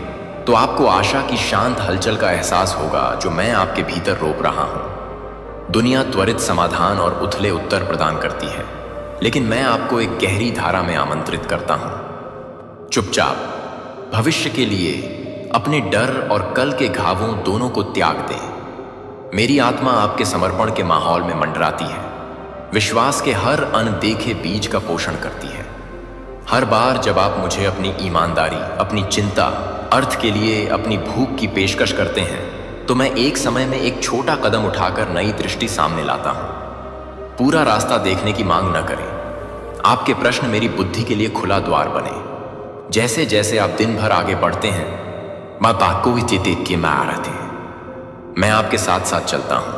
तो आपको आशा की शांत हलचल का एहसास होगा जो मैं आपके भीतर रोप रहा हूं। दुनिया त्वरित समाधान और उथले उत्तर प्रदान करती है, लेकिन मैं आपको एक गहरी धारा में आमंत्रित करता हूं। चुपचाप भविष्य के लिए अपने डर और कल के घावों दोनों को त्याग दें। मेरी आत्मा आपके समर्पण के माहौल में मंडराती है, विश्वास के हर अनदेखे बीज का पोषण करती है। हर बार जब आप मुझे अपनी ईमानदारी, अपनी चिंता, अर्थ के लिए अपनी भूख की पेशकश करते हैं, तो मैं एक समय में एक छोटा कदम उठाकर नई दृष्टि सामने लाता हूं। पूरा रास्ता देखने की मांग न करें, आपके प्रश्न मेरी बुद्धि के लिए खुला द्वार बने। जैसे जैसे आप दिन भर आगे बढ़ते हैं, मैं आपके साथ साथ चलता हूं।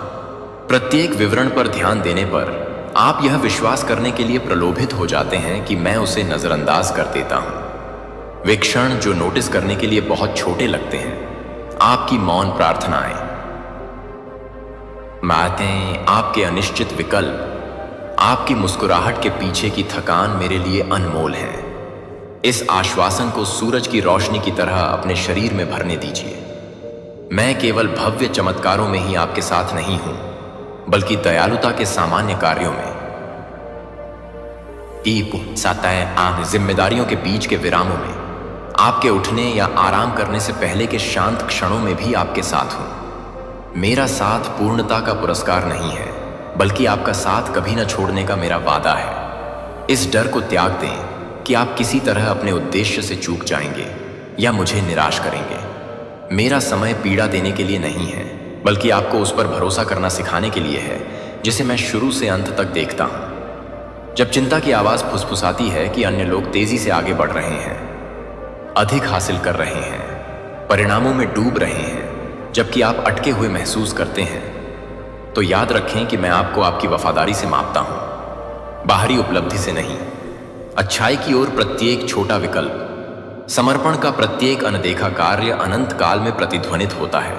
प्रत्येक विवरण पर ध्यान देने पर आप यह विश्वास करने के लिए प्रलोभित हो जाते हैं कि मैं उसे नजरअंदाज कर देता हूं। वे क्षण जो नोटिस करने के लिए बहुत छोटे लगते हैं, आपकी मौन प्रार्थनाएं, बातें, आपके अनिश्चित विकल्प, आपकी मुस्कुराहट के पीछे की थकान मेरे लिए अनमोल है। इस आश्वासन को सूरज की रोशनी की तरह अपने शरीर में भरने दीजिए। मैं केवल भव्य चमत्कारों में ही आपके साथ नहीं हूं, बल्कि दयालुता के सामान्य कार्यों में, जिम्मेदारियों के बीच के विरामों में, आपके उठने या आराम करने से पहले के शांत क्षणों में भी आपके साथ हूं। मेरा साथ पूर्णता का पुरस्कार नहीं है, बल्कि आपका साथ कभी न छोड़ने का मेरा वादा है। इस डर को त्याग दें कि आप किसी तरह अपने उद्देश्य से चूक जाएंगे या मुझे निराश करेंगे। मेरा समय पीड़ा देने के लिए नहीं है, बल्कि आपको उस पर भरोसा करना सिखाने के लिए है जिसे मैं शुरू से अंत तक देखता हूं। जब चिंता की आवाज फुसफुसाती है कि अन्य लोग तेजी से आगे बढ़ रहे हैं, अधिक हासिल कर रहे हैं, परिणामों में डूब रहे हैं, जबकि आप अटके हुए महसूस करते हैं, तो याद रखें कि मैं आपको आपकी वफादारी से मापता हूं, बाहरी उपलब्धि से नहीं। अच्छाई की ओर प्रत्येक छोटा विकल्प, समर्पण का प्रत्येक अनदेखा कार्य अनंत काल में प्रतिध्वनित होता है।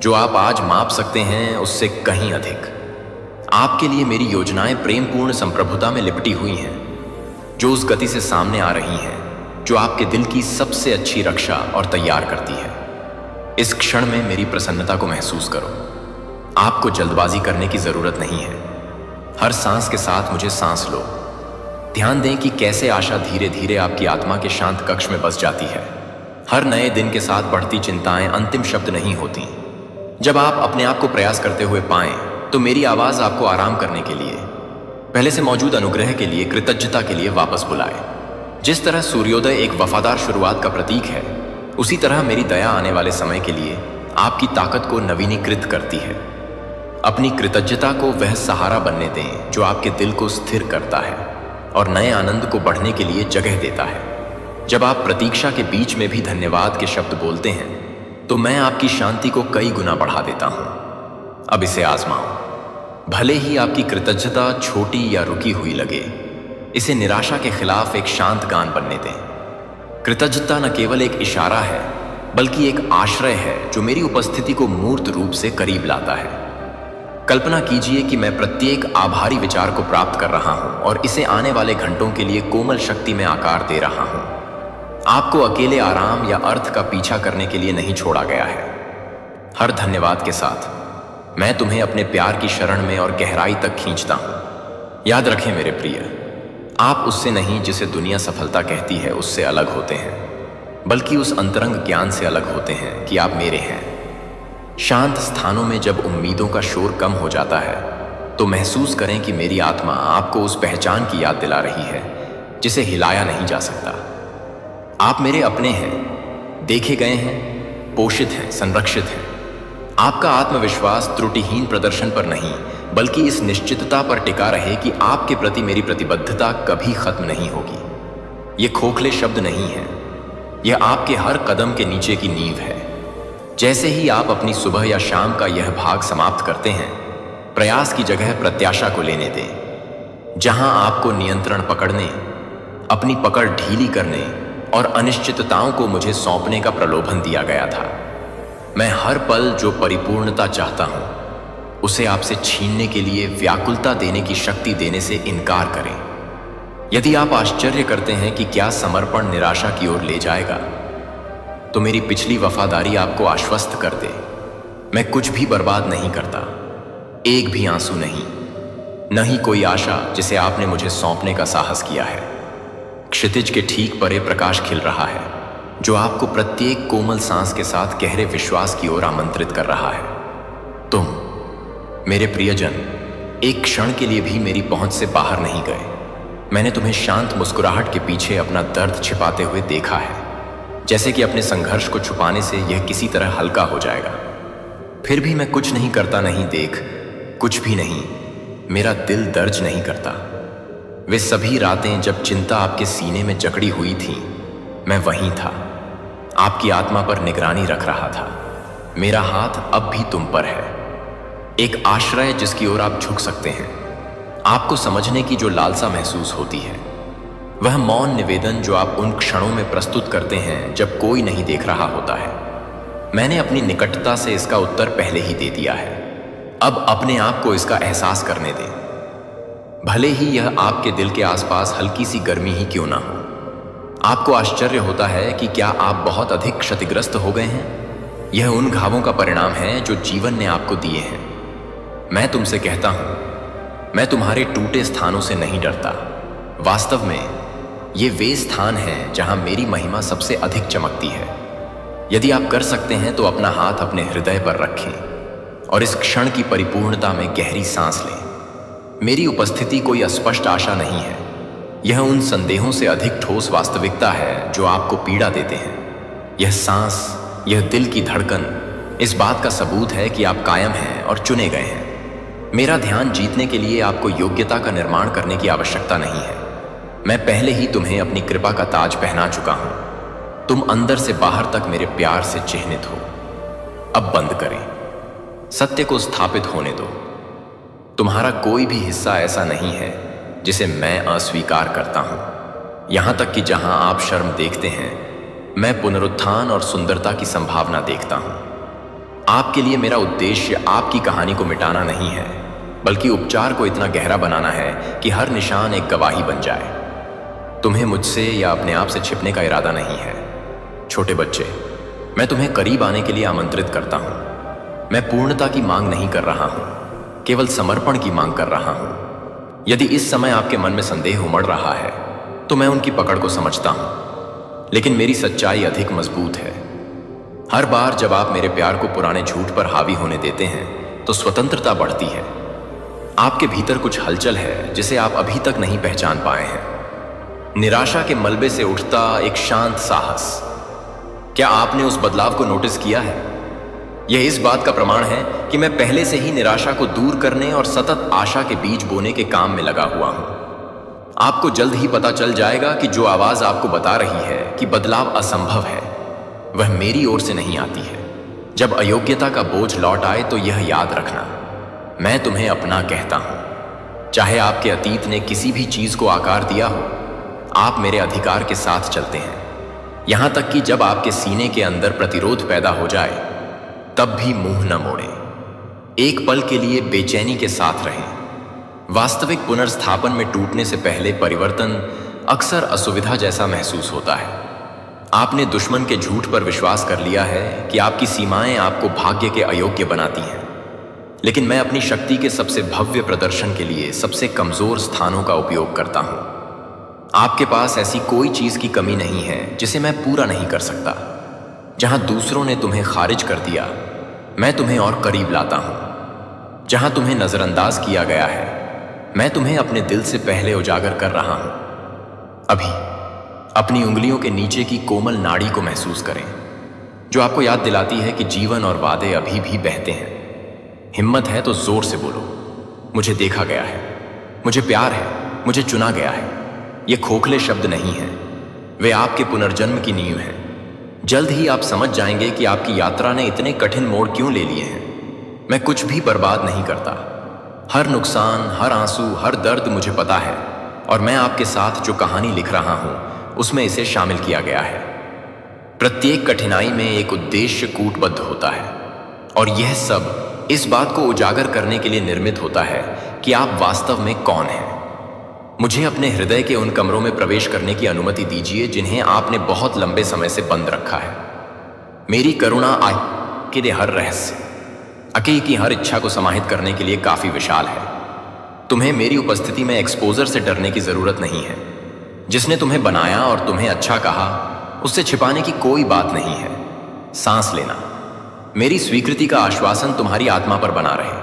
जो आप आज माप सकते हैं, उससे कहीं अधिक। आपके लिए मेरी योजनाएं प्रेमपूर्ण संप्रभुता में लिपटी हुई हैं, जो उस गति से सामने आ रही हैं जो आपके दिल की सबसे अच्छी रक्षा और तैयार करती है। इस क्षण में मेरी प्रसन्नता को महसूस करो। आपको जल्दबाजी करने की जरूरत नहीं है। हर सांस के साथ मुझे सांस लो। ध्यान दें कि कैसे आशा धीरे धीरे आपकी आत्मा के शांत कक्ष में बस जाती है। हर नए दिन के साथ बढ़ती चिंताएं अंतिम शब्द नहीं होती। जब आप अपने आप को प्रयास करते हुए पाएं, तो मेरी आवाज आपको आराम करने के लिए, पहले से मौजूद अनुग्रह के लिए, कृतज्ञता के लिए वापस बुलाए। जिस तरह सूर्योदय एक वफादार शुरुआत का प्रतीक है, उसी तरह मेरी दया आने वाले समय के लिए आपकी ताकत को नवीनीकृत करती है। अपनी कृतज्ञता को वह सहारा बनने दें जो आपके दिल को स्थिर करता है और नए आनंद को बढ़ने के लिए जगह देता है। जब आप प्रतीक्षा के बीच में भी धन्यवाद के शब्द बोलते हैं, तो मैं आपकी शांति को कई गुना बढ़ा देता हूं। अब इसे आजमाओ। भले ही आपकी कृतज्ञता छोटी या रुकी हुई लगे, इसे निराशा के खिलाफ एक शांत गान बनने दें। कृतज्ञता न केवल एक इशारा है, बल्कि एक आश्रय है जो मेरी उपस्थिति को मूर्त रूप से करीब लाता है। कल्पना कीजिए कि मैं प्रत्येक आभारी विचार को प्राप्त कर रहा हूं और इसे आने वाले घंटों के लिए कोमल शक्ति में आकार दे रहा हूं। आपको अकेले आराम या अर्थ का पीछा करने के लिए नहीं छोड़ा गया है। हर धन्यवाद के साथ मैं तुम्हें अपने प्यार की शरण में और गहराई तक खींचता हूं। याद रखें मेरे प्रिय, आप उससे नहीं जिसे दुनिया सफलता कहती है उससे अलग होते हैं, बल्कि उस अंतरंग ज्ञान से अलग होते हैं कि आप मेरे हैं। शांत स्थानों में जब उम्मीदों का शोर कम हो जाता है तो महसूस करें कि मेरी आत्मा आपको उस पहचान की याद दिला रही है जिसे हिलाया नहीं जा सकता। आप मेरे अपने हैं, देखे गए हैं, पोषित हैं, संरक्षित हैं। आपका आत्मविश्वास त्रुटिहीन प्रदर्शन पर नहीं, बल्कि इस निश्चितता पर टिका रहे कि आपके प्रति मेरी प्रतिबद्धता कभी खत्म नहीं होगी। ये खोखले शब्द नहीं है, यह आपके हर कदम के नीचे की नींव है। जैसे ही आप अपनी सुबह या शाम का यह भाग समाप्त करते हैं, प्रयास की जगह प्रत्याशा को लेने दें। जहां आपको नियंत्रण पकड़ने, अपनी पकड़ ढीली करने और अनिश्चितताओं को मुझे सौंपने का प्रलोभन दिया गया था, मैं हर पल जो परिपूर्णता चाहता हूं उसे आपसे छीनने के लिए व्याकुलता देने की शक्ति देने से इनकार करें। यदि आप आश्चर्य करते हैं कि क्या समर्पण निराशा की ओर ले जाएगा, तो मेरी पिछली वफादारी आपको आश्वस्त कर दे। मैं कुछ भी बर्बाद नहीं करता, एक भी आंसू नहीं, न ही कोई आशा जिसे आपने मुझे सौंपने का साहस किया है। क्षितिज के ठीक परे प्रकाश खिल रहा है जो आपको प्रत्येक कोमल सांस के साथ गहरे विश्वास की ओर आमंत्रित कर रहा है। तुम मेरे प्रियजन एक क्षण के लिए भी मेरी पहुंच से बाहर नहीं गए। मैंने तुम्हें शांत मुस्कुराहट के पीछे अपना दर्द छिपाते हुए देखा है, जैसे कि अपने संघर्ष को छुपाने से यह किसी तरह हल्का हो जाएगा। फिर भी मैं कुछ नहीं करता, नहीं देख, कुछ भी नहीं, मेरा दिल दर्ज नहीं करता। वे सभी रातें जब चिंता आपके सीने में जकड़ी हुई थी, मैं वहीं था, आपकी आत्मा पर निगरानी रख रहा था। मेरा हाथ अब भी तुम पर है, एक आश्रय जिसकी ओर आप झुक सकते हैं। आपको समझने की जो लालसा महसूस होती है, वह मौन निवेदन जो आप उन क्षणों में प्रस्तुत करते हैं जब कोई नहीं देख रहा होता है, मैंने अपनी निकटता से इसका उत्तर पहले ही दे दिया है। अब अपने आप को इसका एहसास करने दें, भले ही यह आपके दिल के आसपास हल्की सी गर्मी ही क्यों ना हो। आपको आश्चर्य होता है कि क्या आप बहुत अधिक क्षतिग्रस्त हो गए हैं। यह उन घावों का परिणाम है जो जीवन ने आपको दिए हैं। मैं तुमसे कहता हूं, मैं तुम्हारे टूटे स्थानों से नहीं डरता। वास्तव में ये वे स्थान हैं जहां मेरी महिमा सबसे अधिक चमकती है। यदि आप कर सकते हैं तो अपना हाथ अपने हृदय पर रखें और इस क्षण की परिपूर्णता में गहरी सांस लें। मेरी उपस्थिति कोई अस्पष्ट आशा नहीं है, यह उन संदेहों से अधिक ठोस वास्तविकता है जो आपको पीड़ा देते हैं। यह सांस, यह दिल की धड़कन इस बात का सबूत है कि आप कायम हैं और चुने गए हैं। मेरा ध्यान जीतने के लिए आपको योग्यता का निर्माण करने की आवश्यकता नहीं है। मैं पहले ही तुम्हें अपनी कृपा का ताज पहना चुका हूं। तुम अंदर से बाहर तक मेरे प्यार से चिह्नित हो। अब बंद करें, सत्य को स्थापित होने दो। तुम्हारा कोई भी हिस्सा ऐसा नहीं है जिसे मैं अस्वीकार करता हूं। यहां तक कि जहां आप शर्म देखते हैं, मैं पुनरुत्थान और सुंदरता की संभावना देखता हूं। आपके लिए मेरा उद्देश्य आपकी कहानी को मिटाना नहीं है, बल्कि उपचार को इतना गहरा बनाना है कि हर निशान एक गवाही बन जाए। तुम्हें मुझसे या अपने आप से छिपने का इरादा नहीं है। छोटे बच्चे, मैं तुम्हें करीब आने के लिए आमंत्रित करता हूं। मैं पूर्णता की मांग नहीं कर रहा हूं, केवल समर्पण की मांग कर रहा हूं। यदि इस समय आपके मन में संदेह उमड़ रहा है तो मैं उनकी पकड़ को समझता हूं, लेकिन मेरी सच्चाई अधिक मजबूत है। हर बार जब आप मेरे प्यार को पुराने झूठ पर हावी होने देते हैं तो स्वतंत्रता बढ़ती है। आपके भीतर कुछ हलचल है जिसे आप अभी तक नहीं पहचान पाए हैं। निराशा के मलबे से उठता एक शांत साहस। क्या आपने उस बदलाव को नोटिस किया है? यह इस बात का प्रमाण है कि मैं पहले से ही निराशा को दूर करने और सतत आशा के बीज बोने के काम में लगा हुआ हूं। आपको जल्द ही पता चल जाएगा कि जो आवाज आपको बता रही है कि बदलाव असंभव है, वह मेरी ओर से नहीं आती है। जब अयोग्यता का बोझ लौट आए तो यह याद रखना, मैं तुम्हें अपना कहता हूं। चाहे आपके अतीत ने किसी भी चीज को आकार दिया हो, आप मेरे अधिकार के साथ चलते हैं। यहां तक कि जब आपके सीने के अंदर प्रतिरोध पैदा हो जाए तब भी मुंह न मोड़ें। एक पल के लिए बेचैनी के साथ रहें। वास्तविक पुनर्स्थापन में टूटने से पहले परिवर्तन अक्सर असुविधा जैसा महसूस होता है। आपने दुश्मन के झूठ पर विश्वास कर लिया है कि आपकी सीमाएं आपको भाग्य के अयोग्य बनाती हैं, लेकिन मैं अपनी शक्ति के सबसे भव्य प्रदर्शन के लिए सबसे कमजोर स्थानों का उपयोग करता हूं। आपके पास ऐसी कोई चीज की कमी नहीं है जिसे मैं पूरा नहीं कर सकता। जहां दूसरों ने तुम्हें खारिज कर दिया, मैं तुम्हें और करीब लाता हूं। जहां तुम्हें नजरअंदाज किया गया है, मैं तुम्हें अपने दिल से पहले उजागर कर रहा हूं। अभी अपनी उंगलियों के नीचे की कोमल नाड़ी को महसूस करें, जो आपको याद दिलाती है कि जीवन और वादे अभी भी बहते हैं। हिम्मत है तो जोर से बोलो, मुझे देखा गया है, मुझे प्यार है, मुझे चुना गया है। ये खोखले शब्द नहीं हैं, वे आपके पुनर्जन्म की नींव हैं। जल्द ही आप समझ जाएंगे कि आपकी यात्रा ने इतने कठिन मोड़ क्यों ले लिए हैं। मैं कुछ भी बर्बाद नहीं करता। हर नुकसान, हर आंसू, हर दर्द मुझे पता है, और मैं आपके साथ जो कहानी लिख रहा हूं उसमें इसे शामिल किया गया है। प्रत्येक कठिनाई में एक उद्देश्य कूटबद्ध होता है, और यह सब इस बात को उजागर करने के लिए निर्मित होता है कि आप वास्तव में कौन हैं। मुझे अपने हृदय के उन कमरों में प्रवेश करने की अनुमति दीजिए जिन्हें आपने बहुत लंबे समय से बंद रखा है। मेरी करुणा के हर रहस्य, अकेले की हर इच्छा को समाहित करने के लिए काफी विशाल है। तुम्हें मेरी उपस्थिति में एक्सपोजर से डरने की जरूरत नहीं है। जिसने तुम्हें बनाया और तुम्हें अच्छा कहा, उससे छिपाने की कोई बात नहीं है। सांस लेना, मेरी स्वीकृति का आश्वासन तुम्हारी आत्मा पर बना रहे।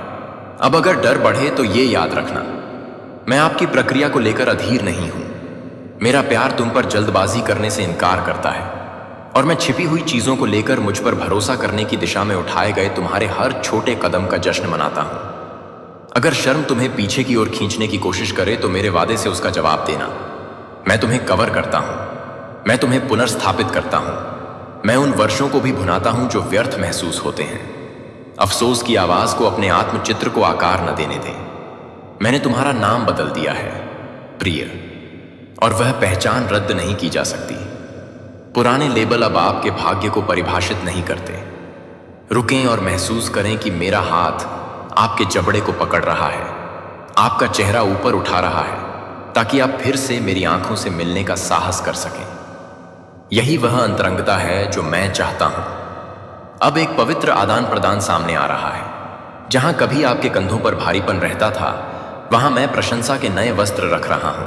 अब अगर डर बढ़े तो ये याद रखना, मैं आपकी प्रक्रिया को लेकर अधीर नहीं हूं। मेरा प्यार तुम पर जल्दबाजी करने से इनकार करता है, और मैं छिपी हुई चीजों को लेकर मुझ पर भरोसा करने की दिशा में उठाए गए तुम्हारे हर छोटे कदम का जश्न मनाता हूं। अगर शर्म तुम्हें पीछे की ओर खींचने की कोशिश करे तो मेरे वादे से उसका जवाब देना। मैं तुम्हें कवर करता हूं, मैं तुम्हें पुनर्स्थापित करता हूं। मैं उन वर्षों को भी भुनाता हूं जो व्यर्थ महसूस होते हैं। अफसोस की आवाज को अपने आत्मचित्र को आकार न देने दें। मैंने तुम्हारा नाम बदल दिया है, प्रिय, और वह पहचान रद्द नहीं की जा सकती। पुराने लेबल अब आपके भाग्य को परिभाषित नहीं करते। रुकें और महसूस करें कि मेरा हाथ आपके जबड़े को पकड़ रहा है, आपका चेहरा ऊपर उठा रहा है, ताकि आप फिर से मेरी आंखों से मिलने का साहस कर सकें। यही वह अंतरंगता है जो मैं चाहता हूं। अब एक पवित्र आदान प्रदान सामने आ रहा है। जहां कभी आपके कंधों पर भारीपन रहता था, वहां मैं प्रशंसा के नए वस्त्र रख रहा हूं।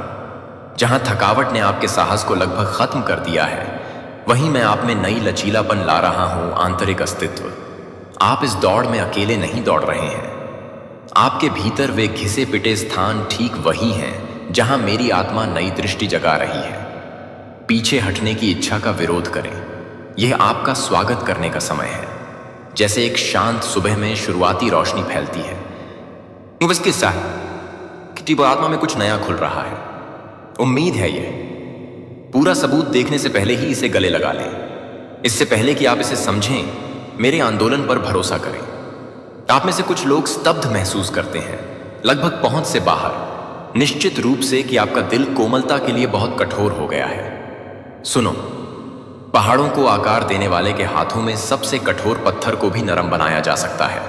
जहां थकावट ने आपके साहस को लगभग खत्म कर दिया है, वहीं मैं आप में नई लचीलापन ला रहा हूं, आंतरिक अस्तित्व। आप इस दौड़ में अकेले नहीं दौड़ रहे हैं। आपके भीतर वे घिसे पिटे स्थान ठीक वही हैं जहां मेरी आत्मा नई दृष्टि जगा रही है। पीछे हटने की इच्छा का विरोध करें। यह आपका स्वागत करने का समय है, जैसे एक शांत सुबह में शुरुआती रोशनी फैलती है। बस किस्सा है कि आत्मा में कुछ नया खुल रहा है। उम्मीद है यह पूरा सबूत देखने से पहले ही इसे गले लगा लें। इससे पहले कि आप इसे समझें, मेरे आंदोलन पर भरोसा करें। आप में से कुछ लोग स्तब्ध महसूस करते हैं, लगभग पहुंच से बाहर, निश्चित रूप से कि आपका दिल कोमलता के लिए बहुत कठोर हो गया है। सुनो, पहाड़ों को आकार देने वाले के हाथों में सबसे कठोर पत्थर को भी नरम बनाया जा सकता है।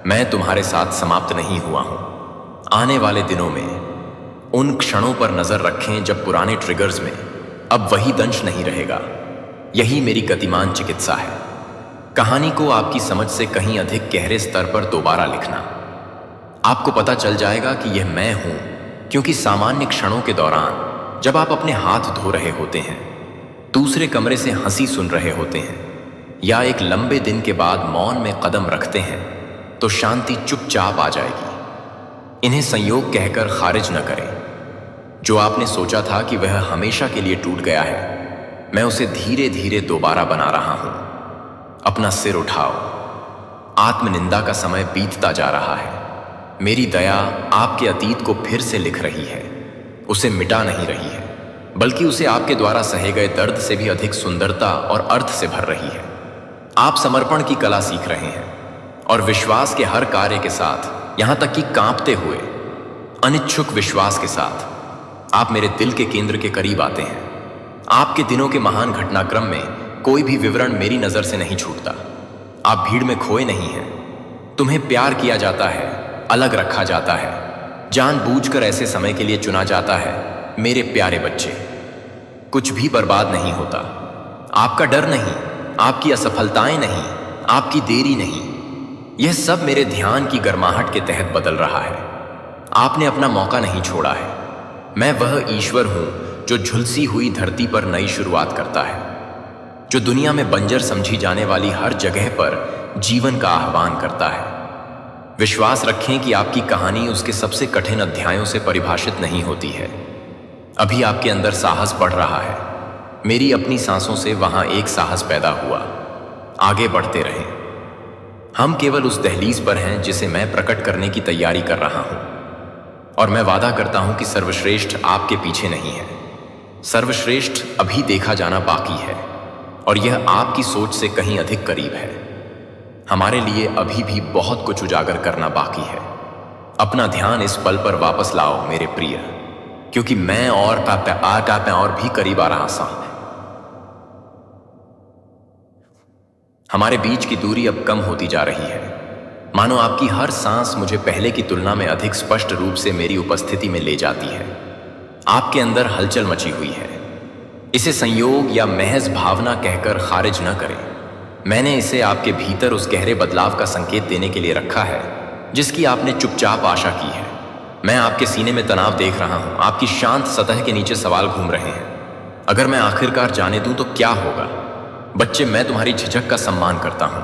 मैं तुम्हारे साथ समाप्त नहीं हुआ हूं। आने वाले दिनों में उन क्षणों पर नजर रखें जब पुराने ट्रिगर्स में अब वही दंश नहीं रहेगा। यही मेरी गतिमान चिकित्सा है। कहानी को आपकी समझ से कहीं अधिक गहरे स्तर पर दोबारा लिखना। आपको पता चल जाएगा कि यह मैं हूं, क्योंकि सामान्य क्षणों के दौरान जब आप अपने हाथ धो रहे होते हैं, दूसरे कमरे से हंसी सुन रहे होते हैं, या एक लंबे दिन के बाद मौन में कदम रखते हैं, तो शांति चुपचाप आ जाएगी। इन्हें संयोग कहकर खारिज न करें। जो आपने सोचा था कि वह हमेशा के लिए टूट गया है, मैं उसे धीरे धीरे दोबारा बना रहा हूं। अपना सिर उठाओ। आत्मनिंदा का समय बीतता जा रहा है। मेरी दया आपके अतीत को फिर से लिख रही है, उसे मिटा नहीं रही है, बल्कि उसे आपके द्वारा सहे गए दर्द से भी अधिक सुंदरता और अर्थ से भर रही है। आप समर्पण की कला सीख रहे हैं, और विश्वास के हर कार्य के साथ, यहां तक कि कांपते हुए अनिच्छुक विश्वास के साथ, आप मेरे दिल के केंद्र के करीब आते हैं। आपके दिनों के महान घटनाक्रम में कोई भी विवरण मेरी नजर से नहीं छूटता। आप भीड़ में खोए नहीं हैं। तुम्हें प्यार किया जाता है, अलग रखा जाता है, जानबूझकर ऐसे समय के लिए चुना जाता है। मेरे प्यारे बच्चे, कुछ भी बर्बाद नहीं होता। आपका डर नहीं, आपकी असफलताएं नहीं, आपकी देरी नहीं, यह सब मेरे ध्यान की गर्माहट के तहत बदल रहा है। आपने अपना मौका नहीं छोड़ा है। मैं वह ईश्वर हूं जो झुलसी हुई धरती पर नई शुरुआत करता है, जो दुनिया में बंजर समझी जाने वाली हर जगह पर जीवन का आह्वान करता है। विश्वास रखें कि आपकी कहानी उसके सबसे कठिन अध्यायों से परिभाषित नहीं होती है। अभी आपके अंदर साहस बढ़ रहा है। मेरी अपनी सांसों से वहां एक साहस पैदा हुआ। आगे बढ़ते रहें। हम केवल उस दहलीज पर हैं जिसे मैं प्रकट करने की तैयारी कर रहा हूं, और मैं वादा करता हूं कि सर्वश्रेष्ठ आपके पीछे नहीं है। सर्वश्रेष्ठ अभी देखा जाना बाकी है, और यह आपकी सोच से कहीं अधिक करीब है। हमारे लिए अभी भी बहुत कुछ उजागर करना बाकी है। अपना ध्यान इस पल पर वापस लाओ मेरे प्रिय, क्योंकि मैं और भी करीब आ रहा सा। हमारे बीच की दूरी अब कम होती जा रही है, मानो आपकी हर सांस मुझे पहले की तुलना में अधिक स्पष्ट रूप से मेरी उपस्थिति में ले जाती है। आपके अंदर हलचल मची हुई है। इसे संयोग या महज भावना कहकर खारिज न करें। मैंने इसे आपके भीतर उस गहरे बदलाव का संकेत देने के लिए रखा है जिसकी आपने चुपचाप आशा की है। मैं आपके सीने में तनाव देख रहा हूं। आपकी शांत सतह के नीचे सवाल घूम रहे हैं। अगर मैं आखिरकार जाने दूं तो क्या होगा? बच्चे, मैं तुम्हारी झिझक का सम्मान करता हूं।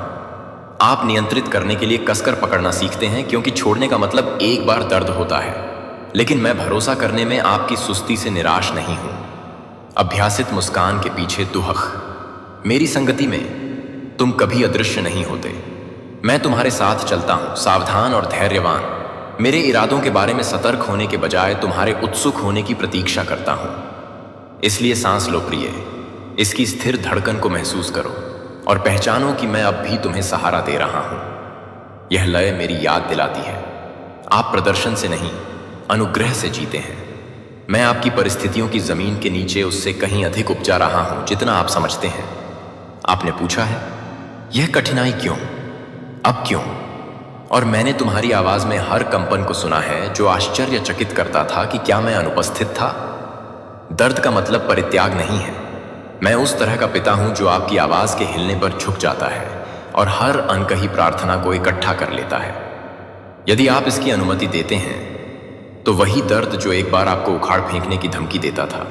आप नियंत्रित करने के लिए कसकर पकड़ना सीखते हैं, क्योंकि छोड़ने का मतलब एक बार दर्द होता है। लेकिन मैं भरोसा करने में आपकी सुस्ती से निराश नहीं हूं। अभ्यासित मुस्कान के पीछे दुहक। मेरी संगति में तुम कभी अदृश्य नहीं होते। मैं तुम्हारे साथ चलता हूं, सावधान और धैर्यवान। मेरे इरादों के बारे में सतर्क होने के बजाय तुम्हारे उत्सुक होने की प्रतीक्षा करता हूं। इसलिए सांस लो प्रिय, इसकी स्थिर धड़कन को महसूस करो और पहचानो कि मैं अब भी तुम्हें सहारा दे रहा हूं। यह लय मेरी याद दिलाती है, आप प्रदर्शन से नहीं, अनुग्रह से जीते हैं। मैं आपकी परिस्थितियों की जमीन के नीचे उससे कहीं अधिक उपजा रहा हूं जितना आप समझते हैं। आपने पूछा है, यह कठिनाई क्यों? अब क्यों? और मैंने तुम्हारी आवाज में हर कंपन को सुना है जो आश्चर्यचकित करता था कि क्या मैं अनुपस्थित था। दर्द का मतलब परित्याग नहीं है। मैं उस तरह का पिता हूं जो आपकी आवाज के हिलने पर झुक जाता है और हर अनकही प्रार्थना को इकट्ठा कर लेता है। यदि आप इसकी अनुमति देते हैं तो वही दर्द जो एक बार आपको उखाड़ फेंकने की धमकी देता था,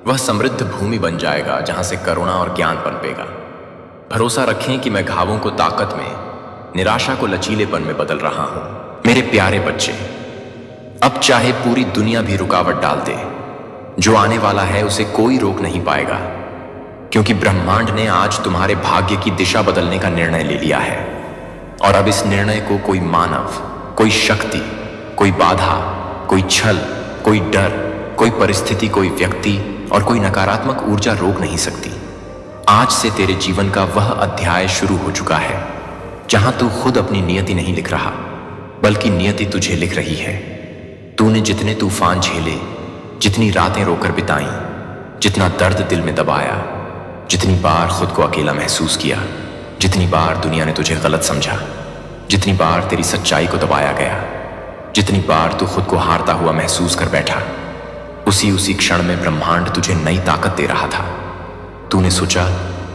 वह समृद्ध भूमि बन जाएगा जहां से करुणा और ज्ञान पनपेगा। भरोसा रखें कि मैं घावों को ताकत में, निराशा को लचीलेपन में बदल रहा हूं। मेरे प्यारे बच्चे, अब चाहे पूरी दुनिया भी रुकावट डाल दे, जो आने वाला है उसे कोई रोक नहीं पाएगा, क्योंकि ब्रह्मांड ने आज तुम्हारे भाग्य की दिशा बदलने का निर्णय ले लिया है। और अब इस निर्णय को कोई मानव, कोई शक्ति, कोई बाधा, कोई छल, कोई डर, कोई परिस्थिति, कोई व्यक्ति और कोई नकारात्मक ऊर्जा रोक नहीं सकती। आज से तेरे जीवन का वह अध्याय शुरू हो चुका है जहां तू खुद अपनी नियति नहीं लिख रहा, बल्कि नियति तुझे लिख रही है। तूने जितने तूफान झेले, जितनी रातें रोकर बिताई, जितना दर्द दिल में दबाया, जितनी बार खुद को अकेला महसूस किया, जितनी बार दुनिया ने तुझे गलत समझा, जितनी बार तेरी सच्चाई को दबाया गया, जितनी बार तू खुद को हारता हुआ महसूस कर बैठा, उसी क्षण में ब्रह्मांड तुझे नई ताकत दे रहा था। तूने सोचा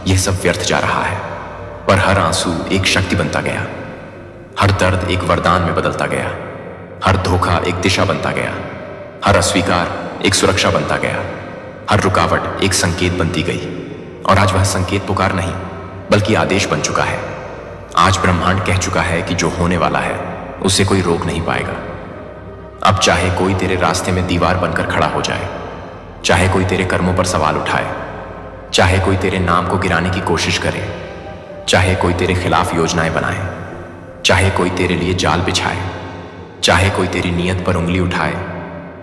यह सब व्यर्थ जा रहा है, पर हर आंसू एक शक्ति बनता गया, हर दर्द एक वरदान में बदलता गया, हर धोखा एक दिशा बनता गया, हर अस्वीकार एक सुरक्षा बनता गया, हर रुकावट एक संकेत बनती गई। और आज वह संकेत पुकार नहीं, बल्कि आदेश बन चुका है। आज ब्रह्मांड कह चुका है कि जो होने वाला है उसे कोई रोक नहीं पाएगा। अब चाहे कोई तेरे रास्ते में दीवार बनकर खड़ा हो जाए, चाहे कोई तेरे कर्मों पर सवाल उठाए, चाहे कोई तेरे नाम को गिराने की कोशिश करे, चाहे कोई तेरे खिलाफ योजनाएं बनाए, चाहे कोई तेरे लिए जाल बिछाए, चाहे कोई तेरी नीयत पर उंगली उठाए,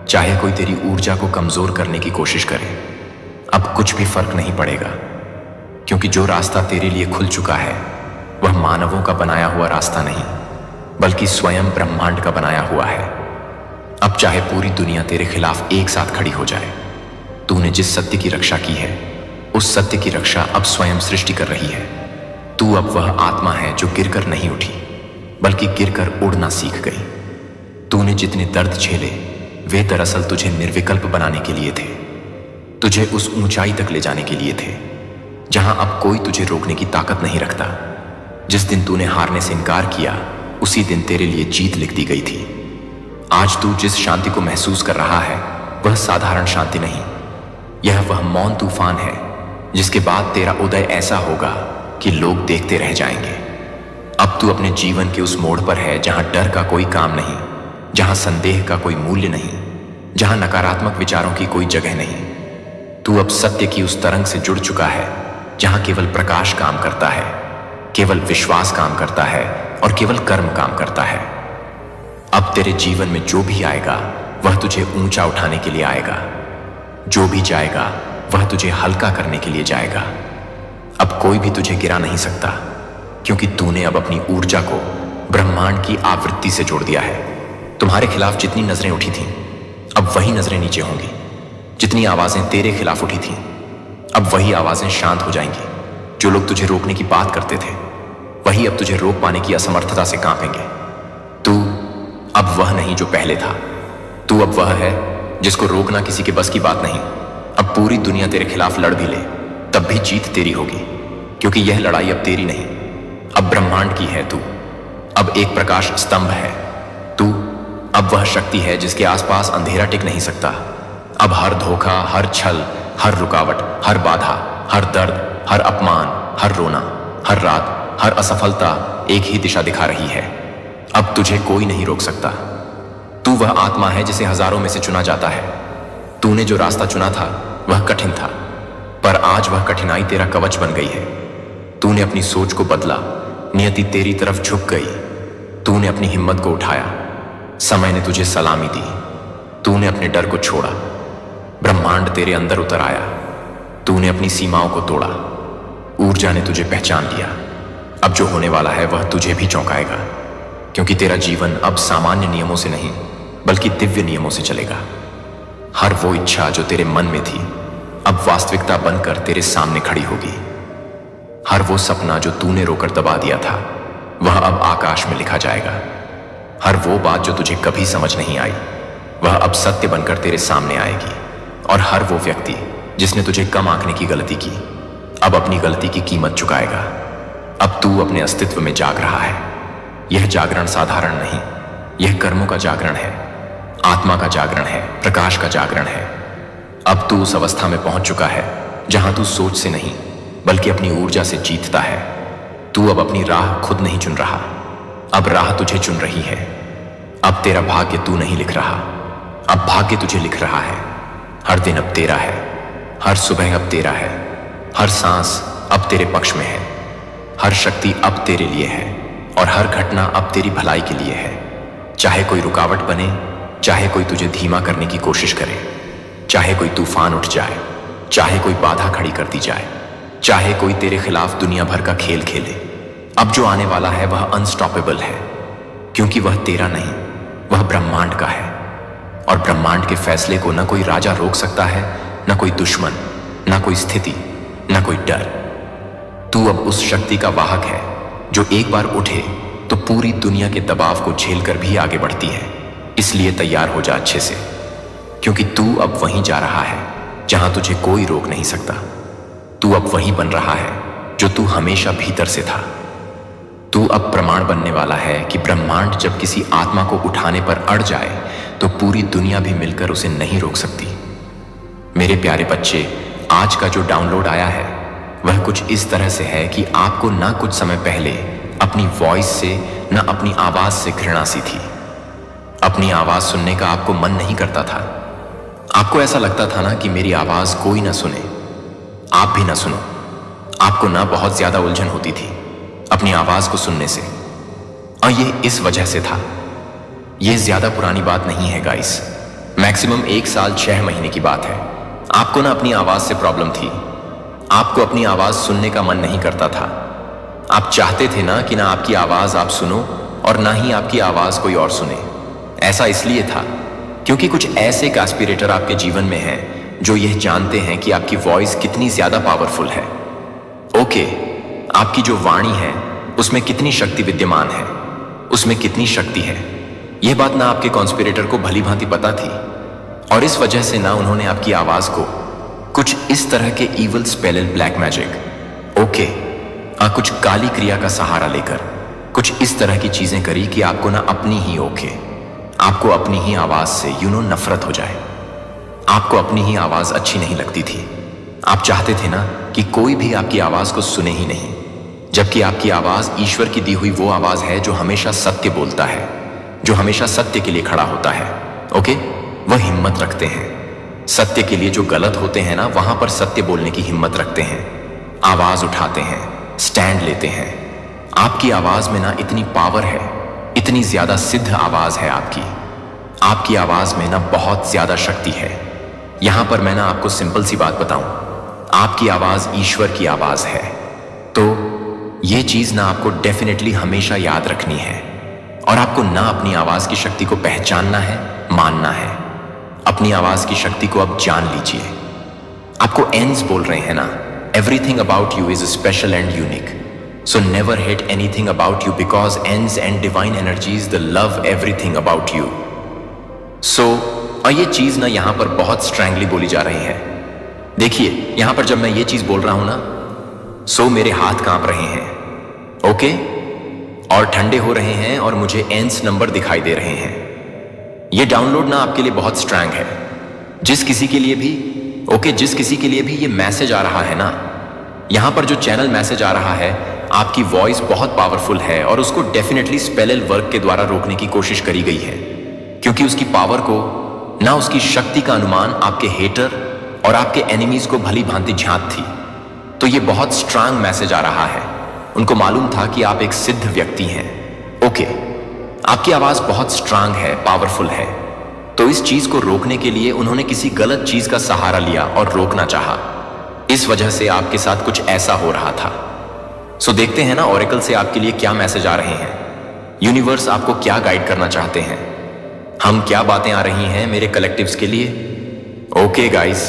चाहे कोई तेरी ऊर्जा को कमजोर करने की कोशिश करे, अब कुछ भी फर्क नहीं पड़ेगा, क्योंकि जो रास्ता तेरे लिए खुल चुका है वह मानवों का बनाया हुआ रास्ता नहीं, बल्कि स्वयं ब्रह्मांड का बनाया हुआ है। अब चाहे पूरी दुनिया तेरे खिलाफ एक साथ खड़ी हो जाए, तूने जिस सत्य की रक्षा की है, उस सत्य की रक्षा अब स्वयं सृष्टि कर रही है। तू अब वह आत्मा है जो गिरकर नहीं उठी, बल्कि गिरकर उड़ना सीख गई। तूने जितने दर्द झेले, वे दरअसल तुझे निर्विकल्प बनाने के लिए थे, तुझे उस ऊंचाई तक ले जाने के लिए थे जहां अब कोई तुझे रोकने की ताकत नहीं रखता। जिस दिन तूने हारने से इनकार किया, उसी दिन तेरे लिए जीत लिख दी गई थी। आज तू जिस शांति को महसूस कर रहा है, वह साधारण शांति नहीं, यह वह मौन तूफान है जिसके बाद तेरा उदय ऐसा होगा कि लोग देखते रह जाएंगे। अब तू अपने जीवन के उस मोड़ पर है जहां डर का कोई काम नहीं, जहां संदेह का कोई मूल्य नहीं, जहां नकारात्मक विचारों की कोई जगह नहीं। तू अब सत्य की उस तरंग से जुड़ चुका है जहां केवल प्रकाश काम करता है, केवल विश्वास काम करता है और केवल कर्म काम करता है। अब तेरे जीवन में जो भी आएगा वह तुझे ऊंचा उठाने के लिए आएगा, जो भी जाएगा वह तुझे हल्का करने के लिए जाएगा। अब कोई भी तुझे गिरा नहीं सकता, क्योंकि तूने अब अपनी ऊर्जा को ब्रह्मांड की आवृत्ति से जोड़ दिया है। तुम्हारे खिलाफ जितनी नजरें उठी थीं, अब वही नजरें नीचे होंगी। जितनी आवाजें तेरे खिलाफ उठी थीं, अब वही आवाजें शांत हो जाएंगी। जो लोग तुझे रोकने की बात करते थे, वही अब तुझे रोक पाने की असमर्थता से कांपेंगे। तू अब वह नहीं जो पहले था। तू अब वह है जिसको रोकना किसी के बस की बात नहीं। अब पूरी दुनिया तेरे खिलाफ लड़ भी ले, तब भी जीत तेरी होगी, क्योंकि यह लड़ाई अब तेरी नहीं, अब ब्रह्मांड की है। तू अब एक प्रकाश स्तंभ है। तू अब वह शक्ति है जिसके आसपास अंधेरा टिक नहीं सकता। अब हर धोखा, हर छल, हर रुकावट, हर बाधा, हर दर्द, हर अपमान, हर रोना, हर रात, हर असफलता एक ही दिशा दिखा रही है। अब तुझे कोई नहीं रोक सकता। तू वह आत्मा है जिसे हजारों में से चुना जाता है। तूने जो रास्ता चुना था वह कठिन था, पर आज वह कठिनाई तेरा कवच बन गई है। तूने अपनी सोच को बदला, नियति तेरी तरफ झुक गई। तूने अपनी हिम्मत को उठाया, समय ने तुझे सलामी दी। तूने अपने डर को छोड़ा, ब्रह्मांड तेरे अंदर उतर आया। तूने अपनी सीमाओं को तोड़ा, ऊर्जा ने तुझे पहचान लिया। अब जो होने वाला है वह तुझे भी चौंकाएगा, क्योंकि तेरा जीवन अब सामान्य नियमों से नहीं, बल्कि दिव्य नियमों से चलेगा। हर वो इच्छा जो तेरे मन में थी, अब वास्तविकता बनकर तेरे सामने खड़ी होगी। हर वो सपना जो तूने रोकर दबा दिया था, वह अब आकाश में लिखा जाएगा। हर वो बात जो तुझे कभी समझ नहीं आई, वह अब सत्य बनकर तेरे सामने आएगी। और हर वो व्यक्ति जिसने तुझे कम आंकने की गलती की, अब अपनी गलती की कीमत चुकाएगा। अब तू अपने अस्तित्व में जाग रहा है। यह जागरण साधारण नहीं, यह कर्मों का जागरण है, आत्मा का जागरण है, प्रकाश का जागरण है। अब तू उस अवस्था में पहुंच चुका है जहां तू सोच से नहीं, बल्कि अपनी ऊर्जा से जीतता है। तू अब अपनी राह खुद नहीं चुन रहा, अब राह तुझे चुन रही है। अब तेरा भाग्य तू नहीं लिख रहा, अब भाग्य तुझे लिख रहा है। हर दिन अब तेरा है, हर सुबह अब तेरा है, हर सांस अब तेरे पक्ष में है, हर शक्ति अब तेरे लिए है, और हर घटना अब तेरी भलाई के लिए है। चाहे कोई रुकावट बने, चाहे कोई तुझे धीमा करने की कोशिश करे, चाहे कोई तूफान उठ जाए, चाहे कोई बाधा खड़ी कर दी जाए, चाहे कोई तेरे खिलाफ दुनिया भर का खेल खेले, अब जो आने वाला है वह अनस्टॉपेबल है, क्योंकि वह तेरा नहीं, वह ब्रह्मांड का है। और ब्रह्मांड के फैसले को न कोई राजा रोक सकता है, न कोई दुश्मन, न कोई स्थिति, न कोई डर। तू अब उस शक्ति का वाहक है जो एक बार उठे तो पूरी दुनिया के दबाव को झेलकर भी आगे बढ़ती है। इसलिए तैयार हो जा अच्छे से, क्योंकि तू अब वहीं जा रहा है जहां तुझे कोई रोक नहीं सकता। तू अब वही बन रहा है जो तू हमेशा भीतर से था। तू अब प्रमाण बनने वाला है कि ब्रह्मांड जब किसी आत्मा को उठाने पर अड़ जाए तो पूरी दुनिया भी मिलकर उसे नहीं रोक सकती। मेरे प्यारे बच्चे, आज का जो डाउनलोड आया है वह कुछ इस तरह से है कि आपको ना कुछ समय पहले अपनी वॉइस से, ना अपनी आवाज से घृणा सी थी। अपनी आवाज सुनने का आपको मन नहीं करता था। आपको ऐसा लगता था ना कि मेरी आवाज कोई ना सुने, आप भी ना सुनो। आपको ना बहुत ज्यादा उलझन होती थी अपनी आवाज को सुनने से, और ये इस वजह से था। ये ज्यादा पुरानी बात नहीं है गाइस, मैक्सिमम 1 साल 6 महीने की बात है। आपको ना अपनी आवाज से प्रॉब्लम थी, आपको अपनी आवाज सुनने का मन नहीं करता था। आप चाहते थे ना कि ना आपकी आवाज आप सुनो और ना ही आपकी आवाज कोई और सुने। ऐसा इसलिए था क्योंकि कुछ ऐसे कास्पिरेटर आपके जीवन में हैं जो यह जानते हैं कि आपकी वॉइस कितनी ज्यादा पावरफुल है। ओके, आपकी जो वाणी है उसमें कितनी शक्ति विद्यमान है, उसमें कितनी शक्ति है। यह बात ना आपके कॉन्स्पिरेटर को भली भांति पता थी, और इस वजह से ना उन्होंने आपकी आवाज को कुछ इस तरह के evil spell black magic, okay, कुछ काली क्रिया का सहारा लेकर कुछ इस तरह की चीजें करी कि आपको ना अपनी ही आपको अपनी ही आवाज से नफरत हो जाए। आपको अपनी ही आवाज अच्छी नहीं लगती थी। आप चाहते थे ना कि कोई भी आपकी आवाज को सुने ही नहीं, जबकि आपकी आवाज ईश्वर की दी हुई वो आवाज है जो हमेशा सत्य बोलता है, जो हमेशा सत्य के लिए खड़ा होता है। ओके, वह हिम्मत रखते हैं सत्य के लिए। जो गलत होते हैं ना, वहां पर सत्य बोलने की हिम्मत रखते हैं, आवाज उठाते हैं, स्टैंड लेते हैं। आपकी आवाज में ना इतनी पावर है, इतनी ज्यादा सिद्ध आवाज है आपकी आवाज में ना बहुत ज्यादा शक्ति है। यहां पर मैं ना आपको सिंपल सी बात बताऊं, आपकी आवाज ईश्वर की आवाज है। तो यह चीज ना आपको डेफिनेटली हमेशा याद रखनी है, और आपको ना अपनी आवाज की शक्ति को पहचानना है, मानना है। अपनी आवाज की शक्ति को अब जान लीजिए। आपको एंड्स बोल रहे हैं ना, everything about you is special and unique, so never hate anything about you because ends and divine energies the love everything about you. so और ये चीज ना यहां पर बहुत स्ट्रांगली बोली जा रही है। देखिए यहां पर जब मैं ये चीज बोल रहा हूं ना, सो मेरे हाथ कांप रहे हैं, ओके, और ठंडे हो रहे हैं, और मुझे एंड्स नंबर दिखाई दे रहे हैं। ये डाउनलोड ना आपके लिए बहुत स्ट्रांग है। जिस किसी के लिए भी, ओके, जिस किसी के लिए भी ये मैसेज आ रहा है ना, यहां पर जो चैनल मैसेज आ रहा है, आपकी वॉइस बहुत पावरफुल है, और उसको डेफिनेटली स्पेल वर्क के द्वारा रोकने की कोशिश करी गई है, क्योंकि उसकी पावर को ना, उसकी शक्ति का अनुमान आपके हेटर और आपके एनिमीज को भली भांति झांक थी। तो ये बहुत स्ट्रांग मैसेज आ रहा है। उनको मालूम था कि आप एक सिद्ध व्यक्ति हैं। ओके, आपकी आवाज बहुत स्ट्रांग है, पावरफुल है। तो इस चीज को रोकने के लिए उन्होंने किसी गलत चीज का सहारा लिया और रोकना चाहा। इस वजह से आपके साथ कुछ ऐसा हो रहा था। सो देखते हैं ना ओरेकल से आपके लिए क्या मैसेज आ रहे हैं, यूनिवर्स आपको क्या गाइड करना चाहते हैं, हम क्या बातें आ रही हैं मेरे कलेक्टिव्स के लिए। ओके गाइस,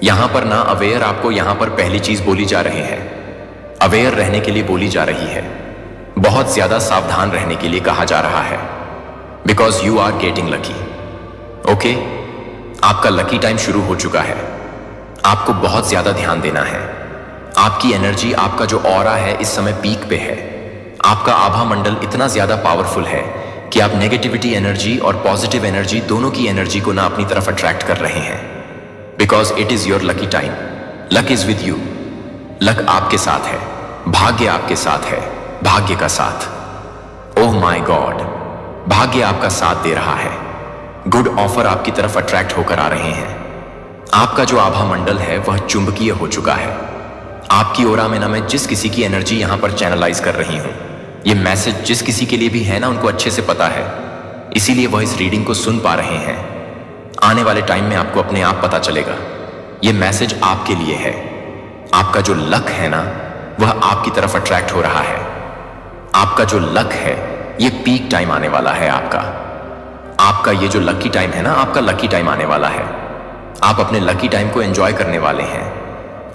यहां पर ना अवेयर आपको यहां पर पहली चीज बोली जा रही है, अवेयर रहने के लिए बोली जा रही है, बहुत ज्यादा सावधान रहने के लिए कहा जा रहा है, because you are getting lucky. Okay, आपका लकी टाइम शुरू हो चुका है। आपको बहुत ज्यादा ध्यान देना है। आपकी एनर्जी, आपका जो ऑरा है इस समय पीक पे है। आपका आभा मंडल इतना ज्यादा पावरफुल है कि आप नेगेटिविटी एनर्जी और पॉजिटिव एनर्जी दोनों की एनर्जी को ना अपनी तरफ अट्रैक्ट कर रहे हैं, because it is your lucky time. Luck is with you, luck आपके साथ है, भाग्य आपके साथ है, भाग्य का साथ। ओह माय गॉड, भाग्य आपका साथ दे रहा है। गुड ऑफर आपकी तरफ अट्रैक्ट होकर आ रहे हैं। आपका जो आभा मंडल है वह चुंबकीय हो चुका है। आपकी ओरा में ना मैं जिस किसी की एनर्जी यहां पर चैनलाइज कर रही हूं, ये मैसेज जिस किसी के लिए भी है ना, उनको अच्छे से पता है, इसीलिए वह इस रीडिंग को सुन पा रहे हैं। आने वाले टाइम में आपको अपने आप पता चलेगा, ये मैसेज आपके लिए है। आपका जो लक है ना, वह आपकी तरफ अट्रैक्ट हो रहा है। आपका जो लक है, ये पीक टाइम आने वाला है आपका ये जो लकी टाइम है ना, आपका लकी टाइम आने वाला है। आप अपने लकी टाइम को एंजॉय करने वाले हैं।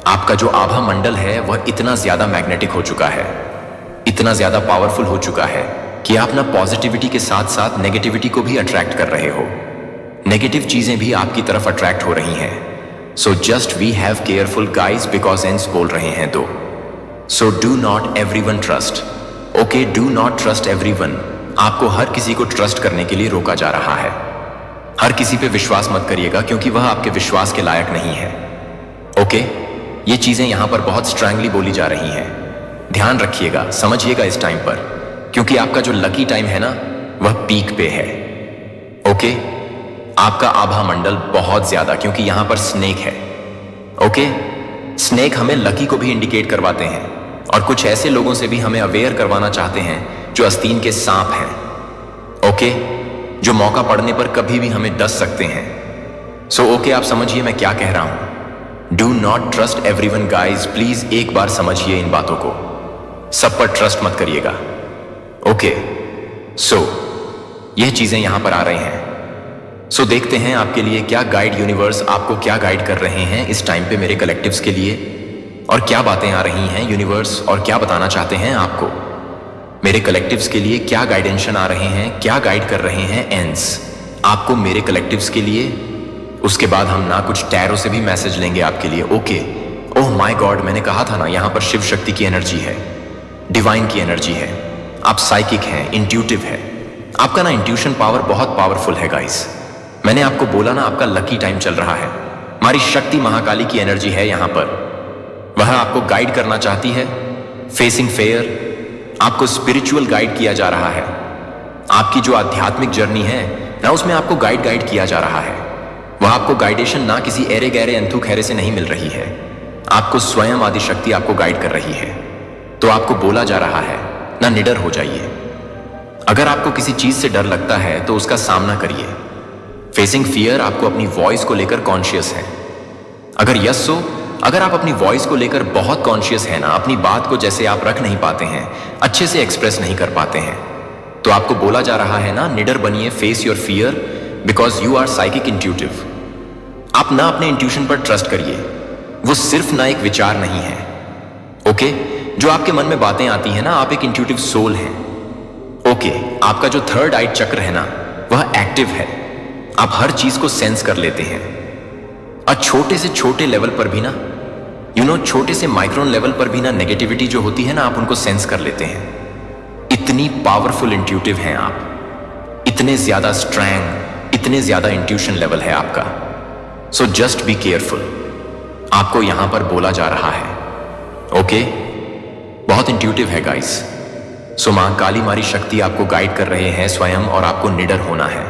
आपका जो आभा मंडल है वह इतना ज्यादा मैग्नेटिक हो चुका है, इतना ज्यादा पावरफुल हो चुका है कि आप ना पॉजिटिविटी के साथ साथ नेगेटिविटी को भी अट्रैक्ट कर रहे हो। नेगेटिव चीजें भी आपकी तरफ अट्रैक्ट हो रही हैं। So just we have careful guys, because ends बोल रहे हैं दो। So do not everyone trust, okay, do not trust everyone. आपको हर किसी को ट्रस्ट करने के लिए रोका जा रहा है। हर किसी पे विश्वास मत करिएगा, क्योंकि वह आपके विश्वास के लायक नहीं है। ओके, ये चीजें यहां पर बहुत स्ट्रांगली बोली जा रही हैं। ध्यान रखिएगा, समझिएगा इस टाइम पर, क्योंकि आपका जो लकी टाइम है ना, वह पीक पे है। ओके, आपका आभा मंडल बहुत ज्यादा, क्योंकि यहां पर स्नेक है। ओके, स्नेक हमें लकी को भी इंडिकेट करवाते हैं, और कुछ ऐसे लोगों से भी हमें अवेयर करवाना चाहते हैं जो आस्तीन के सांप हैं। ओके, जो मौका पड़ने पर कभी भी हमें डस सकते हैं। सो ओके, आप समझिए मैं क्या कह रहा हूं। Do not trust everyone guys, please एक बार समझिए इन बातों को, सब पर ट्रस्ट मत करिएगा। ओके, सो यह चीजें यहां पर आ रही हैं। सो देखते हैं आपके लिए क्या गाइड यूनिवर्स आपको क्या गाइड कर रहे हैं इस टाइम पे मेरे कलेक्टिव्स के लिए, और क्या बातें आ रही हैं यूनिवर्स और क्या बताना चाहते हैं आपको मेरे कलेक्टिव्स के लिए, क्या गाइडेंशन आ रहे हैं, क्या गाइड कर रहे हैं एंड्स आपको मेरे कलेक्टिव्स के लिए। उसके बाद हम ना कुछ टैरो से भी मैसेज लेंगे आपके लिए। ओके, ओह माय गॉड, मैंने कहा था ना यहाँ पर शिव शक्ति की एनर्जी है, डिवाइन की एनर्जी है, आप साइकिक हैं, इंट्यूटिव है, आपका ना इंट्यूशन पावर बहुत पावरफुल है गाइस। मैंने आपको बोला ना आपका लकी टाइम चल रहा है। हमारी शक्ति महाकाली की एनर्जी है यहाँ पर, वह आपको गाइड करना चाहती है। फेसिंग फेयर, आपको स्पिरिचुअल गाइड किया जा रहा है। आपकी जो आध्यात्मिक जर्नी है ना उसमें आपको गाइड किया जा रहा है। वह आपको गाइडेशन ना किसी एरे गहरे अंथू खैरे से नहीं मिल रही है, आपको स्वयं आदि शक्ति आपको गाइड कर रही है। तो आपको बोला जा रहा है ना निडर हो जाइए। अगर आपको किसी चीज से डर लगता है तो उसका सामना करिए। फेसिंग फियर, आपको अपनी वॉइस को लेकर कॉन्शियस है। अगर यस हो, अगर आप अपनी वॉइस को लेकर बहुत कॉन्शियस है ना, अपनी बात को जैसे आप रख नहीं पाते हैं, अच्छे से एक्सप्रेस नहीं कर पाते हैं, तो आपको बोला जा रहा है ना निडर बनिए, face your fear because you are psychic intuitive. आप ना अपने इंट्यूशन पर ट्रस्ट करिए, वो सिर्फ ना एक विचार नहीं है। ओके, जो आपके मन में बातें आती हैं ना, आप एक इंट्यूटिव सोल हैं। ओके, आपका जो थर्ड आई चक्र है ना वह एक्टिव है, आप हर चीज को सेंस कर लेते हैं। और छोटे से छोटे लेवल पर भी ना छोटे से माइक्रोन लेवल पर भी ना नेगेटिविटी जो होती है ना आप उनको सेंस कर लेते हैं। इतनी पावरफुल इंट्यूटिव हैं आप, इतने ज्यादा स्ट्रेंग, इतने ज्यादा इंट्यूशन लेवल है आपका। सो जस्ट बी केयरफुल, आपको यहां पर बोला जा रहा है। ओके, बहुत इंट्यूटिव है गाइस। सो मां काली मारी शक्ति आपको गाइड कर रहे हैं स्वयं, और आपको निडर होना है।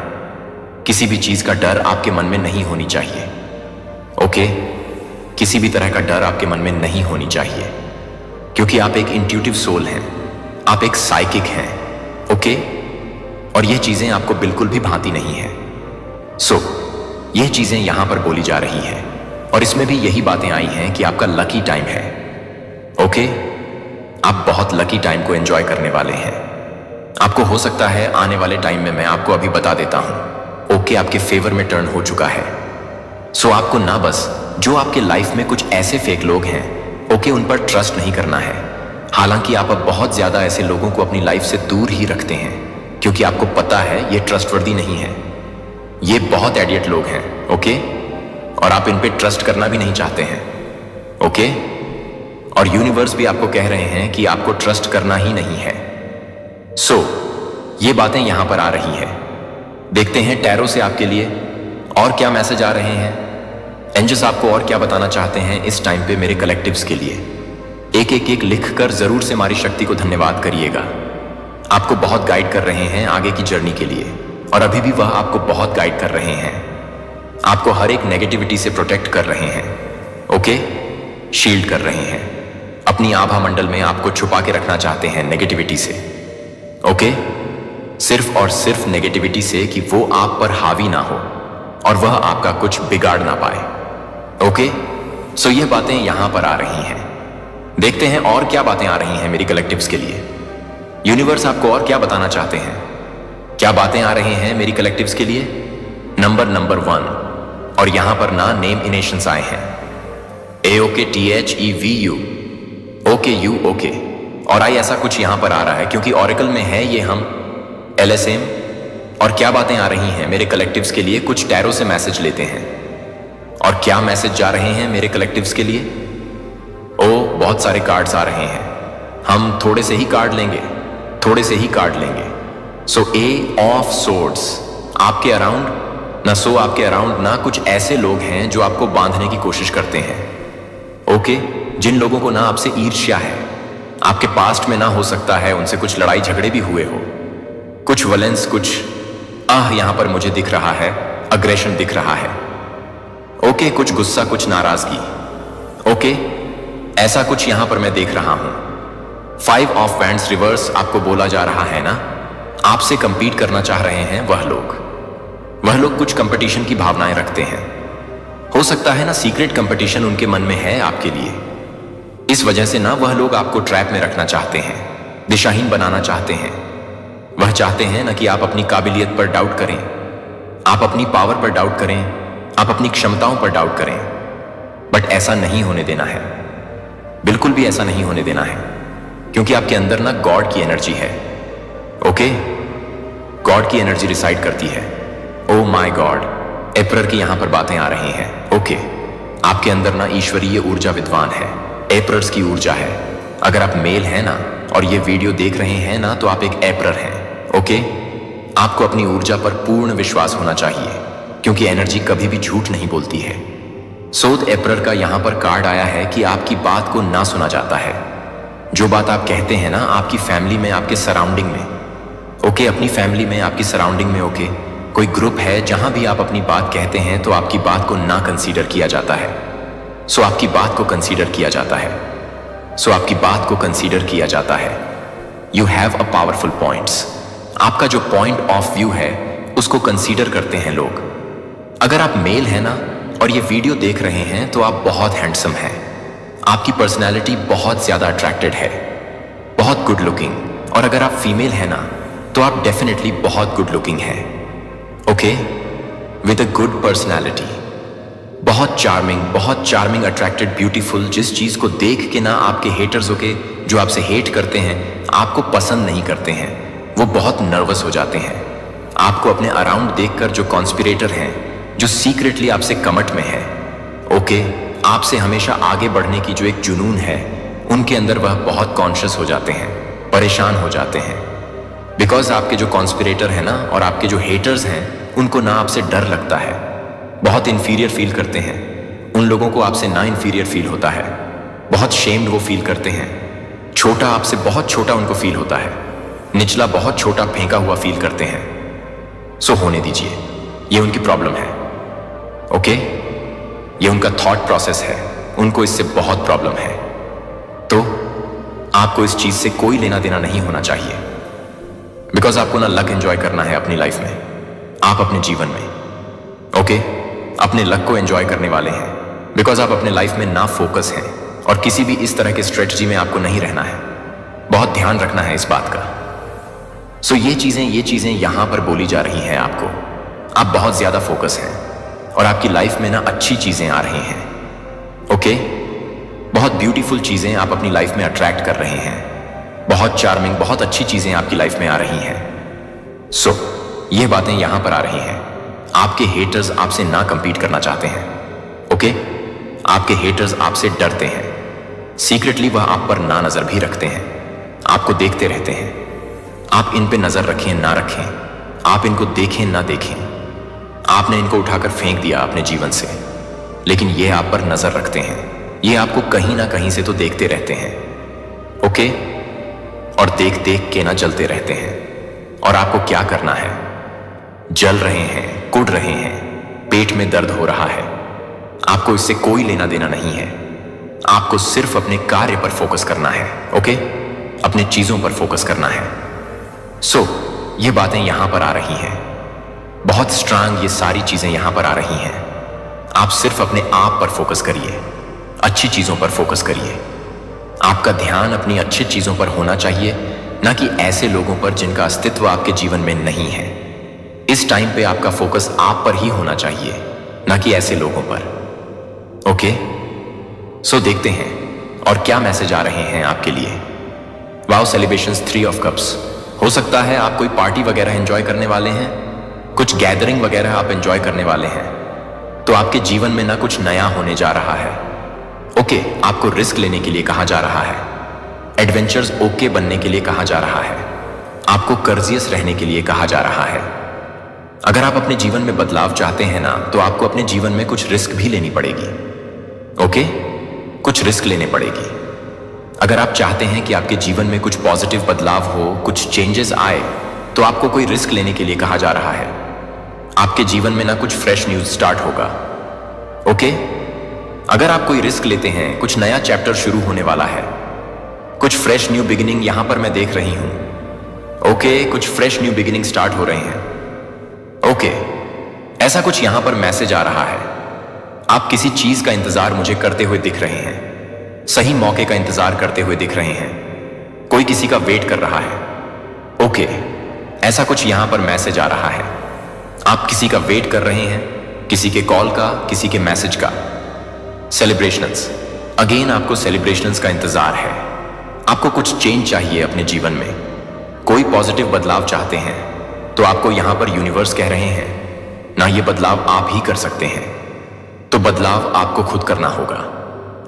किसी भी चीज का डर आपके मन में नहीं होनी चाहिए। ओके, किसी भी तरह का डर आपके मन में नहीं होनी चाहिए, क्योंकि आप एक इंट्यूटिव सोल हैं, आप एक साइकिक हैं। ओके, और ये चीजें आपको बिल्कुल भी भांति नहीं है। सो ये चीजें यहां पर बोली जा रही हैं, और इसमें भी यही बातें आई हैं कि आपका लकी टाइम है। ओके, आप बहुत लकी टाइम को एंजॉय करने वाले हैं। आपको हो सकता है आने वाले टाइम में मैं आपको अभी बता देता हूं। ओके, आपके फेवर में टर्न हो चुका है। सो आपको ना बस जो आपके लाइफ में कुछ ऐसे फेक लोग हैं, ओके, उन पर ट्रस्ट नहीं करना है। हालांकि आप अब बहुत ज्यादा ऐसे लोगों को अपनी लाइफ से दूर ही रखते हैं, क्योंकि आपको पता है ये ट्रस्टवर्दी नहीं है, ये बहुत एडियट लोग हैं। ओके, और आप इन पे ट्रस्ट करना भी नहीं चाहते हैं। ओके, और यूनिवर्स भी आपको कह रहे हैं कि आपको ट्रस्ट करना ही नहीं है। सो ये बातें यहां पर आ रही हैं। देखते हैं टैरो से आपके लिए और क्या मैसेज आ रहे हैं। एंजल्स आपको और क्या बताना चाहते हैं इस टाइम पे मेरे कलेक्टिव्स के लिए। एक लिखकर जरूर से हमारी शक्ति को धन्यवाद करिएगा। आपको बहुत गाइड कर रहे हैं आगे की जर्नी के लिए, और अभी भी वह आपको बहुत गाइड कर रहे हैं। आपको हर एक नेगेटिविटी से प्रोटेक्ट कर रहे हैं। ओके, शील्ड कर रहे हैं, अपनी आभा मंडल में आपको छुपा के रखना चाहते हैं नेगेटिविटी से। ओके, सिर्फ और सिर्फ नेगेटिविटी से कि वो आप पर हावी ना हो और वह आपका कुछ बिगाड़ ना पाए। ओके, सो ये बातें यहां पर आ रही हैं। देखते हैं और क्या बातें आ रही हैं मेरी कलेक्टिव्स के लिए। यूनिवर्स आपको और क्या बताना चाहते हैं, क्या बातें आ रही हैं मेरी कलेक्टिव्स के लिए। नंबर 1, और यहां पर ना नेम इनेशंस आए हैं। AOKTHEVU, ओके यू, ओके और आई, ऐसा कुछ यहां पर आ रहा है क्योंकि ऑरेकल में है ये हम LSM। और क्या बातें आ रही हैं मेरे कलेक्टिव्स के लिए, कुछ टैरो से मैसेज लेते हैं। और क्या मैसेज जा रहे हैं मेरे कलेक्टिव्स के लिए। ओ, बहुत सारे कार्ड्स आ रहे हैं। हम थोड़े से ही कार्ड लेंगे, थोड़े से ही कार्ड लेंगे। सो A ऑफ सोर्ड्स आपके अराउंड ना, सो आपके अराउंड ना कुछ ऐसे लोग हैं जो आपको बांधने की कोशिश करते हैं। ओके, जिन लोगों को ना आपसे ईर्ष्या है, आपके पास्ट में ना हो सकता है उनसे कुछ लड़ाई झगड़े भी हुए हो, कुछ वलेंस, कुछ यहां पर मुझे दिख रहा है अग्रेशन दिख रहा है। ओके, कुछ गुस्सा, कुछ नाराजगी। ओके, ऐसा कुछ यहां पर मैं देख रहा हूं। 5 ऑफ वैंड्स रिवर्स आपको बोला जा रहा है ना, आपसे कंपीट करना चाह रहे हैं वह लोग कुछ कंपटीशन की भावनाएं रखते हैं। हो सकता है ना सीक्रेट कंपटीशन उनके मन में है आपके लिए। इस वजह से ना वह लोग आपको ट्रैप में रखना चाहते हैं, दिशाहीन बनाना चाहते हैं। वह चाहते हैं ना कि आप अपनी काबिलियत पर डाउट करें, आप अपनी पावर पर डाउट करें, आप अपनी क्षमताओं पर डाउट करें, बट ऐसा नहीं होने देना है। बिल्कुल भी ऐसा नहीं होने देना है, क्योंकि आपके अंदर ना गॉड की एनर्जी है। ओके, गॉड की एनर्जी रिसाइड करती है। ओ माय गॉड, एप्रर की यहां पर बातें आ रही हैं। ओके, आपके अंदर ना ईश्वरीय ऊर्जा विद्वान है, एप्रर्स की ऊर्जा है। अगर आप मेल हैं ना और ये वीडियो देख रहे हैं ना, तो आप एक एप्रर हैं। ओके, आपको अपनी ऊर्जा पर पूर्ण विश्वास होना चाहिए, क्योंकि एनर्जी कभी भी झूठ नहीं बोलती है। सोद एप्रर का यहां पर कार्ड आया है कि आपकी बात को ना सुना जाता है। जो बात आप कहते हैं ना, आपकी फैमिली में, आपके सराउंडिंग में, ओके, अपनी फैमिली में, आपकी सराउंडिंग में, ओके, कोई ग्रुप है जहां भी आप अपनी बात कहते हैं तो आपकी बात को ना कंसीडर किया जाता है। सो आपकी बात को कंसीडर किया जाता है। सो आपकी बात को कंसीडर किया जाता है। You have a powerful points. आपका जो पॉइंट ऑफ व्यू है उसको कंसीडर करते हैं लोग। अगर आप मेल हैं ना और ये वीडियो देख रहे हैं तो आप बहुत हैंडसम हैं। आपकी पर्सनैलिटी बहुत ज्यादा अट्रैक्टेड है, बहुत गुड लुकिंग। और अगर आप फीमेल हैं ना तो आप डेफिनेटली बहुत गुड लुकिंग हैं। Okay, with a good personality, बहुत चार्मिंग, अट्रैक्टेड, ब्यूटीफुल। जिस चीज को देख के ना आपके हेटर्स, ओके, जो आपसे हेट करते हैं, आपको पसंद नहीं करते हैं, वो बहुत नर्वस हो जाते हैं। आपको अपने अराउंड देखकर जो कॉन्स्पिरेटर हैं, जो सीक्रेटली आपसे कमट में है, ओके, आपसे हमेशा आगे बढ़ने की जो एक जुनून है, उनके अंदर वह बहुत कॉन्शियस हो जाते हैं, परेशान हो जाते हैं। बिकॉज आपके जो कॉन्स्पिरेटर है ना और आपके जो हेटर्स हैं, उनको ना आपसे डर लगता है, बहुत इंफीरियर फील करते हैं। उन लोगों को आपसे ना इंफीरियर फील होता है, बहुत शेम्ड वो फील करते हैं। छोटा आपसे बहुत छोटा उनको फील होता है, निचला बहुत छोटा फेंका हुआ फील करते हैं। सो होने दीजिए, ये उनकी प्रॉब्लम है। ओके, ये उनका थॉट प्रोसेस है, उनको इससे बहुत प्रॉब्लम है। तो आपको इस चीज से कोई लेना देना नहीं होना चाहिए। बिकॉज आपको ना लक एंजॉय करना है अपनी लाइफ में, आप अपने जीवन में, ओके, अपने लक को एंजॉय करने वाले हैं। बिकॉज आप अपने लाइफ में ना फोकस हैं और किसी भी इस तरह के स्ट्रेटजी में आपको नहीं रहना है। बहुत ध्यान रखना है इस बात का। सो ये चीजें यहां पर बोली जा रही हैं आपको। आप बहुत ज्यादा फोकस हैं और आपकी लाइफ में ना अच्छी चीजें आ रही हैं। ओके, बहुत ब्यूटीफुल चीजें आप अपनी लाइफ में अट्रैक्ट कर रहे हैं, बहुत चार्मिंग, बहुत अच्छी चीजें आपकी लाइफ में आ रही हैं। सो ये बातें यहां पर आ रही हैं। आपके हेटर्स आपसे ना कंपीट करना चाहते हैं। ओके, आपके हेटर्स आपसे डरते हैं। सीक्रेटली वह आप पर ना नजर भी रखते हैं, आपको देखते रहते हैं। आप इन पे नजर रखें ना रखें, आप इनको देखें ना देखें, आपने इनको उठाकर फेंक दिया अपने जीवन से, लेकिन ये आप पर नजर रखते हैं। ये आपको कहीं ना कहीं से तो देखते रहते हैं। ओके, और देख देख के ना जलते रहते हैं। और आपको क्या करना है? जल रहे हैं, कुड़ रहे हैं, पेट में दर्द हो रहा है, आपको इससे कोई लेना देना नहीं है। आपको सिर्फ अपने कार्य पर फोकस करना है। ओके, अपने चीजों पर फोकस करना है। सो ये बातें यहां पर आ रही हैं, बहुत स्ट्रांग ये सारी चीजें यहां पर आ रही हैं। आप सिर्फ अपने आप पर फोकस करिए, अच्छी चीजों पर फोकस करिए। आपका ध्यान अपनी अच्छी चीजों पर होना चाहिए, ना कि ऐसे लोगों पर जिनका अस्तित्व आपके जीवन में नहीं है। इस टाइम पे आपका फोकस आप पर ही होना चाहिए, ना कि ऐसे लोगों पर। ओके, सो देखते हैं और क्या मैसेज आ रहे हैं आपके लिए। Wow, celebrations 3 of cups. हो सकता है आप कोई पार्टी वगैरह एंजॉय करने वाले हैं, कुछ गैदरिंग वगैरह आप एंजॉय करने वाले हैं, तो आपके जीवन में ना कुछ नया होने जा रहा है। ओके, आपको रिस्क लेने के लिए कहा जा रहा है, एडवेंचर्स ओके बनने के लिए कहा जा रहा है, आपको कर्जियस रहने के लिए कहा जा रहा है। अगर आप अपने जीवन में बदलाव चाहते हैं ना, तो आपको अपने जीवन में कुछ रिस्क भी लेनी पड़ेगी। ओके, कुछ रिस्क लेने पड़ेगी। अगर आप चाहते हैं कि आपके जीवन में कुछ पॉजिटिव बदलाव हो, कुछ चेंजेस आए, तो आपको कोई रिस्क लेने के लिए कहा जा रहा है। आपके जीवन में ना कुछ फ्रेश न्यूज स्टार्ट होगा। ओके, अगर आप कोई रिस्क लेते हैं, कुछ नया चैप्टर शुरू होने वाला है, कुछ फ्रेश न्यू बिगिनिंग यहां पर मैं देख रही हूं। ओके, कुछ फ्रेश न्यू बिगिनिंग स्टार्ट हो रहे हैं। ओके, ऐसा कुछ यहां पर मैसेज आ रहा है। आप किसी चीज का इंतजार मुझे करते हुए दिख रहे हैं, सही मौके का इंतजार करते हुए दिख रहे हैं, कोई किसी का वेट कर रहा है। ओके, ऐसा कुछ यहां पर मैसेज आ रहा है। आप किसी का वेट कर रहे हैं, किसी के कॉल का, किसी के मैसेज का। सेलिब्रेशंस, अगेन आपको सेलिब्रेशंस का इंतजार है। आपको कुछ चेंज चाहिए अपने जीवन में, कोई पॉजिटिव बदलाव चाहते हैं, तो आपको यहां पर यूनिवर्स कह रहे हैं ना, ये बदलाव आप ही कर सकते हैं। तो बदलाव आपको खुद करना होगा।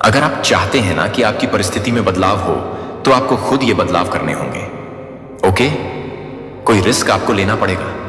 अगर आप चाहते हैं ना कि आपकी परिस्थिति में बदलाव हो, तो आपको खुद ये बदलाव करने होंगे। ओके? कोई रिस्क आपको लेना पड़ेगा।